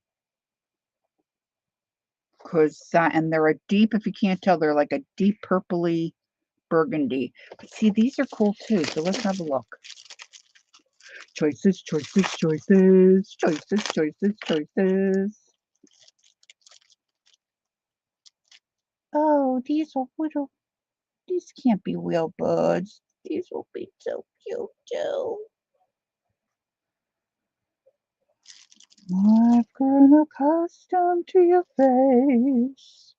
And they're a deep, if you can't tell, they're like a deep purpley burgundy. But see, these are cool too. So let's have a look. Choices, choices, choices, choices, choices, choices. Oh, these can't be whale buds. These will be so cute too. I've grown accustomed to your face.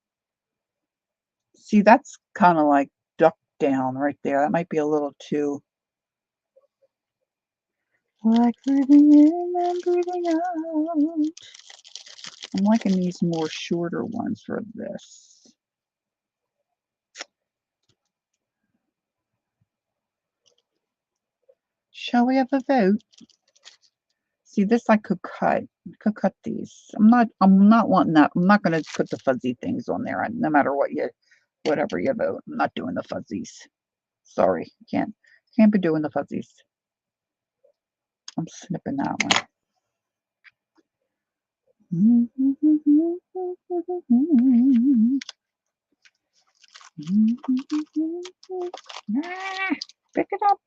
See, that's kind of like duck down right there. That might be a little too like breathing in and breathing out. I'm liking these more shorter ones for this. Shall we have a vote? See, this I could cut. Could cut these. I'm not wanting that. I'm not gonna put the fuzzy things on there, no matter whatever you vote. I'm not doing the fuzzies. Sorry, can't be doing the fuzzies. I'm snipping that one. Pick it up.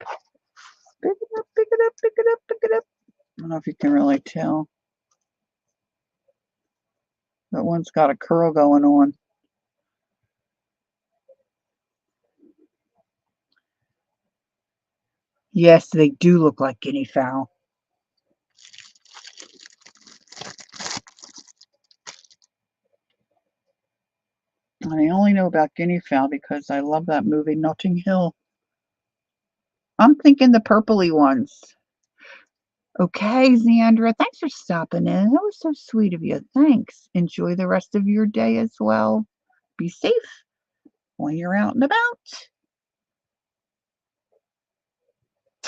Pick it up, pick it up, pick it up, pick it up. I don't know if you can really tell. That one's got a curl going on. Yes, they do look like guinea fowl. I only know about guinea fowl because I love that movie, Notting Hill. I'm thinking the purpley ones. Okay, Xandra, thanks for stopping in. That was so sweet of you. Thanks. Enjoy the rest of your day as well. Be safe when you're out and about.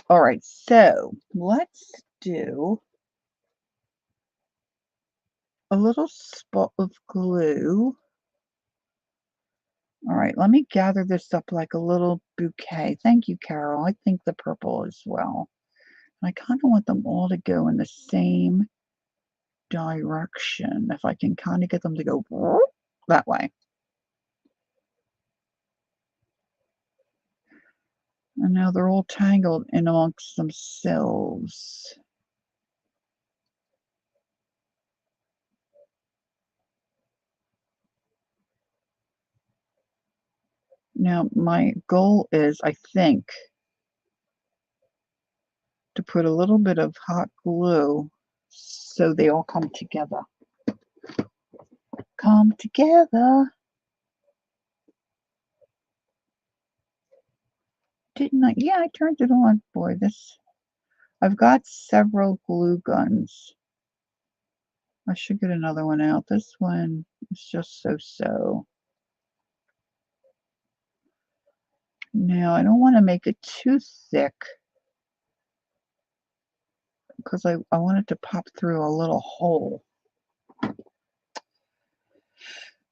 All right, so let's do a little spot of glue. All right, let me gather this up like a little bouquet. Thank you, Carol. I think the purple as well. I kind of want them all to go in the same direction. If I can kind of get them to go that way. And now they're all tangled in amongst themselves. Now, my goal is, I think, to put a little bit of hot glue so they all come together. Come together. Didn't I? Yeah, I turned it on. Boy, I've got several glue guns. I should get another one out. This one is just so-so. Now, I don't want to make it too thick because I want it to pop through a little hole.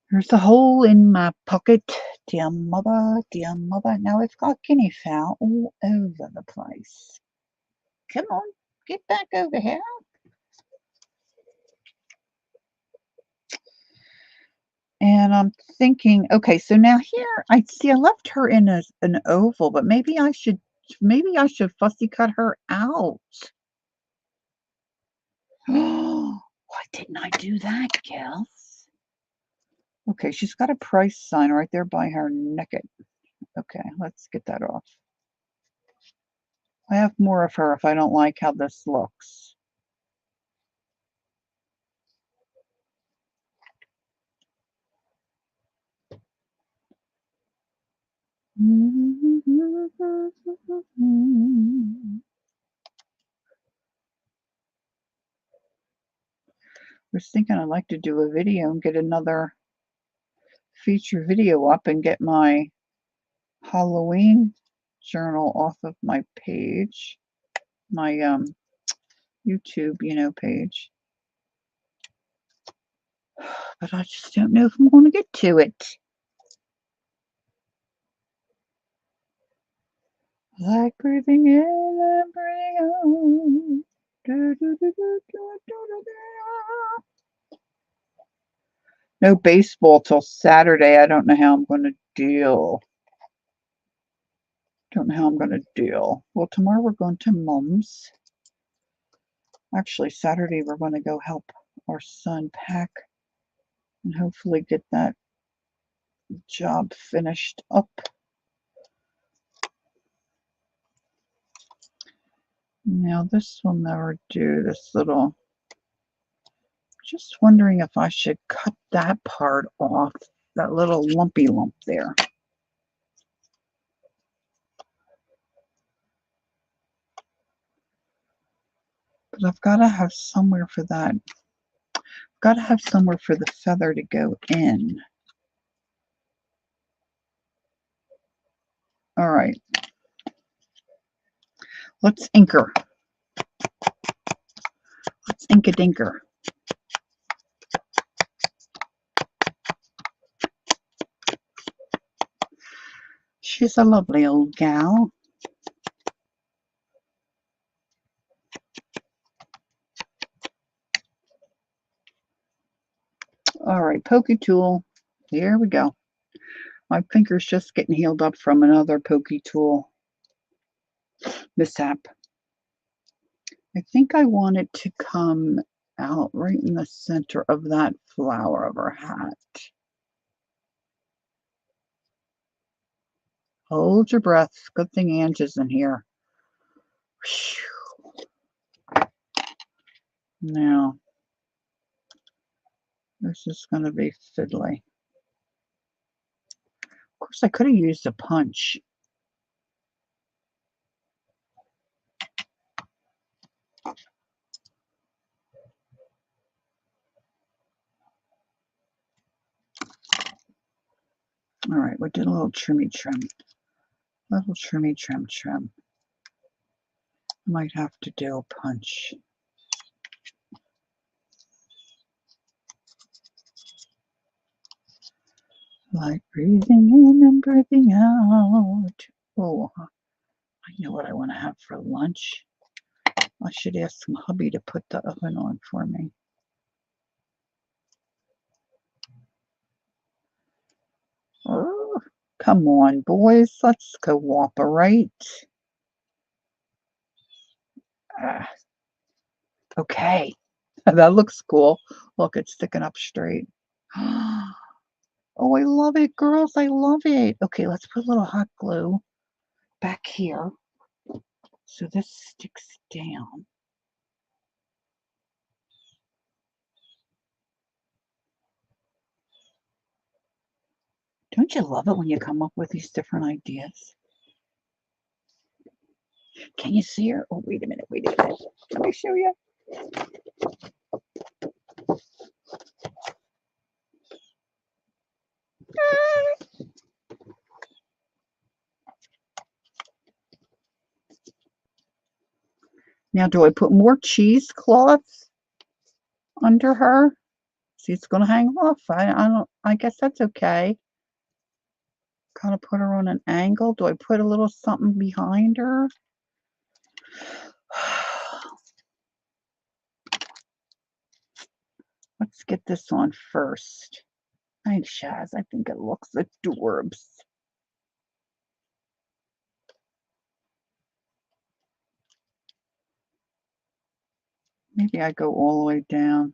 There's a hole in my pocket. Dear mother, dear mother. Now I've got guinea fowl all over the place. Come on, get back over here. And I'm thinking, okay, so now here I see I left her in an oval, but maybe I should fussy cut her out. Why didn't I do that, gals? Okay, she's got a price sign right there by her neck. Okay, let's get that off. I have more of her if I don't like how this looks. I was thinking I'd like to do a video and get another feature video up and get my Halloween journal off of my page, my YouTube, page. But I just don't know if I'm going to get to it. Like breathing in and breathing out. No baseball till Saturday. I don't know how I'm going to deal. Well, tomorrow we're going to Mom's. Actually, Saturday we're going to go help our son pack and hopefully get that job finished up. Now this will never do, this little, just wondering if I should cut that part off, that little lumpy lump there. But I've got to have somewhere for that. I've got to have somewhere for the feather to go in. All right. Let's ink her. Let's ink a dinker. She's a lovely old gal. All right, pokey tool. Here we go. My finger's just getting healed up from another pokey tool mishap. I think I want it to come out right in the center of that flower of her hat. Hold your breath. Good thing Ange is in here. Whew. Now, this is going to be fiddly. Of course, I could have used a punch. All right, we did a little trimmy trim. Little trimmy trim trim. Might have to do a punch. Like breathing in and breathing out. Oh, I know what I want to have for lunch. I should ask my hubby to put the oven on for me. Oh, come on, boys. Let's cooperate. Okay. That looks cool. Look, it's sticking up straight. Oh, I love it, girls. I love it. Okay, let's put a little hot glue back here so this sticks down. Don't you love it when you come up with these different ideas? Can you see her? Oh, wait a minute. Wait a minute. Let me show you. Now, do I put more cheesecloth under her? See, it's going to hang off. I guess that's okay. Kind of put her on an angle. Do I put a little something behind her? Let's get this on first. Thanks, Shaz. I think it looks adorbs. Maybe I go all the way down.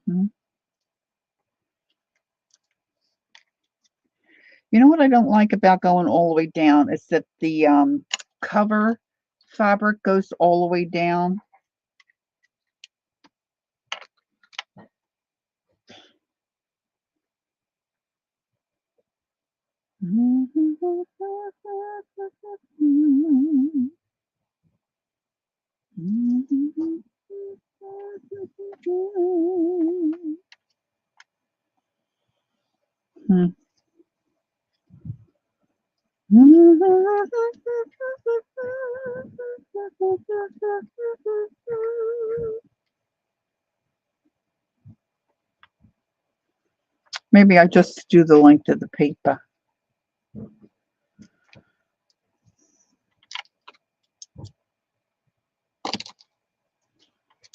You know what I don't like about going all the way down is that the cover fabric goes all the way down. Maybe I just do the length of the paper.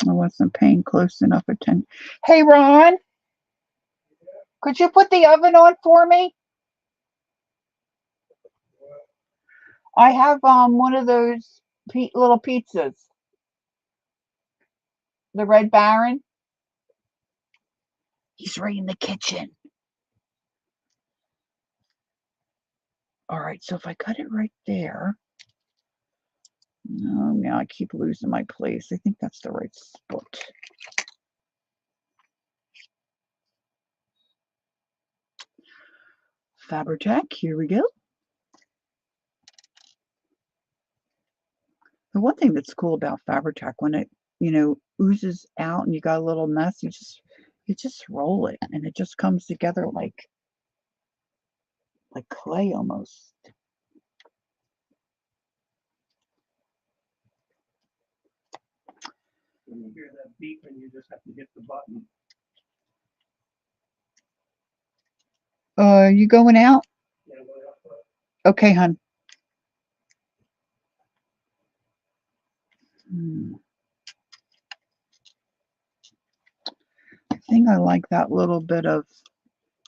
I wasn't paying close enough attention. Hey, Ron, could you put the oven on for me? I have one of those little pizzas, the Red Baron. He's right in the kitchen. All right, so if I cut it right there, no, now I keep losing my place. I think that's the right spot. Fabri-Tac, here we go. The one thing that's cool about Fabri-Tac, when it, oozes out and you got a little mess, you just roll it and it just comes together like clay almost. When you hear that beeping, you just have to hit the button. You going out? Yeah, Okay, hon. I think I like that little bit of,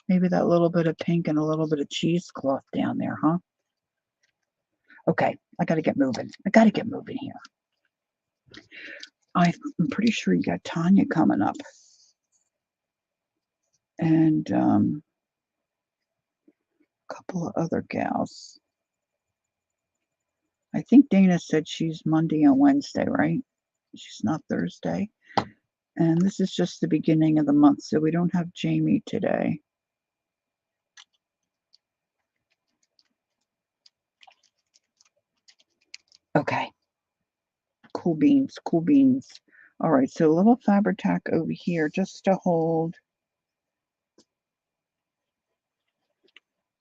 maybe that little bit of pink and a little bit of cheesecloth down there, huh? Okay, I got to get moving. I got to get moving here. I'm pretty sure you got Tanya coming up. And a couple of other gals. I think Dana said she's Monday and Wednesday, right? She's not Thursday. And this is just the beginning of the month, so we don't have Jamie today. Okay. Cool beans, cool beans. All right, so a little Fabri-Tac over here just to hold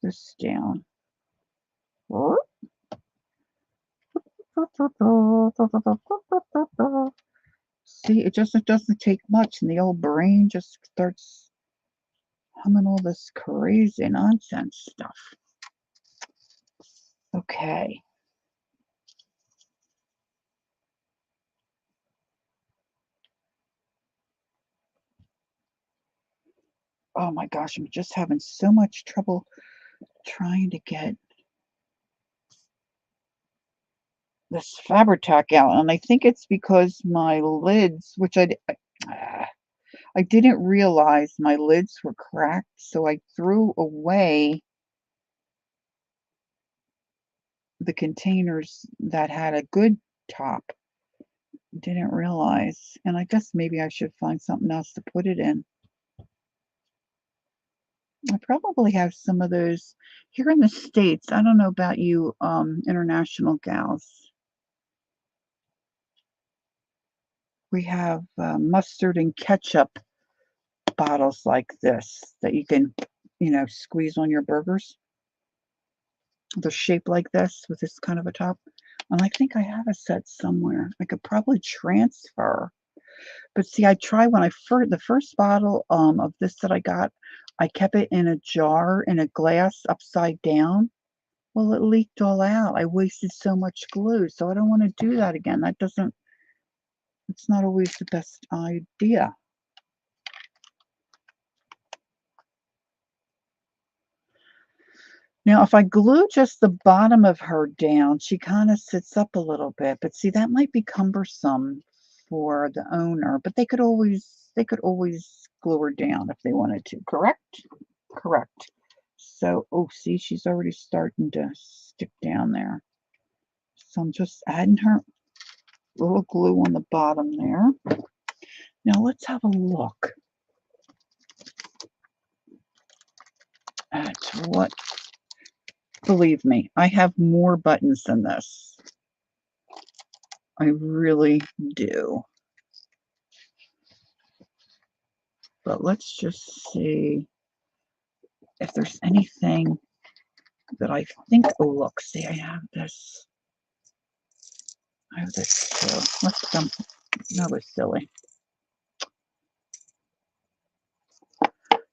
this down. See, it doesn't take much, and the old brain just starts humming all this crazy nonsense stuff. Okay. Oh my gosh, I'm just having so much trouble trying to get this Fabri-Tac out, and I think it's because my lids, which I didn't realize my lids were cracked, so I threw away the containers that had a good top. Didn't realize, and I guess maybe I should find something else to put it in. I probably have some of those here in the States. I don't know about you, international gals. We have mustard and ketchup bottles like this that you can, squeeze on your burgers. They're shaped like this with this kind of a top. And I think I have a set somewhere. I could probably transfer. But see, I tried when the first bottle of this that I got, I kept it in a jar in a glass upside down. Well, it leaked all out. I wasted so much glue, so I don't want to do that again. It's not always the best idea. Now, if I glue just the bottom of her down, she kind of sits up a little bit. But see, that might be cumbersome for the owner. But they could always glue her down if they wanted to. Correct? Correct. So, oh, see, she's already starting to stick down there. So I'm just adding her little glue on the bottom there. Now let's have a look at what, believe me, I have more buttons than this. I really do. But let's just see if there's anything that I think, oh look, see, I have this too. Let's dump, that was silly.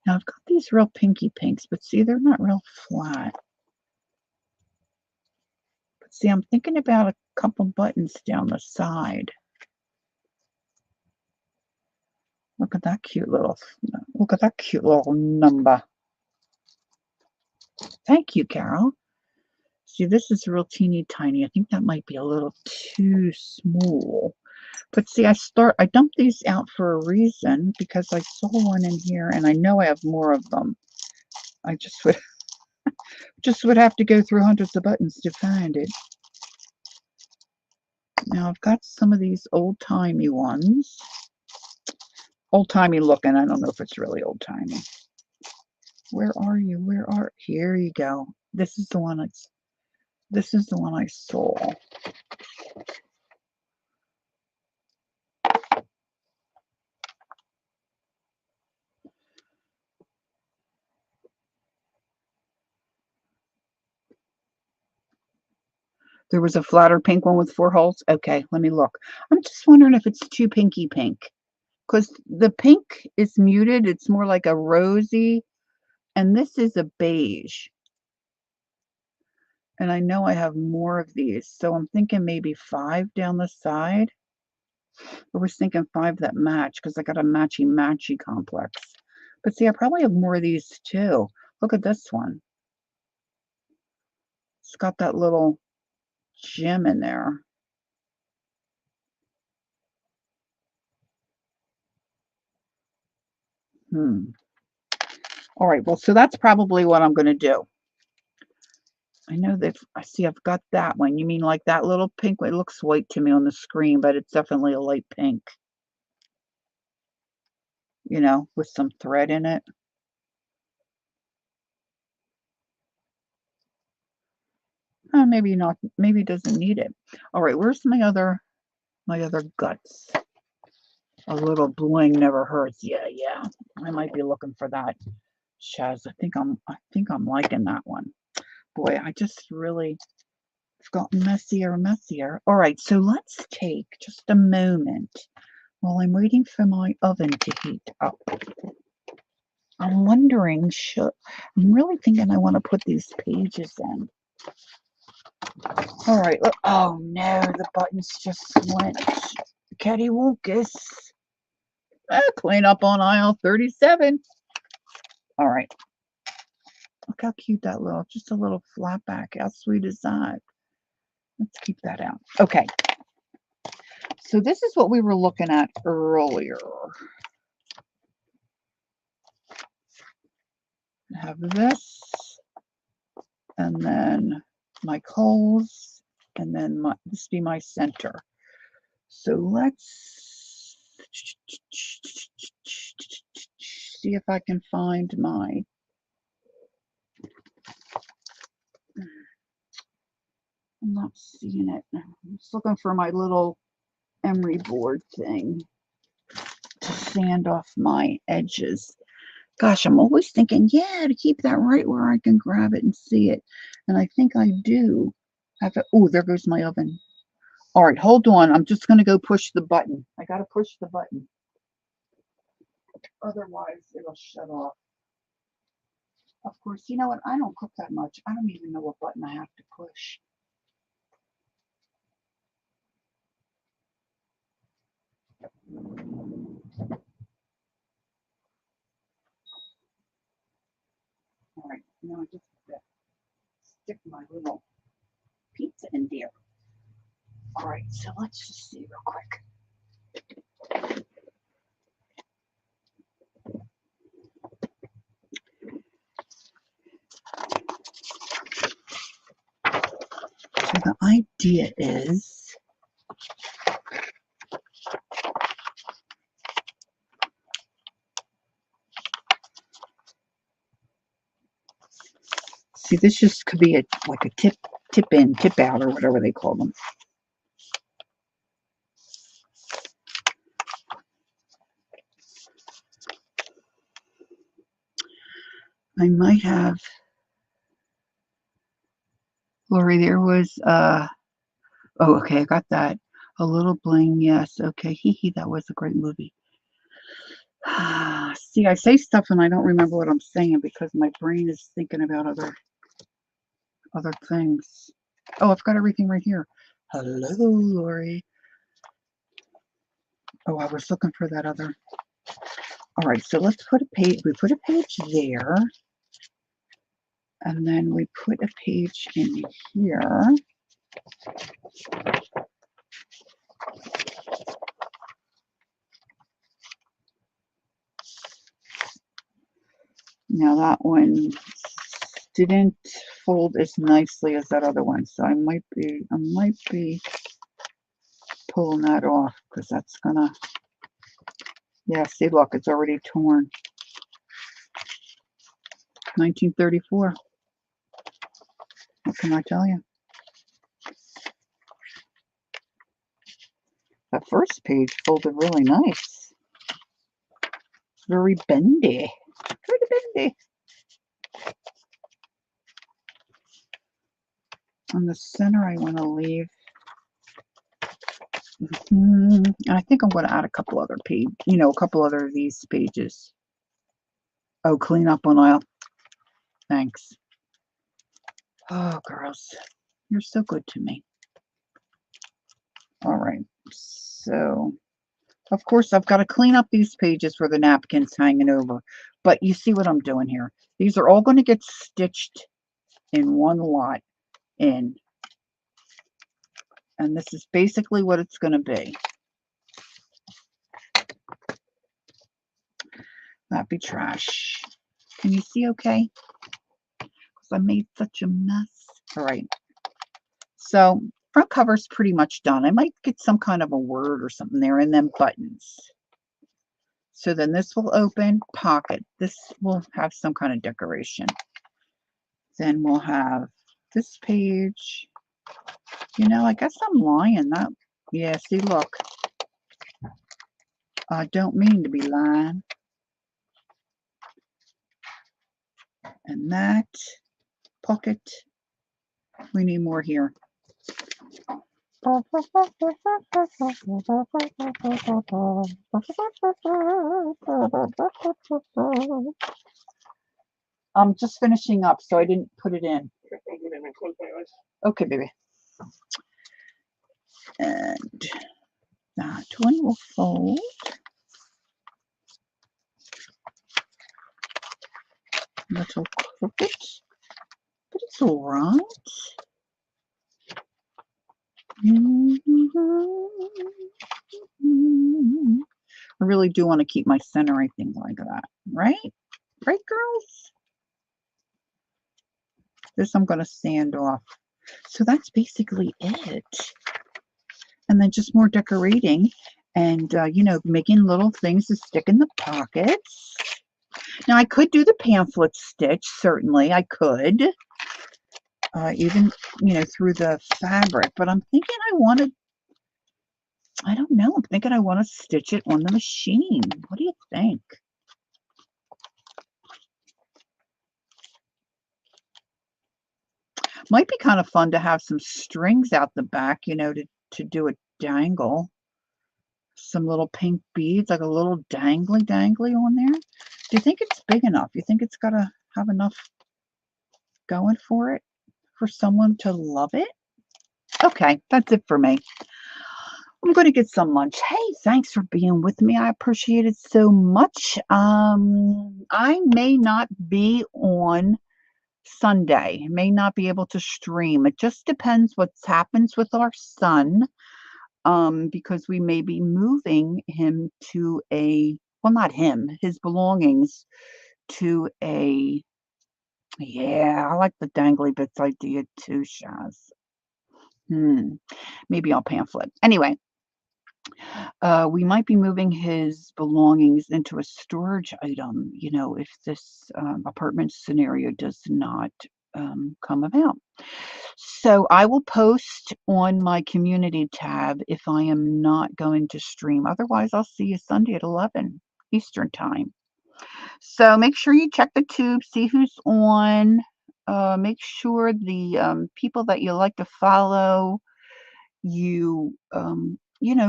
Now I've got these real pinky pinks, but see, they're not real flat. But see, I'm thinking about a couple buttons down the side. Look at that cute little number. Thank you, Carol. See, this is real teeny tiny. I think that might be a little too small. But see, I dumped these out for a reason because I saw one in here and I know I have more of them. I just would Just would have to go through hundreds of buttons to find it. Now I've got some of these old-timey ones. Old-timey looking. I don't know if it's really old-timey. Where are you? Here you go. This is the one I saw. There was a flatter pink one with 4 holes. Okay, let me look. I'm just wondering if it's too pinky pink. Because the pink is muted. It's more like a rosy. And this is a beige. And I know I have more of these. So I'm thinking maybe 5 down the side. I was thinking 5 that match because I got a matchy complex. But see, I probably have more of these too. Look at this one. It's got that little gem in there. All right, well, so that's probably what I'm going to do. I know that I see I've got that one. You mean like that little pink one? It looks white to me on the screen, but it's definitely a light pink. You know, with some thread in it. Maybe not. Maybe it doesn't need it. All right, where's my other guts? A little bling never hurts. Yeah. I might be looking for that. Chaz, I think I'm liking that one. Boy, I just really have gotten messier and messier. All right, so let's take just a moment while I'm waiting for my oven to heat up. I'm wondering, I'm really thinking I want to put these pages in. All right, look. Oh no, the buttons just went cattywampus. Clean up on aisle 37. All right. Look how cute that just a little flat back. How sweet is that? Let's keep that out. Okay. So this is what we were looking at earlier. I have this, and then my coals, and then this be my center. So let's see if I can find my. I'm not seeing it. I'm just looking for my little emery board thing to sand off my edges. Gosh, I'm always thinking, yeah, to keep that right where I can grab it and see it. And I think I do. Oh, there goes my oven. All right, hold on. I'm just going to go push the button. I got to push the button. Otherwise, it'll shut off. Of course, you know what? I don't cook that much. I don't even know what button I have to push. All right, now I just have to stick my little pizza in there. All right, so let's just see real quick. So the idea is see, this just could be like a tip in, tip out, or whatever they call them. I might have, Lori, there was, oh, okay, I got that. A Little Bling, yes, okay, that was a great movie. See, I say stuff and I don't remember what I'm saying because my brain is thinking about other things. Oh, I've got everything right here. Hello, Lori. Oh, I was looking for that other. All right, so let's put a page. We put a page there. And then we put a page in here. Now that one didn't fold as nicely as that other one, so I might be pulling that off because that's gonna, yeah, see, look, it's already torn. 1934. What can I tell you? That first page folded really nice. Very bendy. Very bendy. On the center, I want to leave. And I think I'm going to add a couple other a couple other of these pages. Oh, clean up on aisle. Thanks. Oh, girls, you're so good to me. All right. So, of course, I've got to clean up these pages where the napkin's hanging over. But you see what I'm doing here. These are all going to get stitched in one lot in. And this is basically what it's going to be. That'd be trash. Can you see okay? Because I made such a mess. All right. So front cover's pretty much done. I might get some kind of a word or something there, and then buttons. So then this will open, pocket. This will have some kind of decoration. Then we'll have this page. I guess I'm lying. Yeah, see, look. I don't mean to be lying. And that pocket. We need more here. I'm just finishing up, so I didn't put it in. Okay, baby. And that one will fold. Little crooked, but it's all right. I really do want to keep my center, I think, like that, right? Right, girls? This I'm going to sand off. So that's basically it. And then just more decorating and, making little things to stick in the pockets. Now, I could do the pamphlet stitch, certainly. I could. Even, through the fabric. But I'm thinking I don't know. I'm thinking I want to stitch it on the machine. What do you think? Might be kind of fun to have some strings out the back, to do a dangle. Some little pink beads, like a little dangly on there. Do you think it's big enough? You think it's got to have enough going for it for someone to love it? Okay, that's it for me. I'm going to get some lunch. Hey, thanks for being with me. I appreciate it so much. I may not be on Sunday. May not be able to stream. It just depends what happens with our son. Because we may be moving him to not him, his belongings to yeah, I like the dangly bits idea too, Shaz. Maybe I'll pamphlet. Anyway, we might be moving his belongings into a storage item, if this apartment scenario does not come about. So I will post on my community tab if I am not going to stream. Otherwise, I'll see you Sunday at 11 Eastern time. So make sure you check the tube, see who's on. Make sure the people that you like to follow, you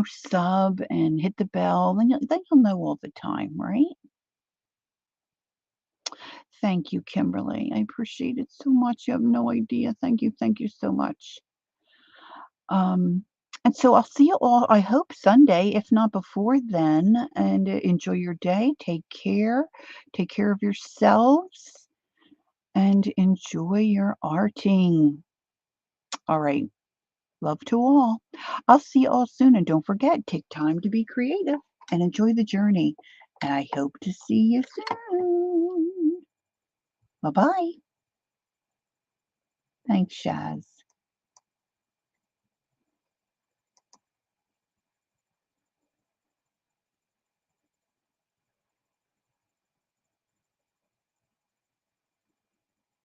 sub and hit the bell. Then you'll know all the time, right? Thank you, Kimberly. I appreciate it so much. You have no idea. Thank you so much. And so I'll see you all, I hope, Sunday, if not before then. And enjoy your day. Take care. Take care of yourselves. And enjoy your arting. All right. Love to all. I'll see you all soon. And don't forget, take time to be creative and enjoy the journey. And I hope to see you soon. Bye-bye. Thanks, Shaz.